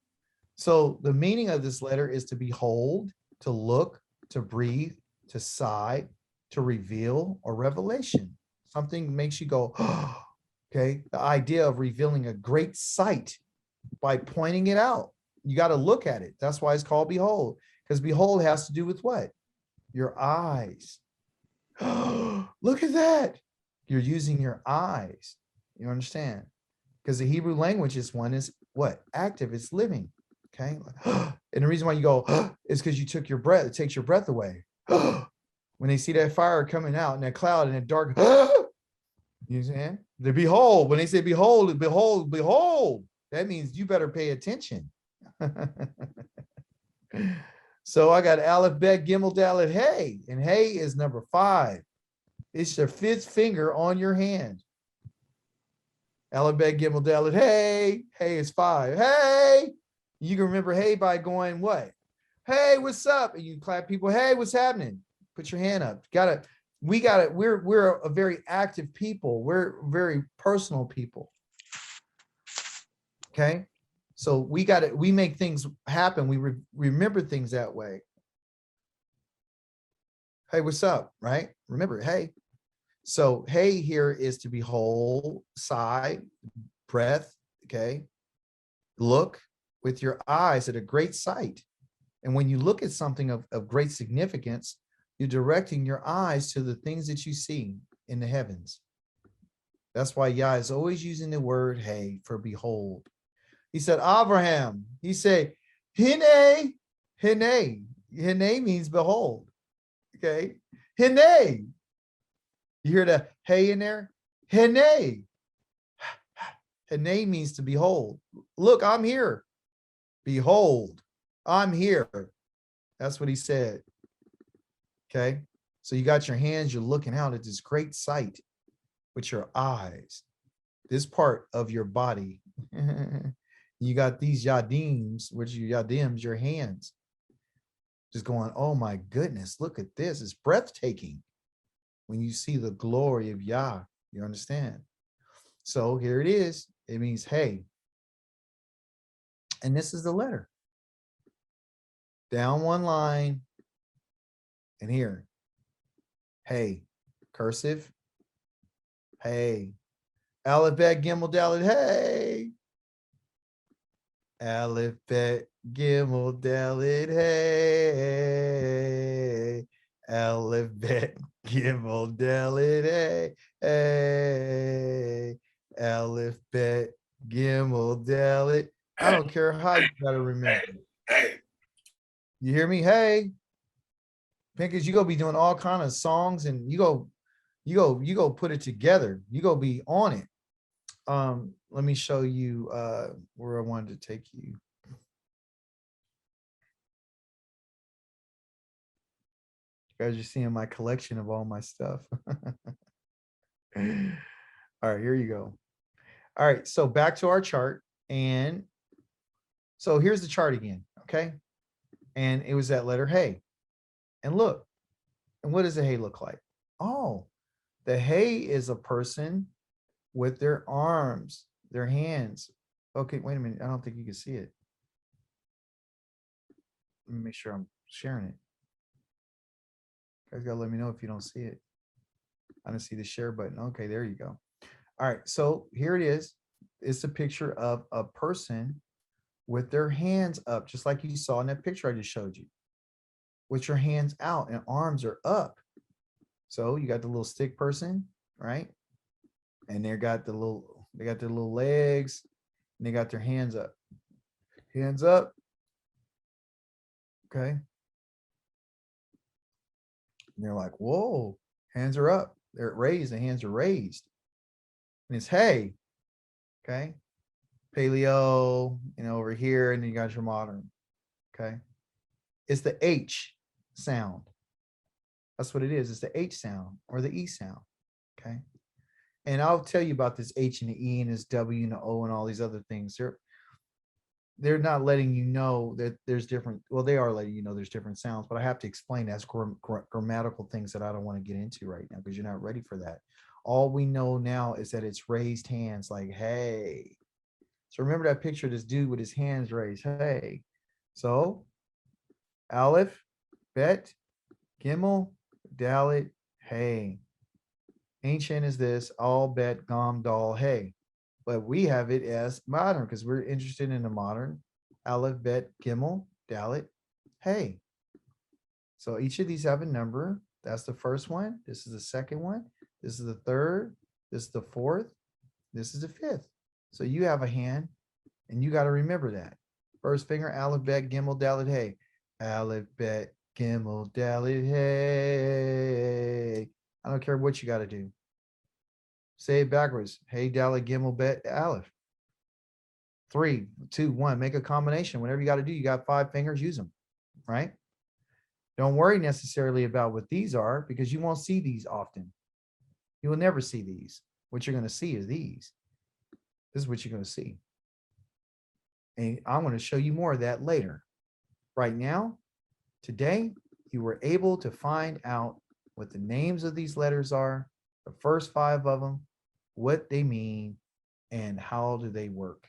So the meaning of this letter is to behold, to look, to breathe, to sigh, to reveal, or revelation. Something makes you go, oh, okay. The idea of revealing a great sight by pointing it out. You got to look at it. That's why it's called behold, because behold has to do with what? Your eyes. Look at that. You're using your eyes. You understand? Because the Hebrew language is one is what? Active, it's living. Okay. And the reason why you go is because you took your breath, it takes your breath away. When they see that fire coming out in that cloud and that dark, you understand? They behold, when they say behold, behold, behold, that means you better pay attention. So I got Aleph, Bet, Gimel, Dalet, Hey, and Hey is number 5. It's your 5th finger on your hand. Aleph, Bet, Gimel, Dalet, Hey. Hey is 5. Hey. You can remember hey by going what? Hey, what's up? And you clap people. Hey, what's happening? Put your hand up. We're a very active people. We're very personal people. Okay. So we make things happen. We remember things that way. Hey, what's up? Right? Remember, hey. So hey here is to behold, sigh, breath, okay? Look with your eyes at a great sight. And when you look at something of great significance, you're directing your eyes to the things that you see in the heavens. That's why Yah is always using the word hey for behold. He said, Abraham, he said, Hine, Hine. Hine means behold. Okay. Hine. You hear the hey in there? Hine. Hine means to behold. Look, I'm here. Behold, I'm here. That's what he said. Okay. So you got your hands, you're looking out at this great sight with your eyes, this part of your body. You got these yadims, which are yadims, your hands, just going, oh my goodness, look at this. It's breathtaking when you see the glory of Yah. You understand? So here it is. It means, hey. And this is the letter. Down one line. And here. Hey. Cursive. Hey. Aleph, Bet, Gimel, Dalet, hey. Aleph, Bet, Gimel, Dalet, hey. Aleph, Bet, Gimel, Dalet, hey. Hey. Aleph, Bet, Gimel, Dalet. I don't care how you gotta remember. Hey. You hear me? Hey. Because you go be doing all kind of songs and you go put it together. You go be on it. Let me show you where I wanted to take you. You guys are seeing my collection of all my stuff. All right, here you go. All right, so back to our chart. And so here's the chart again, okay? And it was that letter hey. And look, and what does the hey look like? Oh, the hey is a person with their arms, their hands. Okay, wait a minute. I don't think you can see it. Let me make sure I'm sharing it. You guys gotta let me know if you don't see it. I don't see the share button. Okay, there you go. All right, so here it is. It's a picture of a person with their hands up, just like you saw in that picture I just showed you, with your hands out and arms are up. So you got the little stick person, right? And they got their little legs and they got their hands up. Hands up. Okay. And they're like, whoa, hands are up. They're raised, the hands are raised. And it's hey. Okay. Paleo, over here, and then you got your modern. Okay. It's the H. sound. That's what it is. It's the H sound or the E sound. Okay. And I'll tell you about this H and the E and this W and the O and all these other things. They're not letting you know that there's different. Well, they are letting you know there's different sounds, but I have to explain that's grammatical things that I don't want to get into right now because you're not ready for that. All we know now is that it's raised hands, like hey. So remember that picture of this dude with his hands raised, hey. So Aleph, Bet, Gimel, Dalet, hey. Ancient is this, all Bet, Gom, Dal, hey. But we have it as modern because we're interested in the modern. Aleph, Bet, Gimel, Dalet, hey. So each of these have a number. That's the first one. This is the second one. This is the third. This is the fourth. This is the fifth. So you have a hand and you got to remember that. First finger, Aleph, Bet, Gimel, Dalet, hey. Aleph, Bet, Gimel, Dalet, hey. I don't care what you got to do. Say it backwards. Hey, Dalet, Gimel, Bet, Aleph. 3, 2, 1. Make a combination. Whatever you got to do, you got 5 fingers, use them, right? Don't worry necessarily about what these are because you won't see these often. You will never see these. What you're going to see is these. This is what you're going to see. And I'm going to show you more of that later. Right now, today, you were able to find out what the names of these letters are, the first 5 of them, what they mean, and how do they work?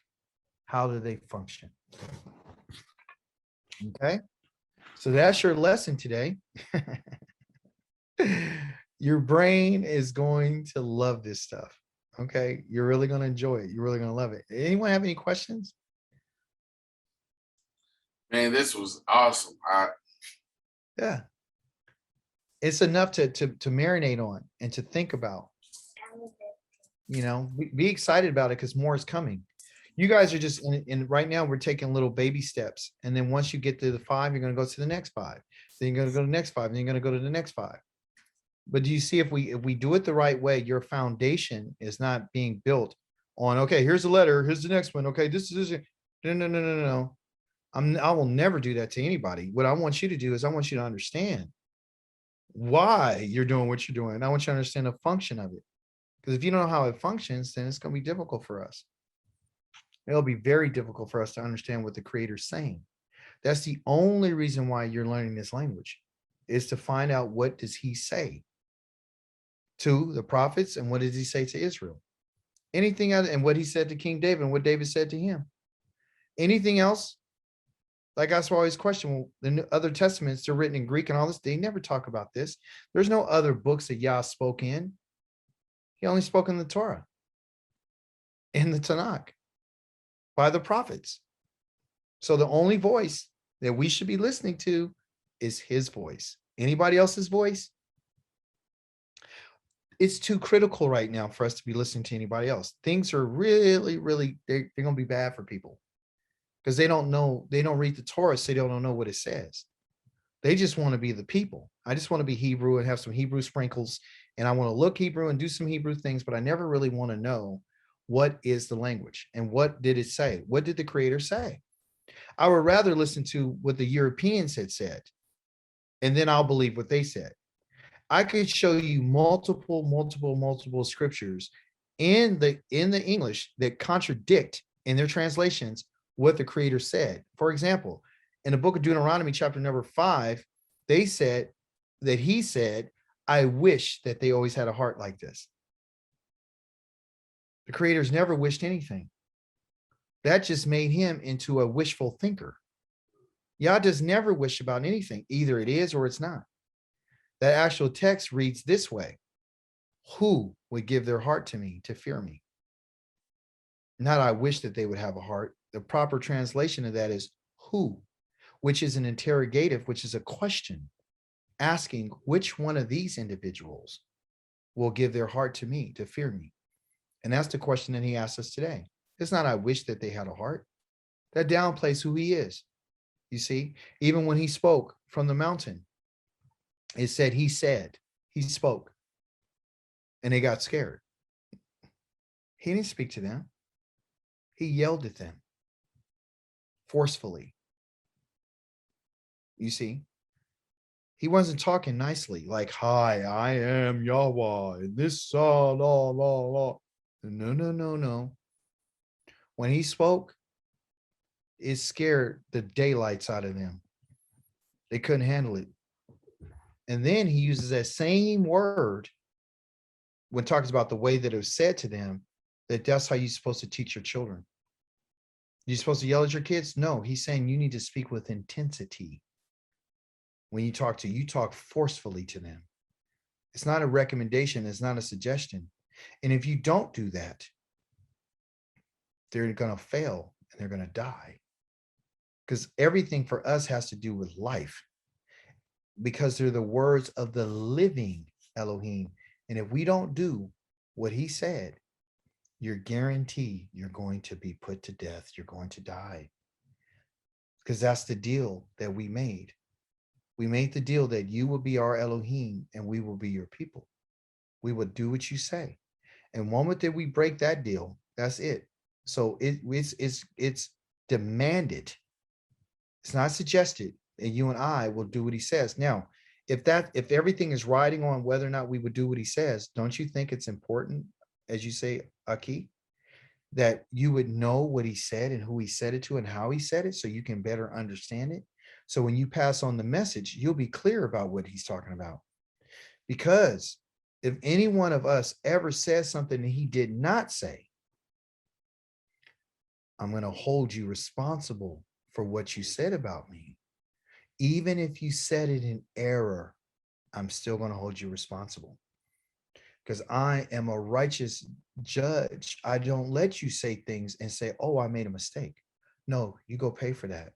How do they function? Okay, so that's your lesson today. Your brain is going to love this stuff. Okay, you're really going to enjoy it. You're really going to love it. Anyone have any questions? Man, this was awesome. Yeah, it's enough to marinate on and to think about. You know, be excited about it because more is coming. You guys are just in right now. We're taking little baby steps, and then once you get to the 5, you're going to go to the next 5. Then you're going to go to the next 5. Then you're going to go to the next 5. But do you see if we do it the right way, your foundation is not being built on, okay, here's the letter, here's the next one. Okay, this is no. I will never do that to anybody. What I want you to do is I want you to understand why you're doing what you're doing. I want you to understand the function of it. Because if you don't know how it functions, then it's going to be difficult for us. It'll be very difficult for us to understand what the creator's saying. That's the only reason why you're learning this language, is to find out what does he say to the prophets and what does he say to Israel. Anything else, and what he said to King David and what David said to him. Anything else? Like I always question, well, the other testaments, they're written in Greek and all this. They never talk about this. There's no other books that Yah spoke in. He only spoke in the Torah, in the Tanakh, by the prophets. So the only voice that we should be listening to is his voice. Anybody else's voice? It's too critical right now for us to be listening to anybody else. Things are really, they're going to be bad for people because they don't know, they don't read the Torah, so they don't know what it says. They just want to be the people. I just want to be Hebrew and have some Hebrew sprinkles, and I want to look Hebrew and do some Hebrew things, but I never really want to know what is the language and what did it say? What did the creator say? I would rather listen to what the Europeans had said, and then I'll believe what they said. I could show you multiple scriptures in the English that contradict in their translations what the creator said. For example, in the book of Deuteronomy, chapter number 5, they said that he said, I wish that they always had a heart like this. The creator's never wished anything. That just made him into a wishful thinker. Yah does never wish about anything. Either it is or it's not. That actual text reads this way: who would give their heart to me to fear me? Not I wish that they would have a heart. The proper translation of that is who, which is an interrogative, which is a question asking which one of these individuals will give their heart to me to fear me. And that's the question that he asks us today. It's not I wish that they had a heart. That downplays who he is. You see, even when he spoke from the mountain, it said, he spoke, and they got scared. He didn't speak to them. He yelled at them forcefully. You see, He wasn't talking nicely, like, hi, I am Yahweh, and this la la la. No, no, no, no. When he spoke, it scared the daylights out of them. They couldn't handle it. And then he uses that same word when talks about the way that it was said to them, that that's how you're supposed to teach your children. You're supposed to yell at your kids? No, he's saying you need to speak with intensity. When you talk you talk forcefully to them. It's not a recommendation. It's not a suggestion. And if you don't do that, they're going to fail and they're going to die. Because everything for us has to do with life. Because they're the words of the living Elohim. And if we don't do what he said, you're guaranteed you're going to be put to death. You're going to die. Because that's the deal that we made. We made the deal that you will be our Elohim and we will be your people. We will do what you say. And the moment that we break that deal, that's it. So it's demanded. It's not suggested. And you and I will do what he says. Now, if everything is riding on whether or not we would do what he says, don't you think it's important, as you say, Aki, that you would know what he said and who he said it to and how he said it so you can better understand it? So when you pass on the message, you'll be clear about what he's talking about. Because if any one of us ever says something that he did not say, I'm going to hold you responsible for what you said about me. Even if you said it in error, I'm still going to hold you responsible. Because I am a righteous judge. I don't let you say things and say, oh, I made a mistake. No, you go pay for that.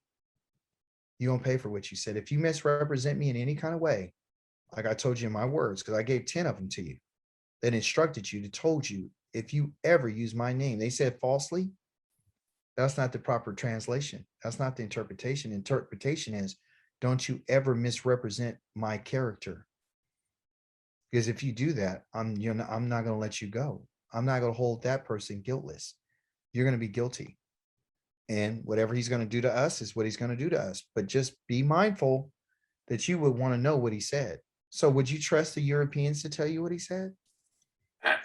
You don't pay for what you said. If you misrepresent me in any kind of way, like I told you in my words, because I gave 10 of them to you, that instructed you, that told you, if you ever use my name, they said falsely, that's not the proper translation. That's not the interpretation. Interpretation is, don't you ever misrepresent my character. Because if you do that, I'm not going to let you go. I'm not going to hold that person guiltless. You're going to be guilty. And whatever he's going to do to us is what he's going to do to us. But just be mindful that you would want to know what he said. So would you trust the Europeans to tell you what he said? I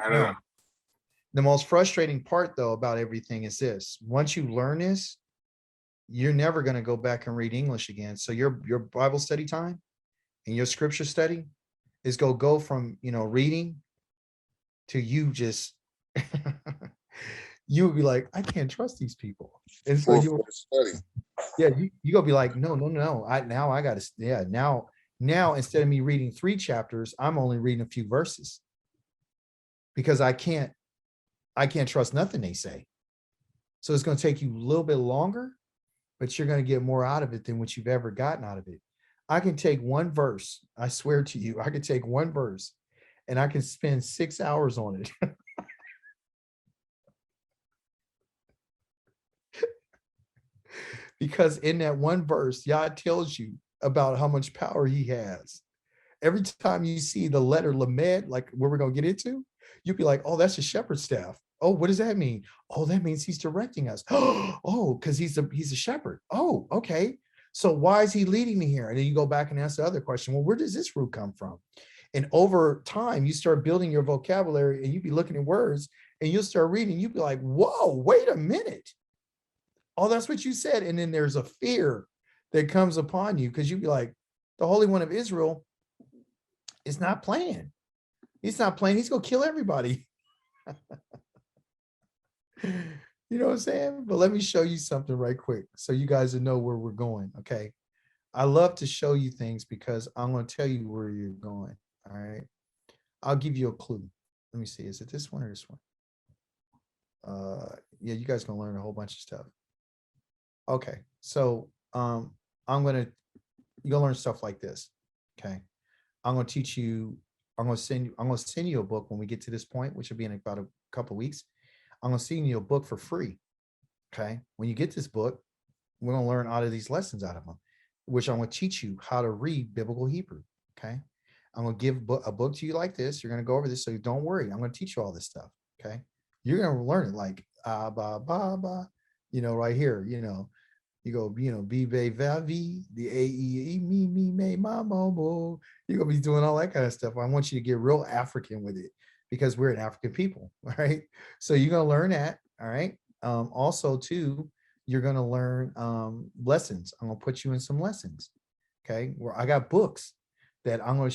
don't know. No. The most frustrating part, though, about everything is this. Once you learn this, you're never going to go back and read English again. So your Bible study time and your scripture study is go from, reading to you just, you'll be like, I can't trust these people. And so you study. Yeah, you gonna be like, no. I gotta, now instead of me reading 3 chapters, I'm only reading a few verses because I can't trust nothing they say. So it's gonna take you a little bit longer, but you're gonna get more out of it than what you've ever gotten out of it. I can take one verse, I swear to you, I could take one verse and I can spend 6 hours on it. Because in that one verse, Yah tells you about how much power he has. Every time you see the letter Lamed, like where we're going to get into, you'll be like, oh, that's a shepherd's staff. Oh, what does that mean? Oh, that means he's directing us. Oh, because he's a shepherd. Oh, okay. So why is he leading me here? And then you go back and ask the other question. Well, where does this root come from? And over time, you start building your vocabulary and you be looking at words and you'll start reading. You'll be like, whoa, wait a minute. Oh, that's what you said. And then there's a fear that comes upon you because you'd be like, the Holy One of Israel is not playing. He's not playing. He's going to kill everybody. You know what I'm saying? But let me show you something right quick so you guys will know where we're going. Okay. I love to show you things because I'm going to tell you where you're going. All right. I'll give you a clue. Let me see. Is it this one or this one? Yeah, you guys going to learn a whole bunch of stuff. Okay, so you're gonna learn stuff like this. Okay, I'm gonna teach you. I'm gonna send you a book when we get to this point, which will be in about a couple of weeks. I'm gonna send you a book for free. Okay, when you get this book, we're gonna learn all of these lessons out of them, which I'm gonna teach you how to read biblical Hebrew. Okay, I'm gonna give a book to you like this. You're gonna go over this, so don't worry. I'm gonna teach you all this stuff. Okay, you're gonna learn it like ba ba ba, right here. You go, be be vavi, the a e me my momo. You're gonna be doing all that kind of stuff. I want you to get real African with it because we're an African people, all right? So you're gonna learn that, all right? Also, too, you're gonna learn lessons. I'm gonna put you in some lessons, okay? Where I got books that I'm gonna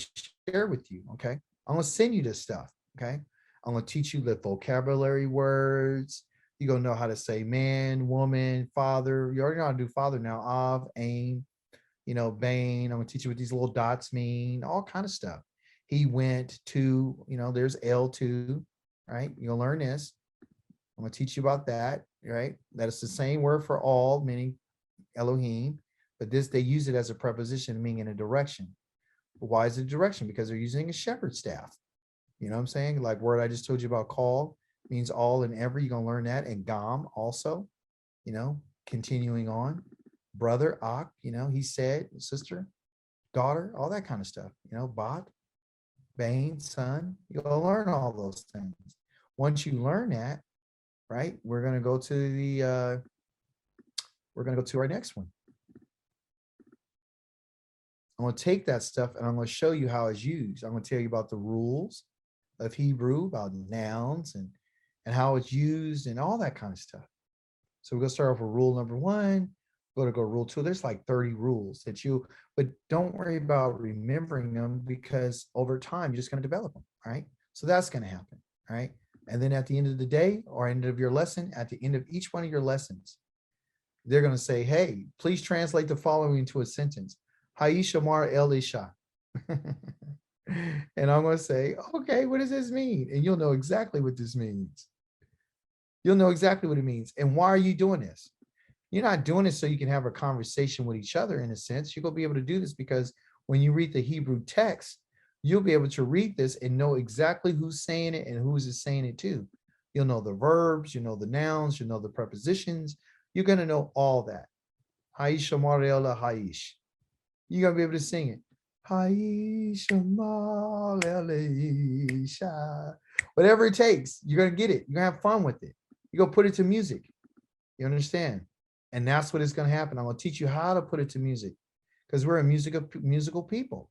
share with you, okay? I'm gonna send you this stuff, okay? I'm gonna teach you the vocabulary words. You're gonna know how to say man, woman, father. You already know how to do father now. Av, aim, Bane. I'm gonna teach you what these little dots mean, all kind of stuff. He went to, there's L2, right? You'll learn this. I'm gonna teach you about that, right? That is the same word for all, meaning Elohim, but this they use it as a preposition meaning in a direction. But why is it a direction? Because they're using a shepherd staff. You know what I'm saying? Like word I just told you about, call means all and every. You're gonna learn that. And Gam also, continuing on. Brother, Ak, he said, sister, daughter, all that kind of stuff. Bot, Bane, son. You'll learn all those things. Once you learn that, right, we're gonna go to our next one. I'm going to take that stuff and I'm going to show you how it's used. I'm going to tell you about the rules of Hebrew, about nouns and how it's used and all that kind of stuff. So we're going to start off with rule number 1. We're going to go rule 2. There's like 30 rules but don't worry about remembering them because over time, you're just going to develop them. All right. So that's going to happen. All right. And then at the end of the day or end of your lesson, at the end of each one of your lessons, they're going to say, hey, please translate the following into a sentence. Haisha Mar El Isha. And I'm going to say, okay, what does this mean? And you'll know exactly what this means. You'll know exactly what it means. And why are you doing this? You're not doing it so you can have a conversation with each other in a sense. You're going to be able to do this because when you read the Hebrew text, you'll be able to read this and know exactly who's saying it and who's is saying it to. You'll know the verbs, you know the nouns, you know the prepositions. You're going to know all that. Haisha Mar El Haish. You're going to be able to sing it. Whatever it takes, you're going to get it. You're going to have fun with it. You're going to put it to music. You understand? And that's what is going to happen. I'm going to teach you how to put it to music because we're a musical people.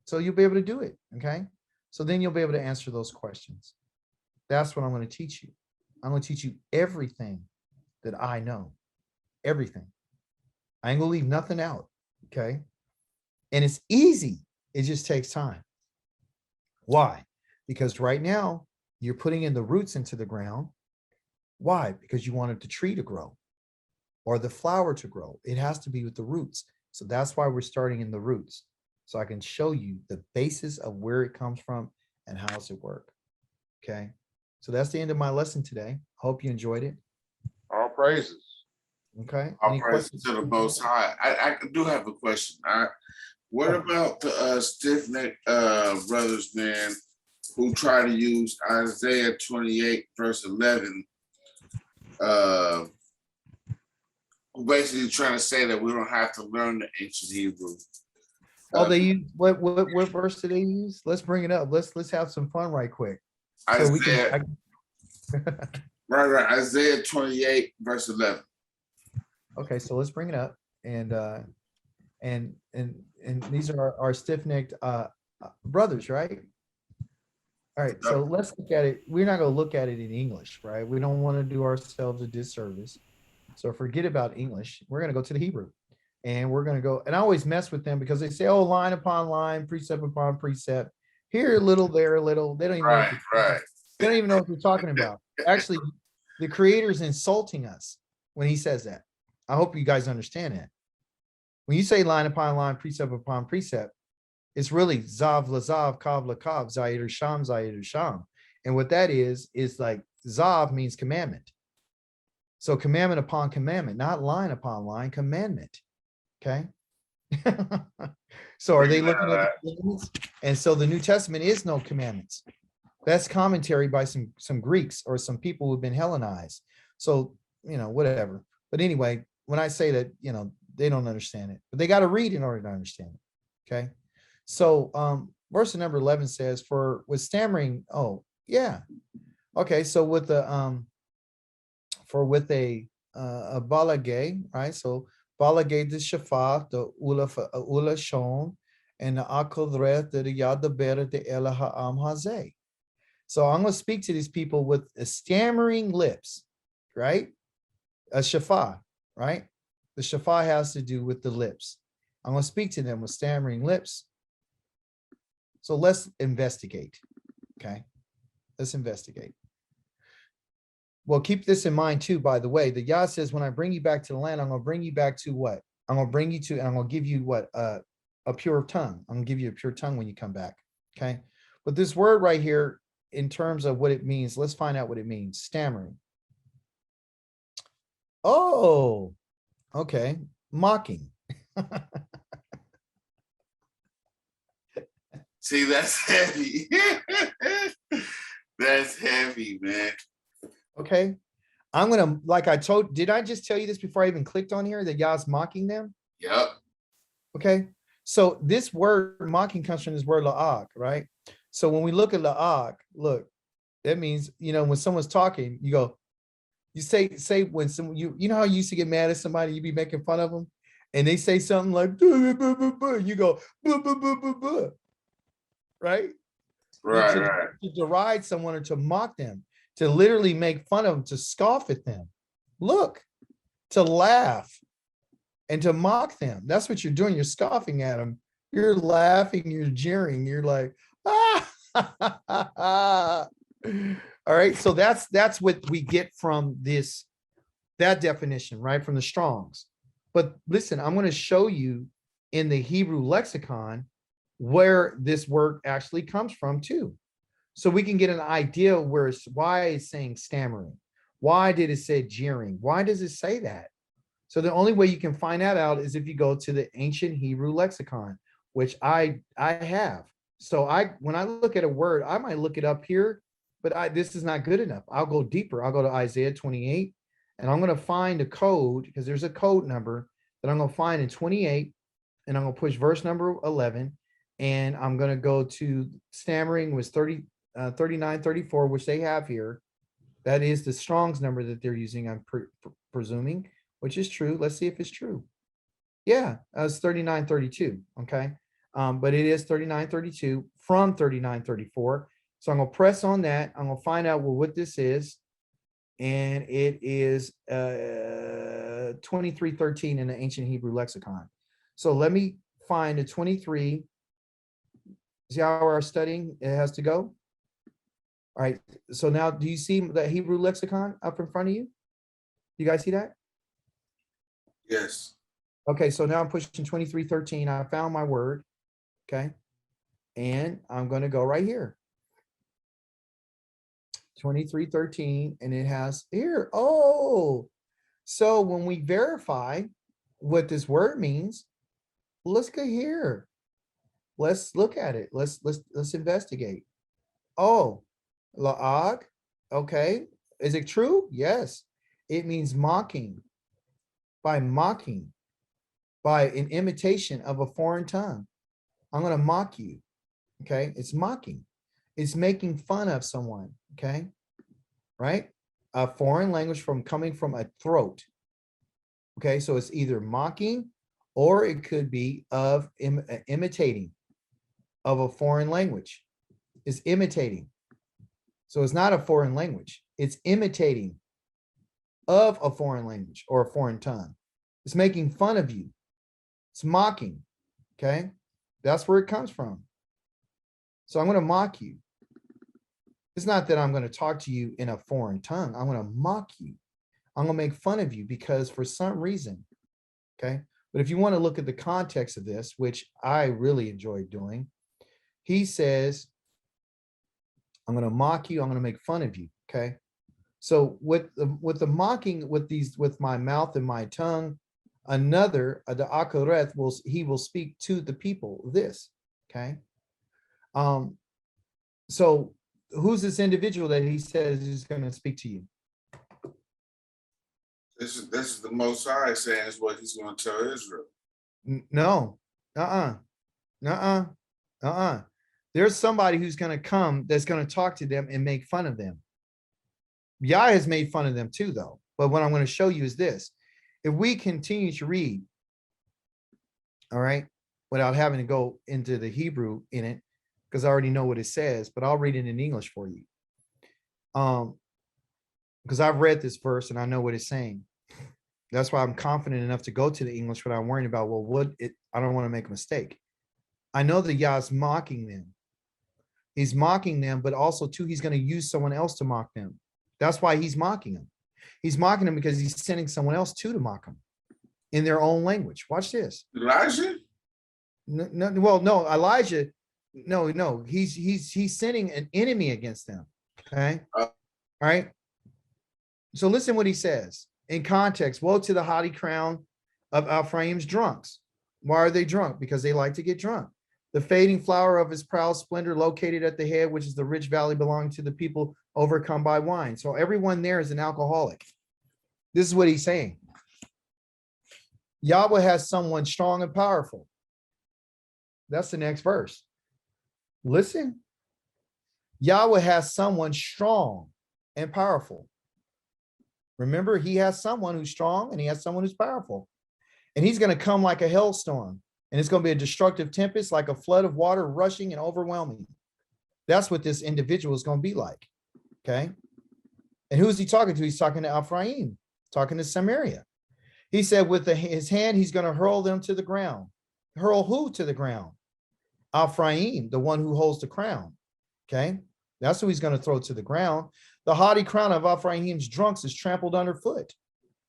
So you'll be able to do it. Okay. So then you'll be able to answer those questions. That's what I'm going to teach you. I'm going to teach you everything that I know. Everything. I ain't going to leave nothing out. Okay. And it's easy. It just takes time. Why? Because right now you're putting in the roots into the ground. Why? Because you wanted the tree to grow or the flower to grow. It has to be with the roots. So that's why we're starting in the roots. So I can show you the basis of where it comes from and how does it work. Okay. So that's the end of my lesson today. Hope you enjoyed it. All praises. Okay. All praises to the Most High. I do have a question. What about the stiff-necked brothers, man, who try to use Isaiah 28, verse 11, who basically trying to say that we don't have to learn the ancient Hebrew? Oh, they use what verse do they use? Let's bring it up. Let's have some fun right quick. So Isaiah, right, Isaiah 28, verse 11. Okay, so let's bring it up. And these are our stiff-necked brothers, right? All right, so let's look at it. We're not going to look at it in English, right? We don't want to do ourselves a disservice. So forget about English. We're going to go to the Hebrew. And we're going to go, and I always mess with them because they say, oh, line upon line, precept upon precept. Here a little, there a little. They don't even know they don't even know what we're talking about. Actually, the creator's insulting us when he says that. I hope you guys understand that. When you say line upon line, precept upon precept, it's really zav lazav, kav lakav, zayir sham. And what that is like zav means commandment. So commandment upon commandment, not line upon line, commandment. Okay. So are they looking at the commandments? And so the New Testament is no commandments. That's commentary by some Greeks or some people who've been Hellenized. So, whatever. But anyway, when I say that, they don't understand it, but they got to read in order to understand it. Okay. So verse number 11 says, for with stammering, oh yeah. Okay. So with a balagay, right? So Balagay the Shafat, the Ula Shon, and the Akodreth, the Yadaber, the Elaha Am Hazeh. So I'm going to speak to these people with stammering lips, right? A shafah, right? The shafah has to do with the lips. I'm going to speak to them with stammering lips. So let's investigate, okay? Let's investigate. Well, keep this in mind too, by the way. The Yah says, when I bring you back to the land, I'm going to bring you back to what? I'm going to bring you to, and I'm going to give you what? A pure tongue. I'm going to give you a pure tongue when you come back, okay? But this word right here, in terms of what it means, let's find out what it means. Stammering. Oh, okay. Mocking. See, that's heavy. That's heavy, man. Okay. I'm going to, like I told, did I just tell you this before I even clicked on here that Yah's mocking them? Yep. Okay. So this word mocking comes from this word la'ak, right? So when we look at la'ak, look, that means, when someone's talking, you go, you say when someone, you know how you used to get mad at somebody, you be making fun of them, and they say something like, you go, right? Right, to, right. to deride someone or to mock them, to literally make fun of them, to scoff at them. Look, to laugh and to mock them. That's what you're doing. You're scoffing at them. You're laughing, you're jeering, you're like, ah. All right, so that's what we get from that definition, right, from the Strongs. But listen, I'm going to show you in the Hebrew lexicon where this word actually comes from too, so we can get an idea why it's saying stammering. Why did it say jeering? Why does it say that? So the only way you can find that out is if you go to the ancient Hebrew lexicon, which I have. So when I look at a word, I might look it up here, but this is not good enough. I'll go deeper. I'll go to Isaiah 28, and I'm going to find a code, because there's a code number that I'm going to find in 28, and I'm going to push verse number 11, and I'm going to go to stammering was 3934, which they have here. That is the Strong's number that they're using, I'm presuming, which is true. Let's see if it's true. Yeah, it's 3932, okay? But it is 3932 from 3934. So I'm going to press on that. I'm going to find out what this is. And it is 2313 in the ancient Hebrew lexicon. So let me find a 23. See how our studying it has to go? All right. So now do you see the Hebrew lexicon up in front of you? You guys see that? Yes. Okay. So now I'm pushing 2313. I found my word. Okay. And I'm going to go right here. 2313, and it has here. Oh, so when we verify what this word means, let's go here. Let's look at it. Let's investigate. Oh, la'ag. Okay. Is it true? Yes. It means mocking. By mocking, by an imitation of a foreign tongue. I'm going to mock you. Okay. It's mocking. It's making fun of someone. Okay. Right. A foreign language coming from a throat. Okay. So it's either mocking, or it could be of imitating of a foreign language. It's imitating. So it's not a foreign language. It's imitating of a foreign language or a foreign tongue. It's making fun of you. It's mocking. Okay. That's where it comes from. So I'm going to mock you. It's not that I'm going to talk to you in a foreign tongue. I'm going to mock you. I'm going to make fun of you because for some reason, okay? But if you want to look at the context of this, which I really enjoy doing, he says, I'm going to mock you. I'm going to make fun of you, okay? So with the mocking, with my mouth and my tongue, another, the Akoreth, he will speak to the people this, okay? So who's this individual that he says is going to speak to you? This is the Most High saying is what he's going to tell Israel. No. There's somebody who's going to come that's going to talk to them and make fun of them. Yah has made fun of them too, though. But what I'm going to show you is this. If we continue to read, All right. Without having to go into the Hebrew in it, because I already know what it says, but I'll read it in English for you. Because I've read this verse and I know what it's saying. That's why I'm confident enough to go to the English without worrying about, well, I don't want to make a mistake. I know that Yah's mocking them. He's mocking them, but also too, he's going to use someone else to mock them. That's why he's mocking them. He's mocking them because he's sending someone else to mock them in their own language. Watch this. Elijah? No, Elijah. No, he's sending an enemy against them. Okay. All right. So listen what he says in context. Woe to the haughty crown of Ephraim's drunks. Why are they drunk? Because they like to get drunk. The fading flower of his proud splendor located at the head, which is the rich valley belonging to the people overcome by wine. So everyone there is an alcoholic. This is what he's saying. Yahweh has someone strong and powerful. That's the next verse. Listen. Yahweh has someone strong and powerful. Remember, he has someone who's strong and he has someone who's powerful. And he's going to come like a hailstorm. And it's going to be a destructive tempest, like a flood of water rushing and overwhelming. That's what this individual is going to be like. Okay. And who is he talking to? He's talking to Ephraim, talking to Samaria. He said with his hand, he's going to hurl them to the ground. Hurl who to the ground? Ephraim, the one who holds the crown. Okay. That's who he's going to throw to the ground. The haughty crown of Ephraim's drunks is trampled underfoot,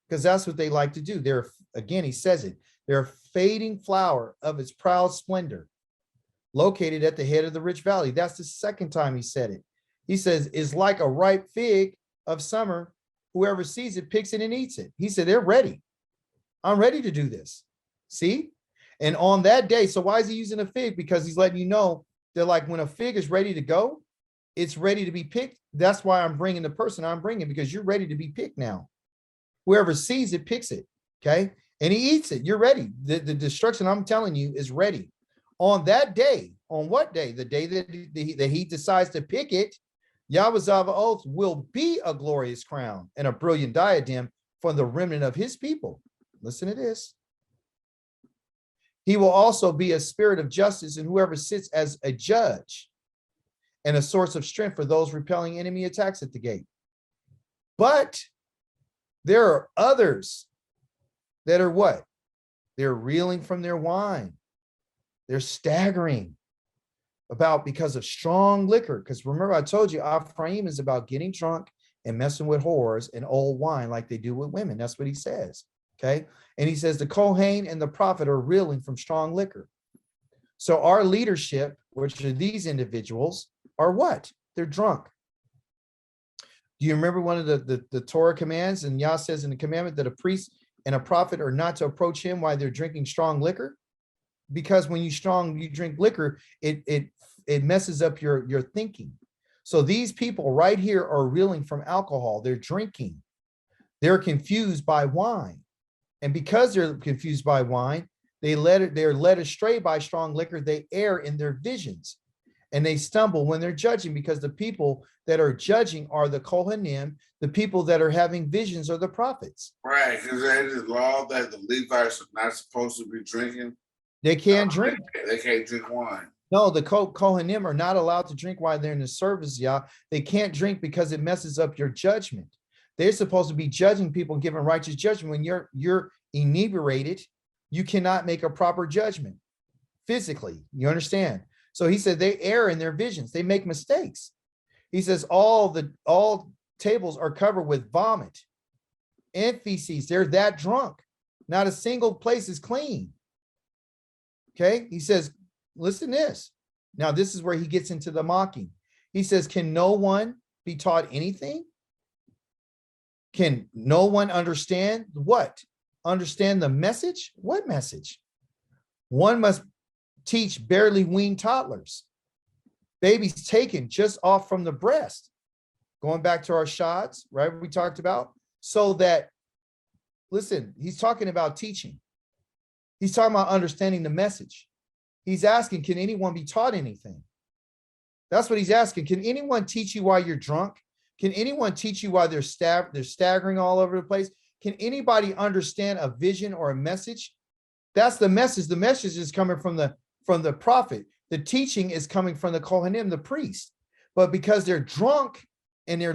because that's what they like to do. They're, again, he says it, they're a fading flower of its proud splendor, located at the head of the rich valley. That's the second time he said it. He says, is like a ripe fig of summer. Whoever sees it picks it and eats it. He said, they're ready. I'm ready to do this. See? And on that day, so why is he using a fig? Because he's letting you know that, like, when a fig is ready to go, it's ready to be picked. That's why I'm bringing the person I'm bringing, because you're ready to be picked now. Whoever sees it picks it. Okay. And he eats it. You're ready. The destruction I'm telling you is ready. On that day, on what day? The day that he decides to pick it, Yahweh Zavaoth will be a glorious crown and a brilliant diadem for the remnant of his people. Listen to this. He will also be a spirit of justice, and whoever sits as a judge and a source of strength for those repelling enemy attacks at the gate. But there are others that are what? They're reeling from their wine. They're staggering because of strong liquor. Because remember, I told you, Ephraim is about getting drunk and messing with whores and old wine like they do with women. That's what he says. Okay. And he says the Kohen and the prophet are reeling from strong liquor. So our leadership, which are these individuals, are what? They're drunk. Do you remember one of the Torah commands? And Yah says in the commandment that a priest and a prophet are not to approach him while they're drinking strong liquor, because when you drink liquor, it messes up your thinking. So these people right here are reeling from alcohol. They're drinking. They're confused by wine. And because they're confused by wine, they're led astray by strong liquor. They err in their visions and they stumble when they're judging, because the people that are judging are the Kohanim. The people that are having visions are the prophets. Right, because there is law that the Levites are not supposed to be drinking. They can't drink. They can't drink wine. No, the Kohanim are not allowed to drink while they're in the service, Yah. They can't drink because it messes up your judgment. They're supposed to be judging people and giving righteous judgment. When you're inebriated, you cannot make a proper judgment physically. You understand? So he said they err in their visions. They make mistakes. He says all tables are covered with vomit and feces. They're that drunk. Not a single place is clean. Okay. He says, listen to this. Now, this is where he gets into the mocking. He says, can no one be taught anything? Can no one understand what? Understand the message? What message? One must teach barely weaned toddlers, babies taken just off from the breast, going back to our shots, right? We talked about, so that, listen, he's talking about teaching. He's talking about understanding the message. He's asking, can anyone be taught anything? That's what he's asking. Can anyone teach you while you're drunk? Can anyone teach you while they're staggering all over the place? Can anybody understand a vision or a message That's the message. The message is coming from the prophet. The teaching is coming from the Kohanim, the priest. But because they're drunk and they're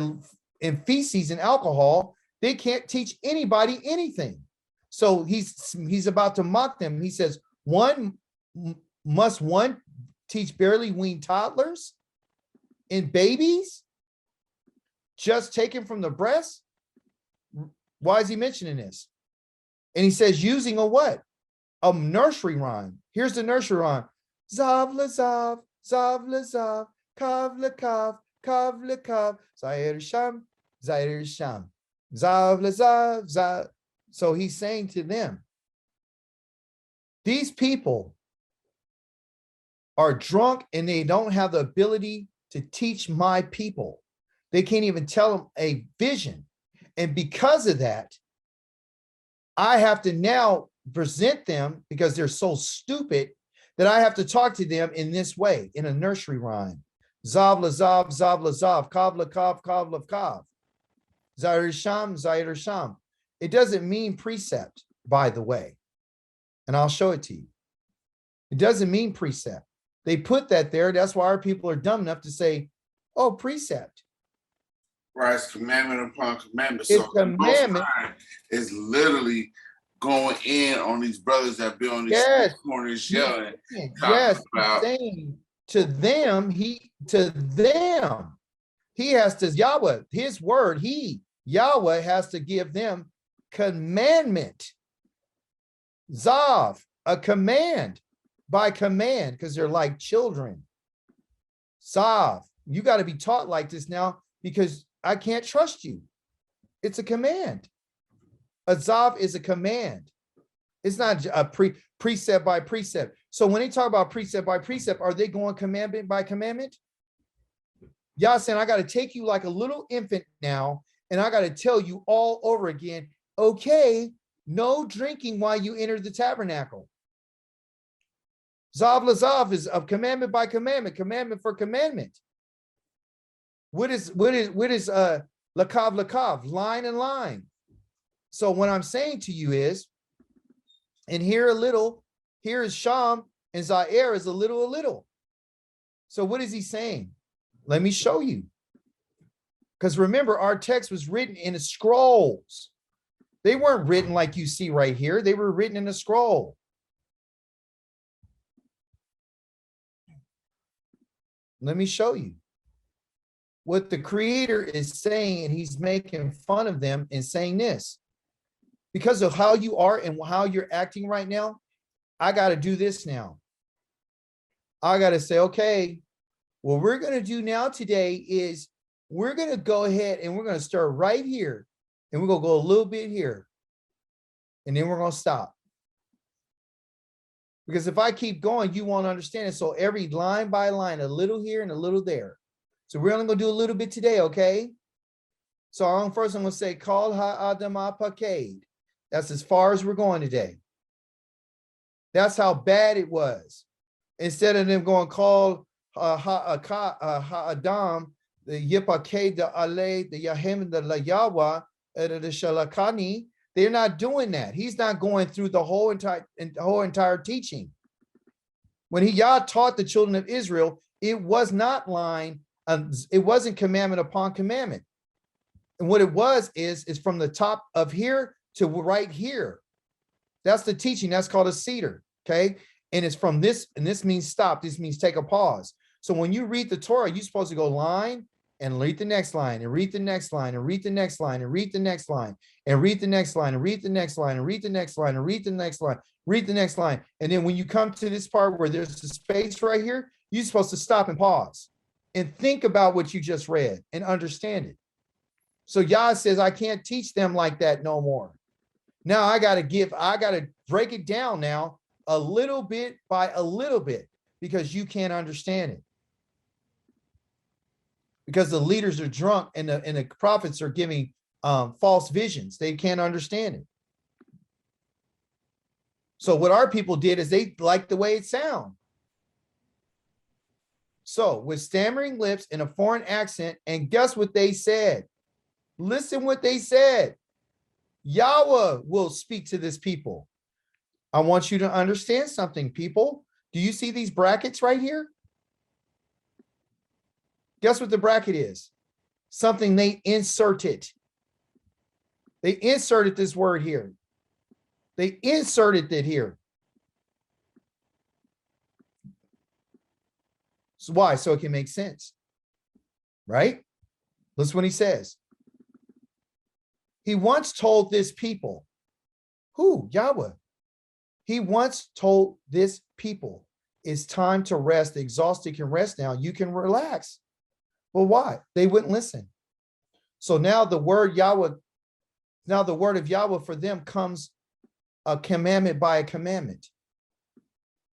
in feces and alcohol, they can't teach anybody anything. So he's about to mock them. He says, must one teach barely weaned toddlers and babies just taken from the breast? Why is he mentioning this? And he says, using a what? A nursery rhyme. Here's the nursery rhyme. Zav la zav, zav la zav, kav la kav, kav la kav, zair sham, zav la zav, zav. So he's saying to them, these people are drunk and they don't have the ability to teach my people. They can't even tell them a vision. And because of that, I have to now present them, because they're so stupid, that I have to talk to them in this way, in a nursery rhyme. Zav la zav, kav la kav, kav la kav. Zair sham. It doesn't mean precept, by the way. And I'll show it to you. It doesn't mean precept. They put that there. That's why our people are dumb enough to say, oh, precept. Right, it's commandment upon commandment. It's So commandment. is literally going in on these brothers that be on these corners yelling. Yes, he's saying to them, he has to, Yahweh, his word, Yahweh has to give them commandment. Zav, a command, by command, because they're like children. Zav, you got to be taught like this now, because I can't trust you. It's a command. A zav is a command. It's not a precept by precept. So when they talk about precept by precept, are they going commandment by commandment? Y'all saying, I got to take you like a little infant now, and I got to tell you all over again, okay, no drinking while you enter the tabernacle. Zav la zav is of commandment by commandment, commandment for commandment. What is lakav lakav, line and line? So what I'm saying to you is, and here is Sham, and Zaire is a little. So what is he saying? Let me show you. Because remember, our text was written in the scrolls. They weren't written like you see right here. They were written in a scroll. Let me show you what the creator is saying, and he's making fun of them and saying this. Because of how you are and how you're acting right now, I got to do this now. I got to say, okay, what we're going to do now today is we're going to go ahead and we're going to start right here, and we're going to go a little bit here, and then we're going to stop. Because if I keep going, you won't understand it. So every line by line, a little here and a little there. So we're only going to do a little bit today, okay? So first I'm going to say, Kal ha'adamah paked. That's as far as we're going today. That's how bad it was. Instead of them going, Kal ha'adam, the yipaked, the ale, the yahem, the layawa, the shalakani, they're not doing that. He's not going through the whole entire teaching. When Yah taught the children of Israel, it was not line, it wasn't commandment upon commandment. And what it was is from the top of here to right here. That's the teaching. That's called a cedar. Okay. And it's from this, and this means stop. This means take a pause. So when you read the Torah, you're supposed to go line and read the next line, and read the next line, and read the next line, and read the next line, and read the next line, and read the next line, and read the next line, and read the next line, read the next line. And then when you come to this part where there's a space right here, you're supposed to stop and pause and think about what you just read and understand it. So Yah says, I can't teach them like that no more. Now I got to break it down now a little bit by a little bit, because you can't understand it. Because the leaders are drunk and the prophets are giving false visions. They can't understand it. So what our people did is they liked the way it sounds. So with stammering lips and a foreign accent, and guess what they said? Listen what they said. Yahweh will speak to this people. I want you to understand something, people. Do you see these brackets right here? Guess what the bracket is? Something they inserted. They inserted this word here. They inserted it here. So why? So it can make sense. Right? Listen what he says. He once told this people, who? Yahweh. He once told this people, it's time to rest. The exhausted can rest now. You can relax. Well, why? They wouldn't listen. So now the word Yahweh, now the word of Yahweh for them comes a commandment by a commandment.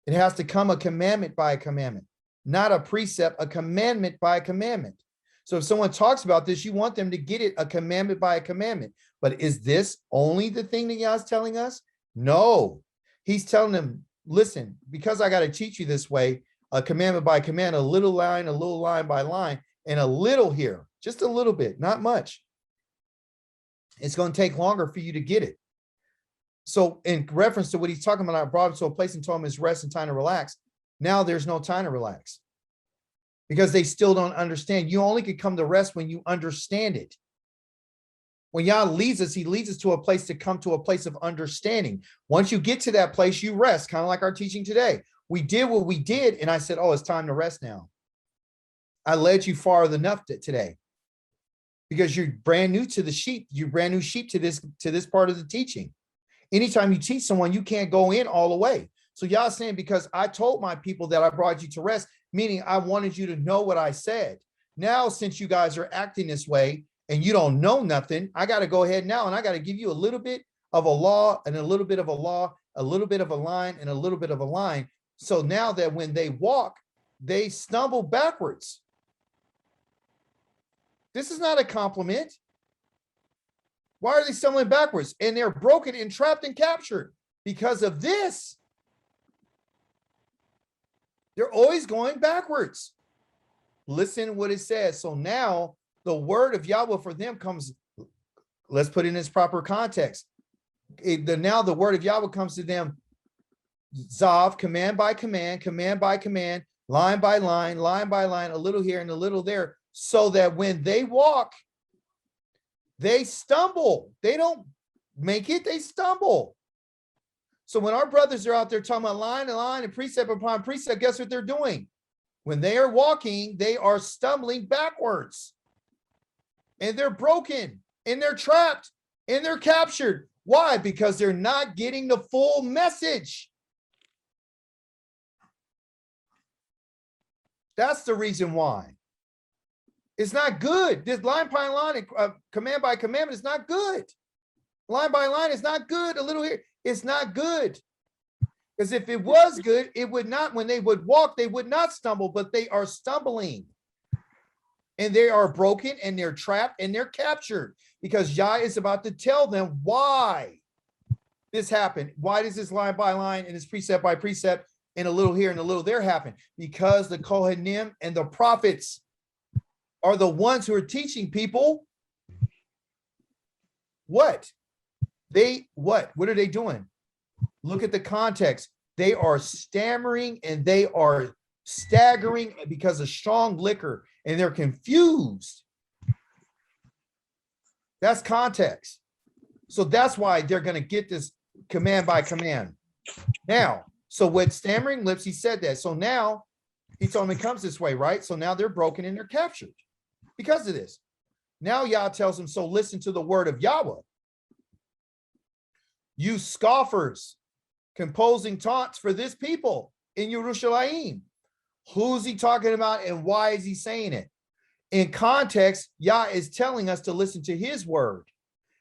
It has to come a commandment by a commandment, not a precept, a commandment by a commandment. So if someone talks about this, you want them to get it a commandment by a commandment. But is this only the thing that Yah's telling us? No. He's telling them, listen, because I got to teach you this way, a commandment by command, a little line by line, and a little here, just a little bit, not much. It's going to take longer for you to get it. So in reference to what he's talking about, I brought him to a place and told him his rest and time to relax. Now there's no time to relax because they still don't understand. You only could come to rest when you understand it. When Yah leads us, he leads us to a place to come to a place of understanding. Once you get to that place, you rest, kind of like our teaching today. We did what we did, and I said, oh, it's time to rest now. I led you far enough today because you're brand new to the sheep. You're brand new sheep to this part of the teaching. Anytime you teach someone, you can't go in all the way. So y'all saying, because I told my people that I brought you to rest, meaning I wanted you to know what I said. Now, since you guys are acting this way and you don't know nothing, I got to go ahead now and I got to give you a little bit of a law and a little bit of a law, a little bit of a line and a little bit of a line. So now that when they walk, they stumble backwards. This is not a compliment. Why are they stumbling backwards? And they're broken and trapped and captured because of this. They're always going backwards. Listen what it says. So now the word of Yahweh for them comes, let's put it in its proper context. Now the word of Yahweh comes to them, Zav, command by command, line by line, a little here and a little there, so that when they walk, they stumble. They don't make it, they stumble. So when our brothers are out there talking about line and line and precept upon precept, guess what they're doing? When they are walking, they are stumbling backwards. And they're broken, and they're trapped, and they're captured. Why? Because they're not getting the full message. That's the reason why. It's not good. This line by line and command by commandment is not good. Line by line is not good. A little here, it's not good. Because if it was good, it would not, when they would walk, they would not stumble, but they are stumbling. And they are broken and they're trapped and they're captured because Yah is about to tell them why this happened. Why does this line by line and this precept by precept and a little here and a little there happen? Because the Kohanim and the prophets are the ones who are teaching people what? What are they doing? Look at the context. They are stammering and they are staggering because of strong liquor and they're confused. That's context. So that's why they're going to get this command by command. Now, so with stammering lips, he said that. So now he told them it comes this way, right? So now they're broken and they're captured because of this. Now Yah tells them, so listen to the word of Yahweh. You scoffers composing taunts for this people in Yerushalayim. Who's he talking about and why is he saying it? In context, Yah is telling us to listen to his word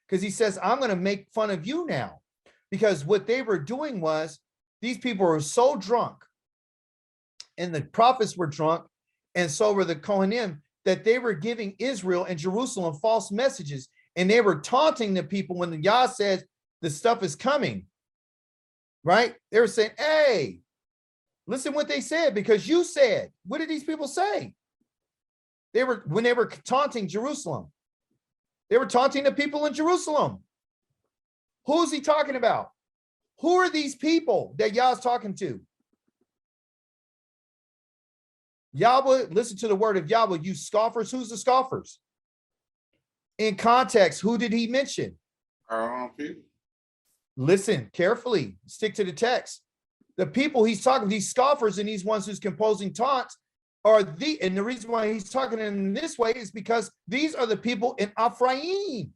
because he says, I'm going to make fun of you now, because what they were doing was these people were so drunk and the prophets were drunk and so were the Kohanim that they were giving Israel and Jerusalem false messages and they were taunting the people when the Yah said the stuff is coming, right? They were saying, hey, listen what they said because you said. What did these people say? When they were taunting Jerusalem, they were taunting the people in Jerusalem. Who's he talking about? Who are these people that Yah's talking to? Yahweh, listen to the word of Yahweh, you scoffers. Who's the scoffers? In context, who did he mention? Our own people. Listen carefully, stick to the text. The people he's talking, these scoffers and these ones who's composing taunts and the reason why he's talking in this way is because these are the people in Ephraim.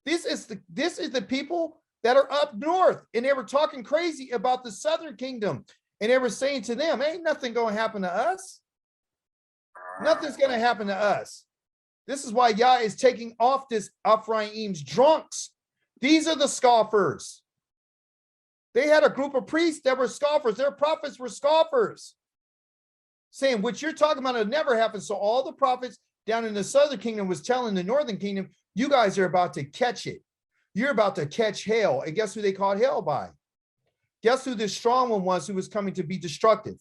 This is the people that are up north, and they were talking crazy about the southern kingdom, and they were saying to them, ain't nothing going to happen to us. Nothing's going to happen to us. This is why Yah is taking off this Ephraim's drunks. These are the scoffers. They had a group of priests that were scoffers. Their prophets were scoffers, saying what you're talking about will never happen. So all the prophets down in the southern kingdom was telling the northern kingdom, you guys are about to catch it. You're about to catch hell. And guess who they called hell by? Guess who the strong one was who was coming to be destructive?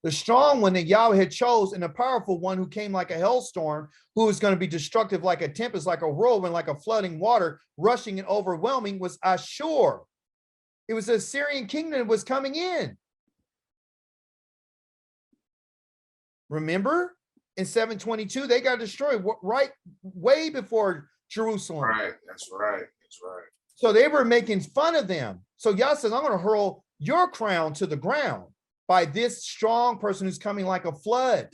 The strong one that Yahweh had chose, and the powerful one who came like a hailstorm, who was going to be destructive like a tempest, like a whirlwind, like a flooding water, rushing and overwhelming, was Ashur. It was the Assyrian kingdom that was coming in. Remember, in 722, they got destroyed right way before Jerusalem. Right, that's right, that's right. So they were making fun of them. So Yah says, I'm going to hurl your crown to the ground by this strong person who's coming like a flood.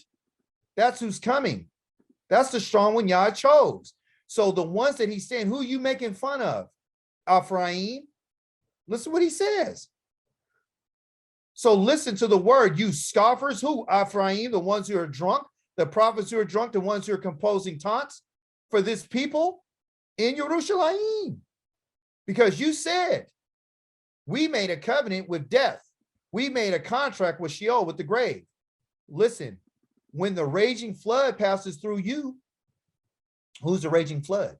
That's who's coming. That's the strong one Yah chose. So the ones that he's saying, who are you making fun of? Ephraim. Listen what he says. So listen to the word, you scoffers. Who? Ephraim, the ones who are drunk, the prophets who are drunk, the ones who are composing taunts for this people in Jerusalem. Because you said, we made a covenant with death. We made a contract with Sheol, with the grave. Listen, when the raging flood passes through you, who's the raging flood?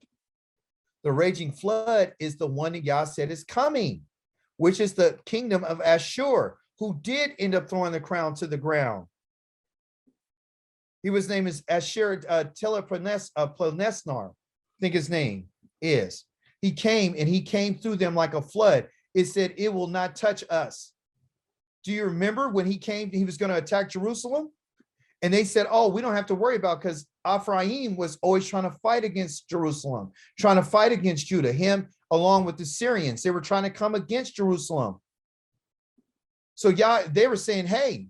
The raging flood is the one that Yah said is coming, which is the kingdom of Ashur, who did end up throwing the crown to the ground. His name is Ashur Tel-Planesnar, I think his name is. He came through them like a flood. It said, it will not touch us. Do you remember when he came, he was going to attack Jerusalem? And they said, oh, we don't have to worry about, because Ephraim was always trying to fight against Jerusalem, trying to fight against Judah, him along with the Syrians. They were trying to come against Jerusalem. So they were saying, hey,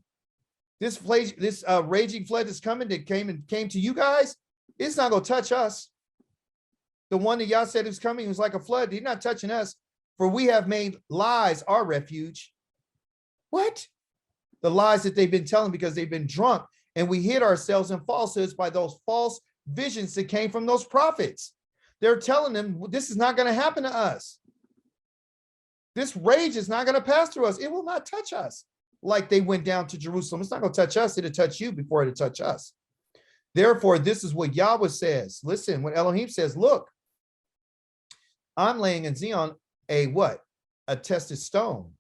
this raging flood that's coming, that came to you guys, it's not going to touch us. The one that Yah said is coming was like a flood. He's not touching us, for we have made lies our refuge. What? The lies that they've been telling because they've been drunk, and we hid ourselves in falsehoods by those false visions that came from those prophets. They're telling them this is not going to happen to us. This rage is not going to pass through us. It will not touch us like they went down to Jerusalem. It's not going to touch us. It'll touch you before it'll touch us. Therefore, this is what Yahweh says. Listen, when Elohim says, look, I'm laying in Zion a what? A tested stone.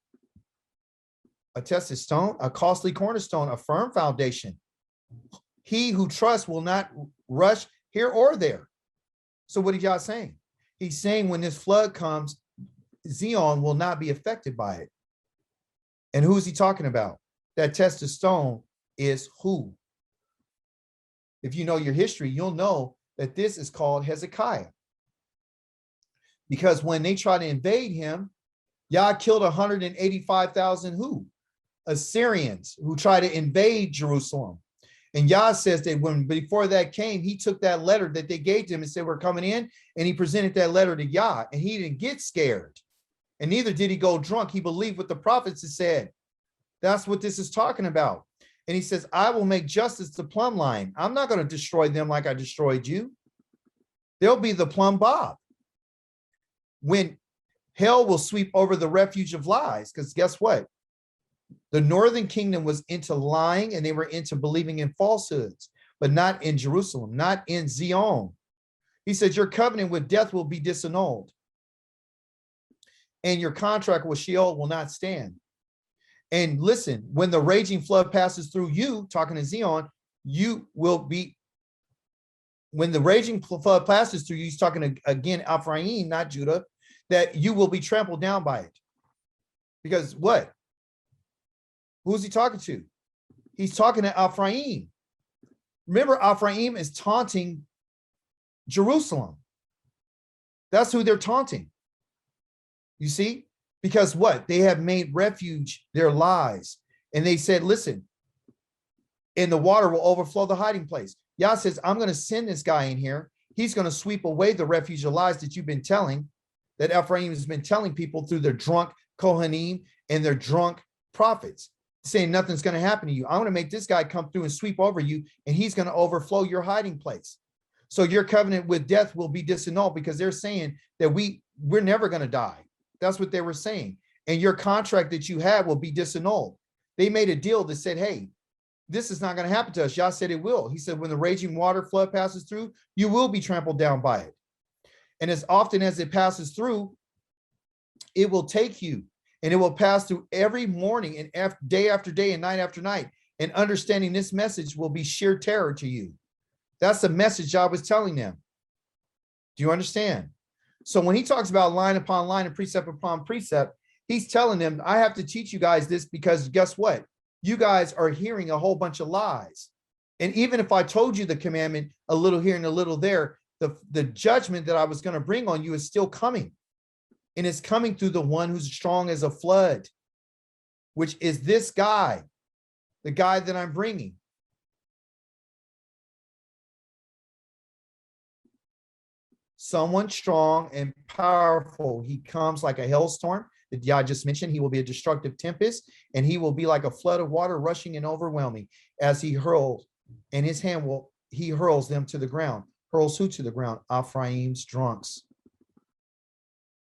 A tested stone, a costly cornerstone, a firm foundation. He who trusts will not rush here or there. So what is Yah saying? He's saying when this flood comes, Zion will not be affected by it. And who is he talking about? That tested stone is who? If you know your history, you'll know that this is called Hezekiah. Because when they try to invade him, Yah killed 185,000 who? Assyrians who tried to invade Jerusalem. And Yah says that before that came, he took that letter that they gave to him and said, we're coming in. And he presented that letter to Yah, and he didn't get scared. And neither did he go drunk. He believed what the prophets had said. That's what this is talking about. And he says, I will make justice the plumb line. I'm not going to destroy them like I destroyed you. They'll be the plumb bob. When hell will sweep over the refuge of lies, because guess what? The northern kingdom was into lying, and they were into believing in falsehoods, but not in Jerusalem, not in Zion. He said, your covenant with death will be disannulled, and your contract with Sheol will not stand. And listen, when the raging flood passes through you, talking to Zion, you will be, when the raging flood passes through you, he's talking again, Ephraim, not Judah, that you will be trampled down by it. Because what? Who's he talking to? He's talking to Ephraim. Remember, Ephraim is taunting Jerusalem. That's who they're taunting. You see? Because what? They have made refuge their lies. And they said, listen, and the water will overflow the hiding place. Yah says, I'm going to send this guy in here. He's going to sweep away the refuge of lies that you've been telling, that Ephraim has been telling people through their drunk Kohanim and their drunk prophets, saying nothing's going to happen to you. I'm going to make this guy come through and sweep over you, and he's going to overflow your hiding place. So your covenant with death will be disannulled, because they're saying that we're never going to die. That's what they were saying. And your contract that you had will be disannulled. They made a deal that said, hey, this is not going to happen to us. Yah said it will. He said, when the raging water flood passes through, you will be trampled down by it. And as often as it passes through, it will take you, and it will pass through every morning and day after day and night after night. And understanding this message will be sheer terror to you. That's the message I was telling them. Do you understand? So when he talks about line upon line and precept upon precept, he's telling them, I have to teach you guys this, because guess what? You guys are hearing a whole bunch of lies. And even if I told you the commandment a little here and a little there, the judgment that I was going to bring on you is still coming. And it's coming through the one who's strong as a flood, which is this guy, the guy that I'm bringing. Someone strong and powerful. He comes like a hailstorm that Yah just mentioned. He will be a destructive tempest, and he will be like a flood of water rushing and overwhelming as he hurls, and his hand he hurls them to the ground. Hurls who to the ground? Ephraim's drunks.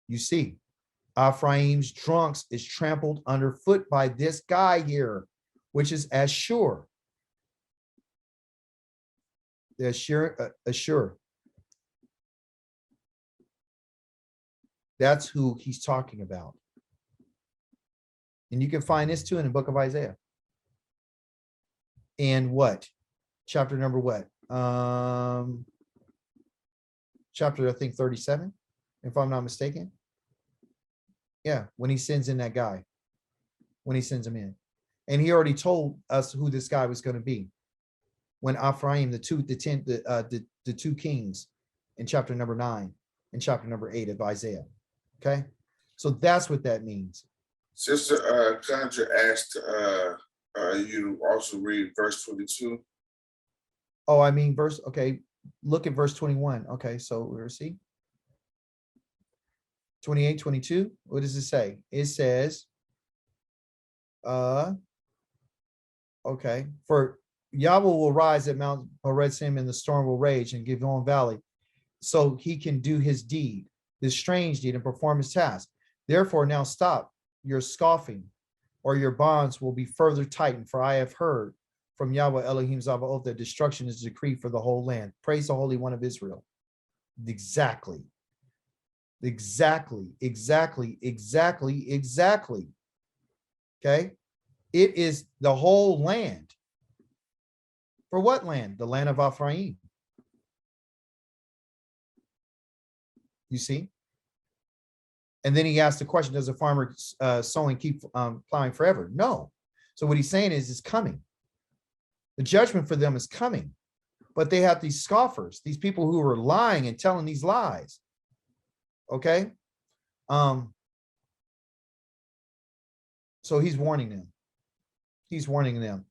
You see, Ephraim's drunks is trampled underfoot by this guy here, which is Ashur. The Ashur. That's who he's talking about. And you can find this too in the book of Isaiah. And what? Chapter number what? Chapter, I think, 37, if I'm not mistaken. Yeah, when he sends in that guy. When he sends him in. And he already told us who this guy was going to be. When Ephraim, the two kings in chapter number 9 and chapter number 8 of Isaiah. Okay, so that's what that means. Sister Contra asked you to also read verse 22. Oh, I mean verse. Okay, look at verse 21. Okay, so we'll see. 28, 22. What does it say? It says, okay, for Yahweh will rise at Mount Peretzim, and the storm will rage and Givon Valley, so he can do his deed, this strange deed, and perform his task. Therefore, now stop your scoffing, or your bonds will be further tightened. For I have heard from Yahweh Elohim Zavaoth that destruction is decreed for the whole land. Praise the Holy One of Israel. Exactly. Exactly. Okay. It is the whole land. For what land? The land of Ephraim. You see? And then he asked the question, does a farmer sowing keep plowing forever? No. So what he's saying is it's coming. The judgment for them is coming. But they have these scoffers, these people who are lying and telling these lies. Okay? So he's warning them. He's warning them.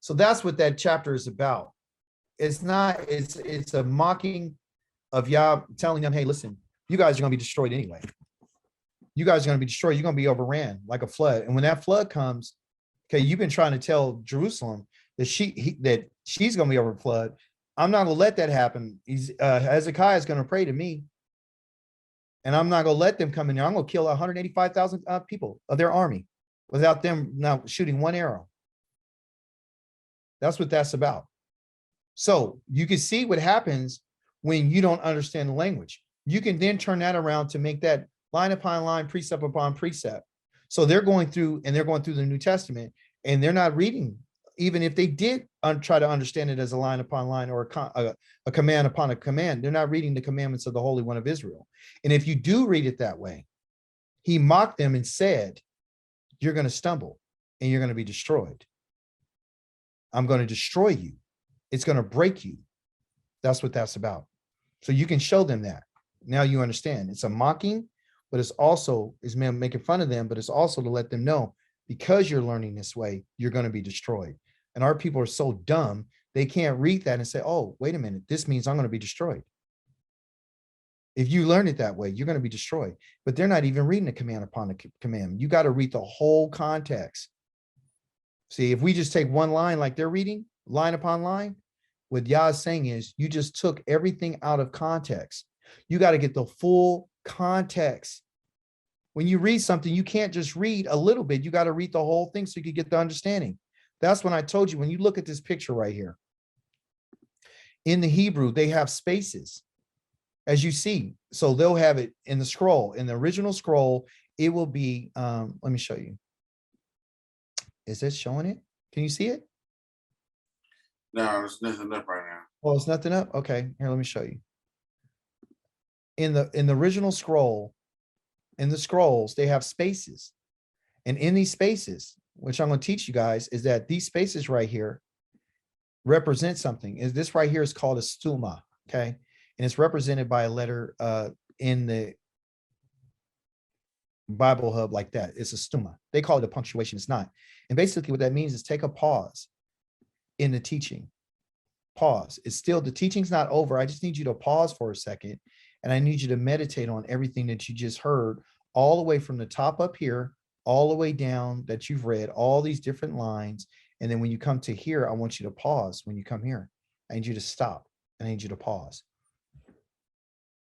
So that's what that chapter is about. It's not, it's a mocking of Yah, telling them, hey, listen, you guys are going to be destroyed anyway. You guys are going to be destroyed. You're going to be overran like a flood. And when that flood comes, okay, you've been trying to tell Jerusalem that she's going to be over flood. I'm not going to let that happen. Hezekiah is going to pray to me. And I'm not going to let them come in there. I'm going to kill 185,000 people of their army without them now shooting one arrow. That's what that's about. So you can see what happens when you don't understand the language. You can then turn that around to make that line upon line, precept upon precept. So they're going through the New Testament, and they're not reading, even if they did try to understand it as a line upon line or a command upon a command, they're not reading the commandments of the Holy One of Israel. And if you do read it that way, he mocked them and said, you're going to stumble and you're going to be destroyed. I'm going to destroy you. It's going to break you. That's what that's about. So you can show them that. Now you understand. It's a mocking, but it's also is making fun of them, but it's also to let them know because you're learning this way, you're going to be destroyed. And our people are so dumb, they can't read that and say, oh, wait a minute, this means I'm going to be destroyed. If you learn it that way, you're going to be destroyed. But they're not even reading the command upon the command. You got to read the whole context. See, if we just take one line like they're reading, line upon line, what Yah is saying is you just took everything out of context. You got to get the full context. When you read something, you can't just read a little bit. You got to read the whole thing so you can get the understanding. That's when I told you, when you look at this picture right here, in the Hebrew, they have spaces, as you see. So they'll have it in the scroll. In the original scroll, it will be, let me show you. Is this showing it? Can you see it? No, there's nothing up right now. Oh, it's nothing up? Okay, here, let me show you. In the original scroll, in the scrolls, they have spaces. And in these spaces, which I'm going to teach you guys, is that these spaces right here represent something. Is this right here is called a stuma, okay? And it's represented by a letter in the Bible Hub like that. It's a stuma. They call it a punctuation. It's not. And basically what that means is take a pause in the teaching. Pause. It's still, the teaching's not over. I just need you to pause for a second. And I need you to meditate on everything that you just heard, all the way from the top up here, all the way down that you've read, all these different lines. And then when you come to here, I want you to pause. When you come here, I need you to stop. I need you to pause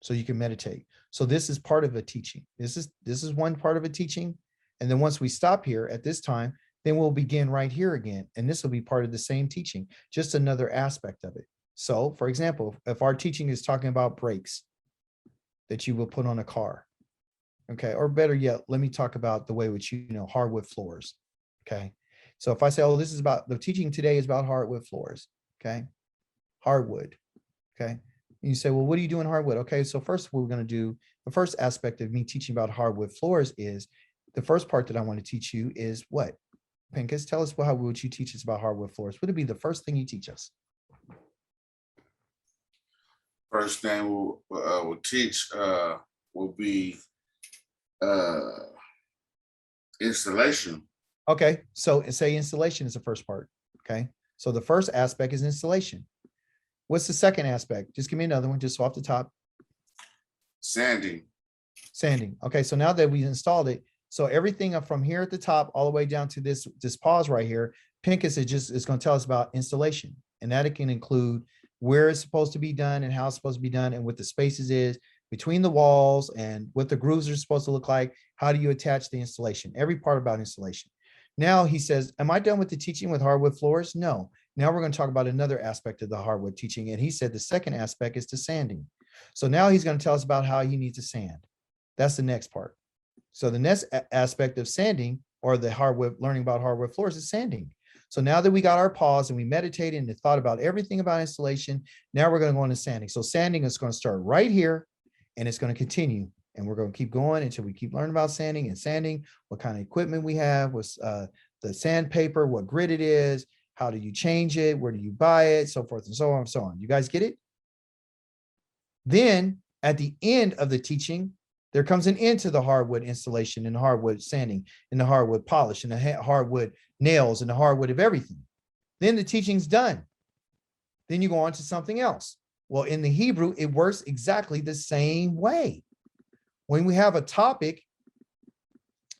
so you can meditate. So this is part of a teaching. This is one part of a teaching. And then once we stop here at this time, then we'll begin right here again. And this will be part of the same teaching, just another aspect of it. So for example, if our teaching is talking about brakes that you will put on a car, okay, or better yet, let me talk about the way which you know hardwood floors, okay. So if I say, oh, this is about, the teaching today is about hardwood floors, okay, hardwood, okay. And you say, well, what do you do in hardwood? Okay, so first what we're going to do, the first aspect of me teaching about hardwood floors is, the first part that I want to teach you is what? Pincus, tell us how would you teach us about hardwood floors? What would be the first thing you teach us? First thing we'll teach will be installation. Okay, so say installation is the first part. Okay, so the first aspect is installation. What's the second aspect? Just give me another one, just off the top. Sanding. Sanding. Okay, so now that we installed it, so everything up from here at the top all the way down to this pause right here, Pincus is going to tell us about installation, and that it can include where it's supposed to be done and how it's supposed to be done and what the spaces is between the walls and what the grooves are supposed to look like. How do you attach the installation? Every part about installation. Now he says, am I done with the teaching with hardwood floors? No. Now we're going to talk about another aspect of the hardwood teaching. And he said the second aspect is the sanding. So now he's going to tell us about how you need to sand. That's the next part. So the next aspect of sanding, or the hardwood, learning about hardwood floors, is sanding. So now that we got our pause and we meditated and thought about everything about installation, now we're going to go into sanding. So sanding is going to start right here and it's going to continue. And we're going to keep going until we keep learning about sanding and sanding, what kind of equipment we have, what's the sandpaper, what grit it is, how do you change it, where do you buy it, so forth and so on and so on. You guys get it? Then at the end of the teaching, there comes an end to the hardwood installation and hardwood sanding and the hardwood polish and the hardwood nails and the hardwood of everything. Then the teaching's done. Then you go on to something else. Well, in the Hebrew, it works exactly the same way. When we have a topic,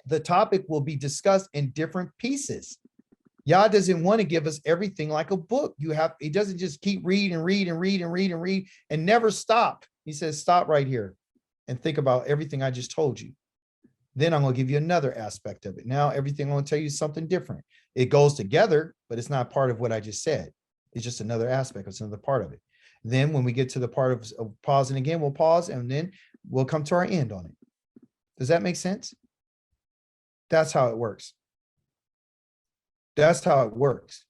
the topic will be discussed in different pieces. Yah doesn't want to give us everything like a book. He doesn't just keep read and never stop. He says, stop right here and think about everything I just told you. Then I'm going to give you another aspect of it. Now, everything I'm going to tell you is something different. It goes together, but it's not part of what I just said. It's just another aspect. It's another part of it. Then when we get to the part of pausing again, we'll pause and then we'll come to our end on it. Does that make sense? That's how it works. That's how it works.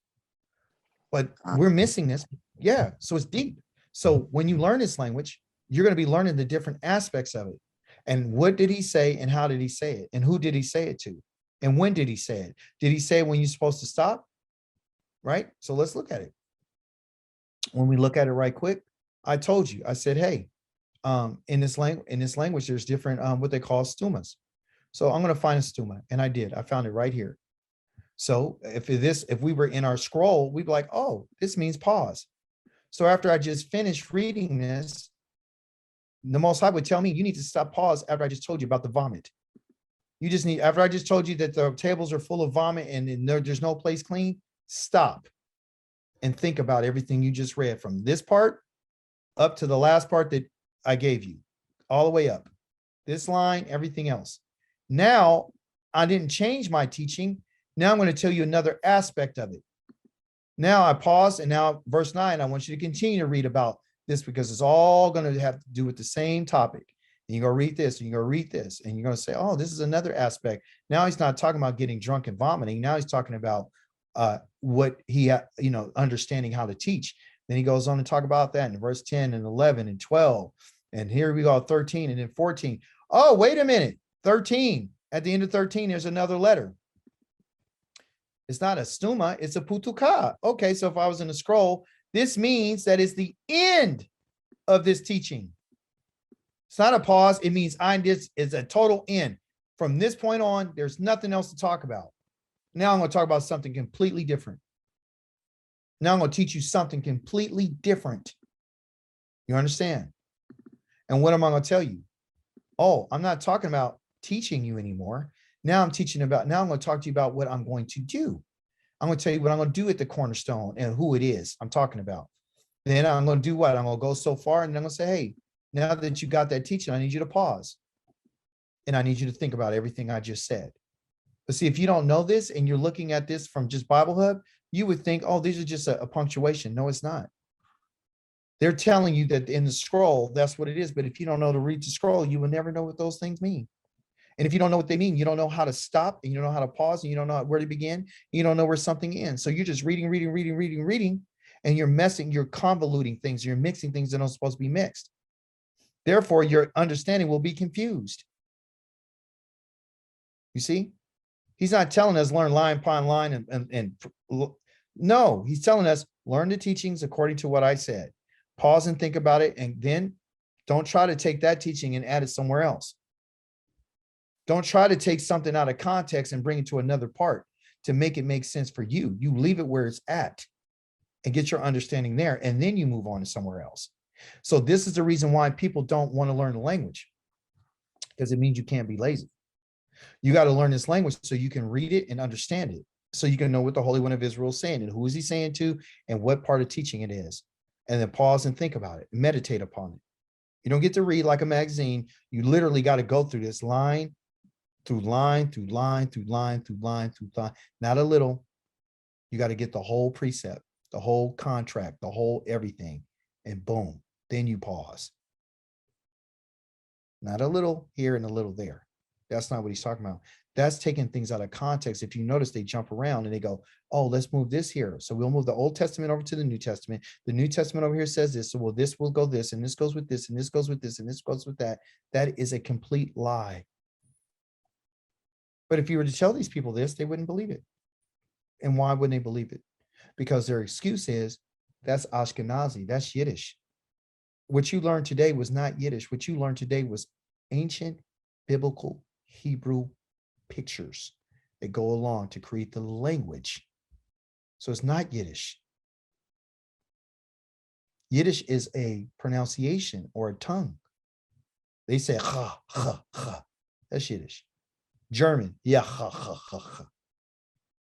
But we're missing this. Yeah, so it's deep. So when you learn this language, you're going to be learning the different aspects of it. And what did he say and how did he say it? And who did he say it to? And when did he say it? Did he say when you're supposed to stop? Right? So let's look at it. When we look at it right quick, I told you, I said, hey, in this language, there's different what they call stumas. So I'm going to find a stuma, and I did. I found it right here. So if we were in our scroll, we'd be like, oh, this means pause. So after I just finished reading this, the Most High would tell me, you need to stop, pause after I just told you about the vomit. You just need, after I just told you that the tables are full of vomit and there's no place clean, stop and think about everything you just read from this part up to the last part that I gave you, all the way up. This line, everything else. Now, I didn't change my teaching. Now I'm going to tell you another aspect of it. Now I pause, and now verse 9, I want you to continue to read about this because it's all going to have to do with the same topic. And you're going to read this, and you're going to read this, and you're going to say, oh, this is another aspect. Now he's not talking about getting drunk and vomiting. Now he's talking about what he, understanding how to teach. Then he goes on to talk about that in verse 10 and 11 and 12. And here we go, 13 and then 14. Oh, wait a minute. 13. At the end of 13, there's another letter. It's not a stuma, it's a putuka. Okay, so if I was in a scroll, this means that it's the end of this teaching. It's not a pause. It means this is a total end. From this point on, there's nothing else to talk about. Now I'm going to talk about something completely different. Now I'm going to teach you something completely different. You understand? And what am I going to tell you? Oh, I'm not talking about teaching you anymore. Now I'm teaching about, now I'm going to talk to you about what I'm going to do. I'm going to tell you what I'm going to do at the cornerstone and who it is I'm talking about. Then I'm going to do what? I'm going to go so far and then I'm going to say, hey, now that you got that teaching, I need you to pause. And I need you to think about everything I just said. But see, if you don't know this and you're looking at this from just Bible Hub, you would think, oh, these are just a punctuation. No, it's not. They're telling you that in the scroll, that's what it is. But if you don't know to read the scroll, you will never know what those things mean. And if you don't know what they mean, you don't know how to stop, and you don't know how to pause, and you don't know where to begin. You don't know where something ends. So you're just reading, and you're convoluting things. You're mixing things that aren't supposed to be mixed. Therefore, your understanding will be confused. You see? He's not telling us learn line upon line and no, he's telling us learn the teachings according to what I said. Pause and think about it, and then don't try to take that teaching and add it somewhere else. Don't try to take something out of context and bring it to another part to make it make sense for you. You leave it where it's at and get your understanding there, and then you move on to somewhere else. So this is the reason why people don't want to learn the language, because it means you can't be lazy. You got to learn this language so you can read it and understand it, so you can know what the Holy One of Israel is saying and who is he saying to and what part of teaching it is. And then pause and think about it, meditate upon it. You don't get to read like a magazine. You literally got to go through this line through line, through line, through line, through line, through line. Not a little. You got to get the whole precept, the whole contract, the whole everything, and boom, then you pause. Not a little here and a little there. That's not what he's talking about. That's taking things out of context. If you notice, they jump around and they go, oh, let's move this here. So we'll move the Old Testament over to the New Testament. The New Testament over here says this. So well, this will go this, and this goes with this, and this goes with this, and this goes with that. That is a complete lie. But if you were to tell these people this, they wouldn't believe it. And why wouldn't they believe it? Because their excuse is, that's Ashkenazi, that's Yiddish. What you learned today was not Yiddish. What you learned today was ancient biblical Hebrew pictures that go along to create the language. So it's not Yiddish. Yiddish is a pronunciation or a tongue. They say ha, ha, ha. That's Yiddish. German, yeah, ha, ha, ha, ha.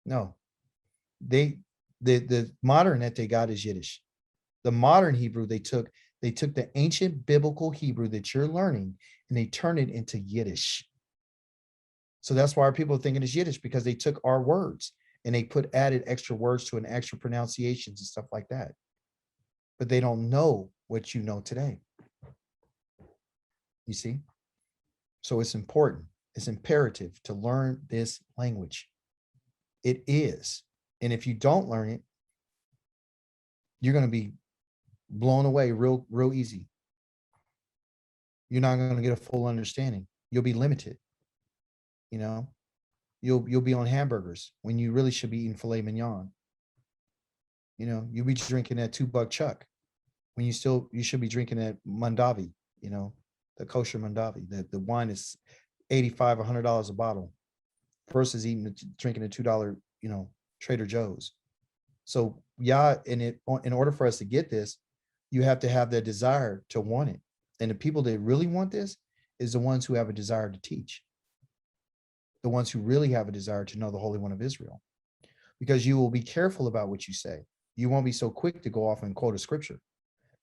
No, the modern that they got is Yiddish. The modern Hebrew they took the ancient biblical Hebrew that you're learning and they turned it into Yiddish. So that's why people are thinking it's Yiddish, because they took our words and they added extra words to an extra pronunciations and stuff like that. But they don't know what you know today. You see? So it's important. It's imperative to learn this language. It is. And if you don't learn it, you're going to be blown away real easy. You're not going to get a full understanding. You'll be limited. You'll you'll be on hamburgers when you really should be eating filet mignon. You know, you'll be drinking that $2 chuck when you should be drinking that Mondavi, you know, the kosher Mondavi. The wine is $85, $100 a bottle versus drinking a $2, you know, Trader Joe's. So yeah, in order for us to get this, you have to have that desire to want it. And the people that really want this is the ones who have a desire to teach. The ones who really have a desire to know the Holy One of Israel. Because you will be careful about what you say. You won't be so quick to go off and quote a scripture.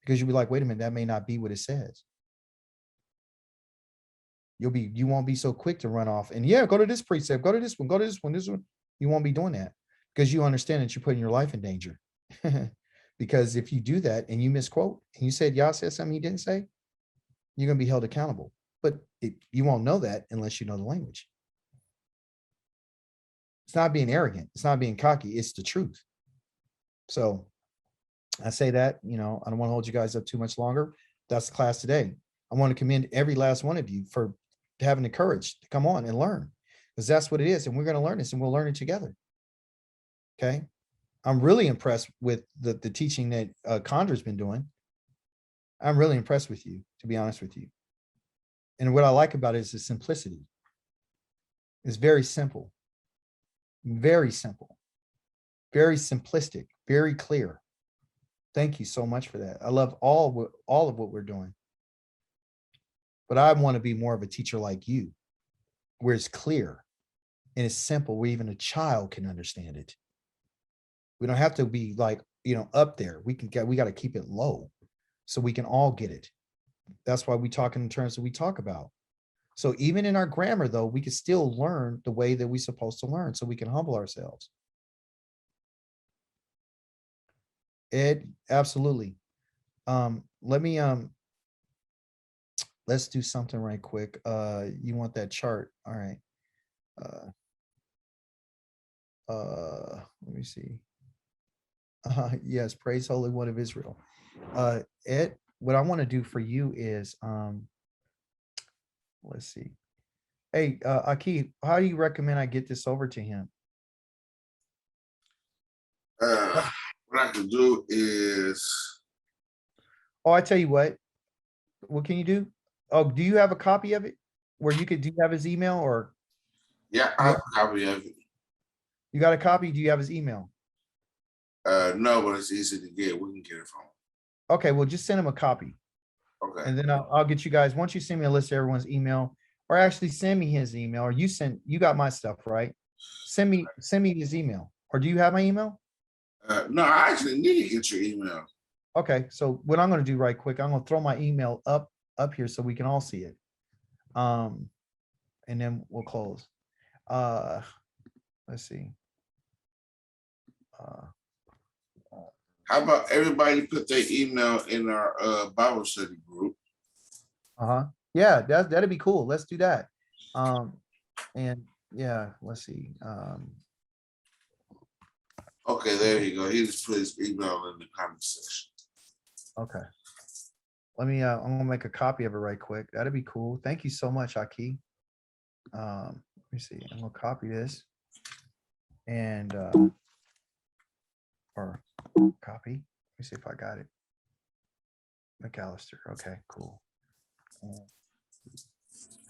Because you'll be like, wait a minute, that may not be what it says. You won't be so quick to run off and go to this precept, go to this one, go to this one, this one. You won't be doing that because you understand that you're putting your life in danger. Because if you do that and you misquote and you said Yah said something he didn't say, you're going to be held accountable. But you won't know that unless you know the language. It's not being arrogant. It's not being cocky. It's the truth. So I say that, you know, I don't want to hold you guys up too much longer. That's the class today. I want to commend every last one of you for having the courage to come on and learn, because that's what it is. And we're going to learn this and we'll learn it together. Okay. I'm really impressed with the teaching that Condra's been doing. I'm really impressed with you, to be honest with you. And what I like about it is the simplicity. It's very simple, very simplistic, very clear. Thank you so much for that. I love all of what we're doing. But I want to be more of a teacher like you, where it's clear and it's simple, where even a child can understand it. We don't have to be like, you know, up there. We got to keep it low so we can all get it. That's why we talk in terms that we talk about. So even in our grammar, though, we can still learn the way that we're supposed to learn so we can humble ourselves. Ed, absolutely. Let's do something right quick. You want that chart? All right. Let me see. Yes, praise Holy One of Israel. Ed, what I want to do for you is, let's see. Hey, Aki, how do you recommend I get this over to him? What I can do is. Oh, I tell you what. What can you do? Oh, do you have a copy of it? Do you have his email or? Yeah, I have a copy of it. You got a copy? Do you have his email? No, but it's easy to get. We can get it from him. Okay, well, just send him a copy. Okay. And then I'll get you guys, once you send me a list of everyone's email, or actually send me his email, or you got my stuff, right? Send me his email. Or do you have my email? No, I actually need to get your email. Okay, so what I'm going to do right quick, I'm going to throw my email up here so we can all see it. And then we'll close. Let's see. How about everybody put their email in our Bible study group? Yeah, that'd be cool. Let's do that. And yeah, let's see. Okay, there you go. He just put his email in the comment section. Okay. Let me I'm gonna make a copy of it right quick. That'd be cool. Thank you so much, Aki. Let me see. I'm gonna copy this and or copy. Let me see if I got it. McAllister. Okay, cool. And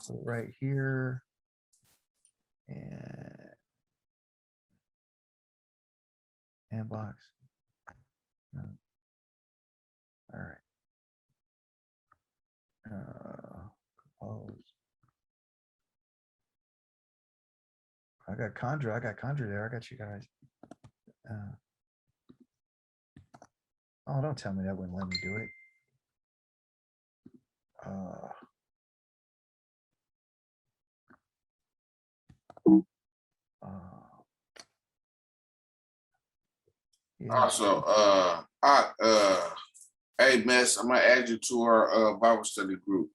put it right here. And inbox. No. All right. Compose. I got Condra there. I got you guys. Oh, don't tell me that wouldn't let me do it. Yeah. Also, hey, Mess, I'm gonna add you to our Bible study group.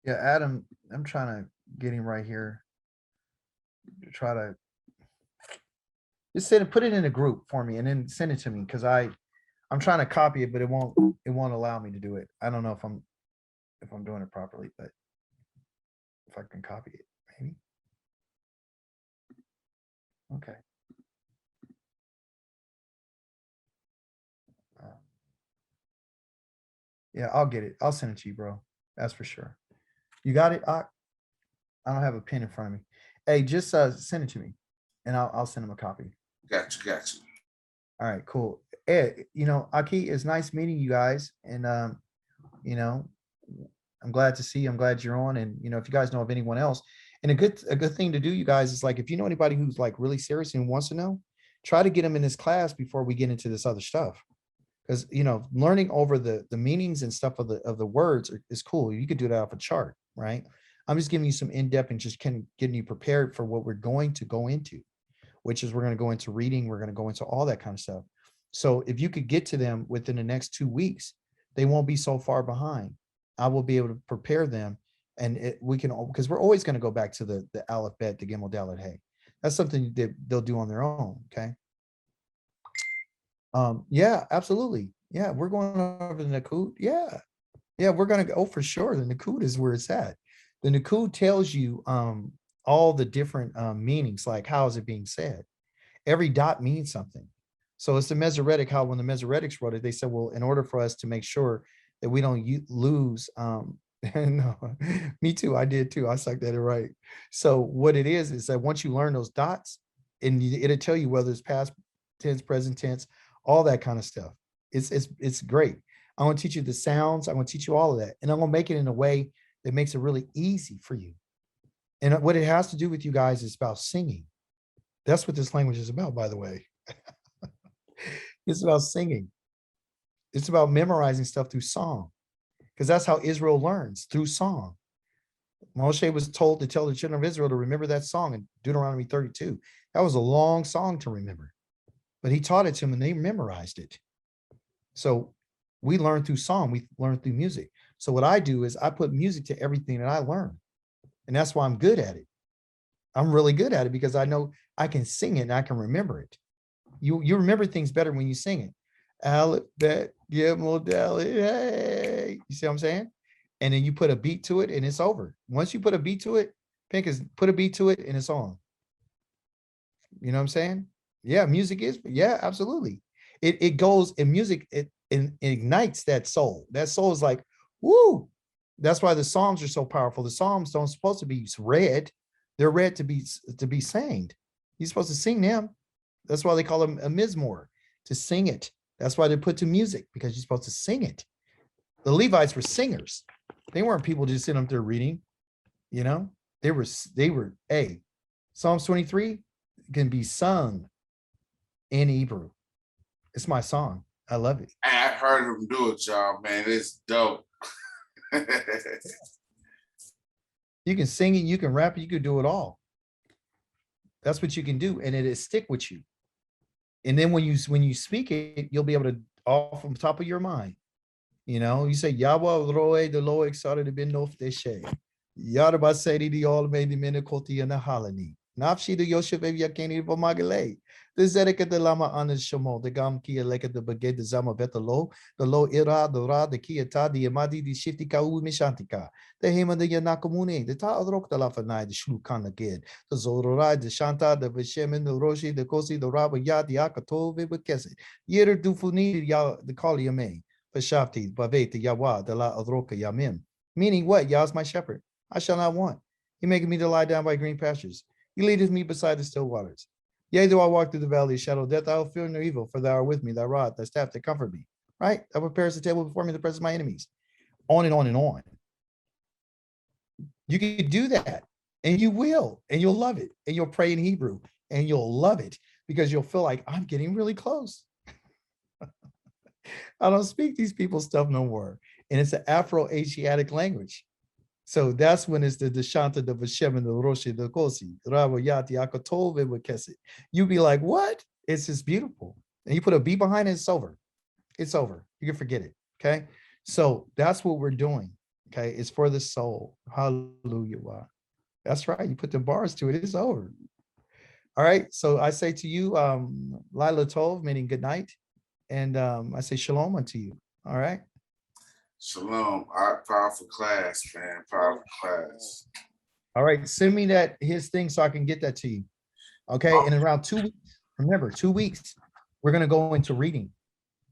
Yeah, Adam, I'm trying to get him right here. Try to just put it in a group for me and then send it to me, because I'm trying to copy it, but it won't allow me to do it. I don't know if I'm doing it properly, but if I can copy it, maybe. Okay. Yeah, I'll get it. I'll send it to you, bro. That's for sure. You got it? I don't have a pen in front of me. Hey, just send it to me, and I'll send him a copy. Gotcha. All right, cool. Ed, Aki, it's nice meeting you guys, and you know, I'm glad to see you. I'm glad you're on, and if you guys know of anyone else, and a good thing to do, you guys, is like if you know anybody who's like really serious and wants to know, try to get them in this class before we get into this other stuff. Because learning over the meanings and stuff of the words is cool. You could do that off a chart, right? I'm just giving you some in-depth and just kind of getting you prepared for what we're going to go into, which is we're going to go into reading, we're going to go into all that kind of stuff. So if you could get to them within the next 2 weeks, they won't be so far behind. I will be able to prepare them, and we can, because we're always going to go back to the Aleph Bet, the Gimel Dalet Hey. That's something that they'll do on their own. Okay. Yeah, absolutely. Yeah, we're going over the Nakud. Yeah, we're gonna go for sure. The Nakud is where it's at. The Nakud tells you all the different meanings, like how is it being said. Every dot means something. So it's the Masoretic, how when the Masoretics wrote it, they said, well, in order for us to make sure that we don't lose, no, me too, I did too. I sucked at it right. So what it is that once you learn those dots, and it'll tell you whether it's past tense, present tense, all that kind of stuff. It's great. I'm going to teach you the sounds. I'm going to teach you all of that. And I'm going to make it in a way that makes it really easy for you. And what it has to do with you guys is about singing. That's what this language is about, by the way. It's about singing. It's about memorizing stuff through song, because that's how Israel learns, through song. Moshe was told to tell the children of Israel to remember that song in Deuteronomy 32. That was a long song to remember, but he taught it to them and they memorized it. So we learn through song, we learn through music. So what I do is I put music to everything that I learn. And that's why I'm good at it. I'm really good at it because I know I can sing it and I can remember it. You remember things better when you sing it. Aleph, bet, gimel, dalet, hey. You see what I'm saying? And then you put a beat to it and it's over. Once you put a beat to it, Pink is put a beat to it and it's on. You know what I'm saying? Yeah, music is, yeah, absolutely. It goes in music, it ignites that soul. That soul is like, woo. That's why the Psalms are so powerful. The Psalms don't supposed to be read. They're read to be sang. You're supposed to sing them. That's why they call them a mizmor, to sing it. That's why they put to music, because you're supposed to sing it. The Levites were singers. They weren't people just sitting up there reading, they were, hey, Psalms 23 can be sung in Hebrew. It's my song. I love it. I heard him do it, y'all, man. It's dope. You can sing it, you can rap it, you can do it all. That's what you can do, and it'll stick with you. And then when you speak it, you'll be able to, off from the top of your mind. You say Yahweh Roe the Lo exalted to be nof deshe. Yarba Sedi the all made the Menakoti and the Halani. Nafshi the Yosef Yakeni Pomagale. The Zedek the Lama Anas Shamo, the Gam Kia Leka the Bagay, the Zama Betalo, the Lo Ira, the Ra, the Kiata, the Yamadi, the Shiftika Mishantika, the Hema the Yanakamune, the Ta Rok the Lafanai, the Shlukan again, the Zorai, the Shanta, the Vishemin, the Roshi, the Kosi, the Rabba Yad, the Akato, Vibakese, Yer Dufuni, the Kali Yame, Pashafti, Bavet, the Yawa, the La Adroka Yamim. Meaning what? Yah is my shepherd. I shall not want. He maketh me to lie down by green pastures. He leadeth me beside the still waters. Yea, though I walk through the valley of shadow of death, I will fear no evil, for thou art with me, thy rod, thy staff, they comfort me. Right? Thou preparest the table before me in the presence of my enemies. On and on and on. You can do that, and you will, and you'll love it, and you'll pray in Hebrew, and you'll love it, because you'll feel like, I'm getting really close. I don't speak these people's stuff no more. And it's an Afro-Asiatic language. So that's when it's the Deshanta, the Vashem, and the Roshi, the Kosi, Rabo Yati, Akatove, Kesit. You be like, what? It's just beautiful. And you put a B behind it, it's over. It's over. You can forget it. Okay. So that's what we're doing. Okay. It's for the soul. Hallelujah. Wow. That's right. You put the bars to it, it's over. All right. So I say to you, Lila Tov, meaning good night. And I say shalom unto you. All right. Shalom. Powerful class, man. Powerful class. All right, send me that his thing so I can get that to you. Okay, in around 2 weeks. Remember, 2 weeks. We're gonna go into reading.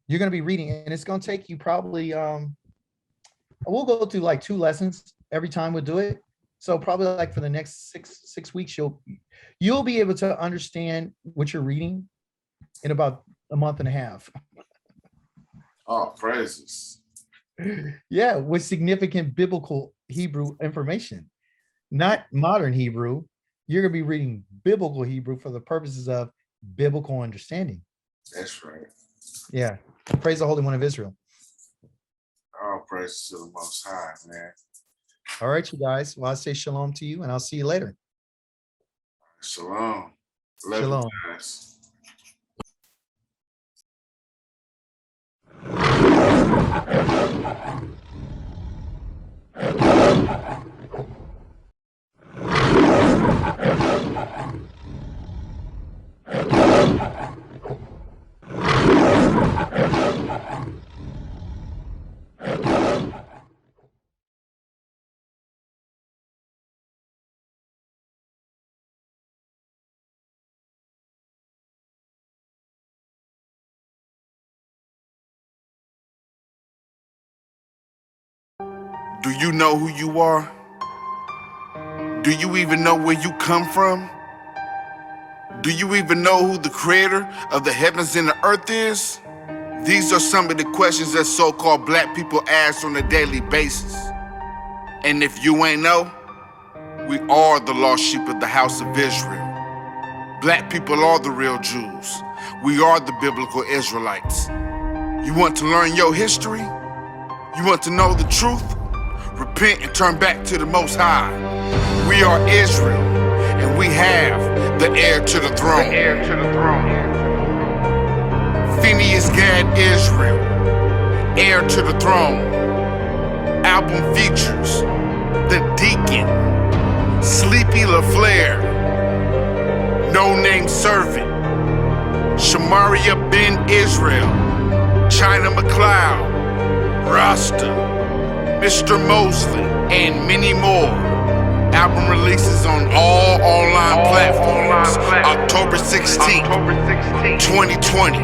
You're gonna be reading, and it's gonna take you probably we'll go through like 2 lessons every time we do it. So probably like for the next six weeks, you'll be able to understand what you're reading in about a month and a half. Oh, praises. Yeah, with significant biblical Hebrew information, not modern Hebrew. You're gonna be reading biblical Hebrew for the purposes of biblical understanding. That's right. Yeah. Praise the Holy One of Israel. All praises to the Most High, man. All right, you guys. Well, I'll say shalom to you, and I'll see you later. Shalom. Love Shalom. you guys. Do you know who you are? Do you even know where you come from? Do you even know who the creator of the heavens and the earth is? These are some of the questions that so-called black people ask on a daily basis. And if you ain't know, we are the lost sheep of the house of Israel. Black people are the real Jews. We are the biblical Israelites. You want to learn your history? You want to know the truth? Repent and turn back to the Most High. We are Israel, and we have the heir to the throne. The heir to the throne. Phineas Gad Israel, heir to the throne. Album features The Deacon, Sleepy LaFleur, No Name Servant, Shamaria Ben Israel, China McLeod, Rasta, Mr. Mosley, and many more. Album releases on all online platforms. October 16th, 2020.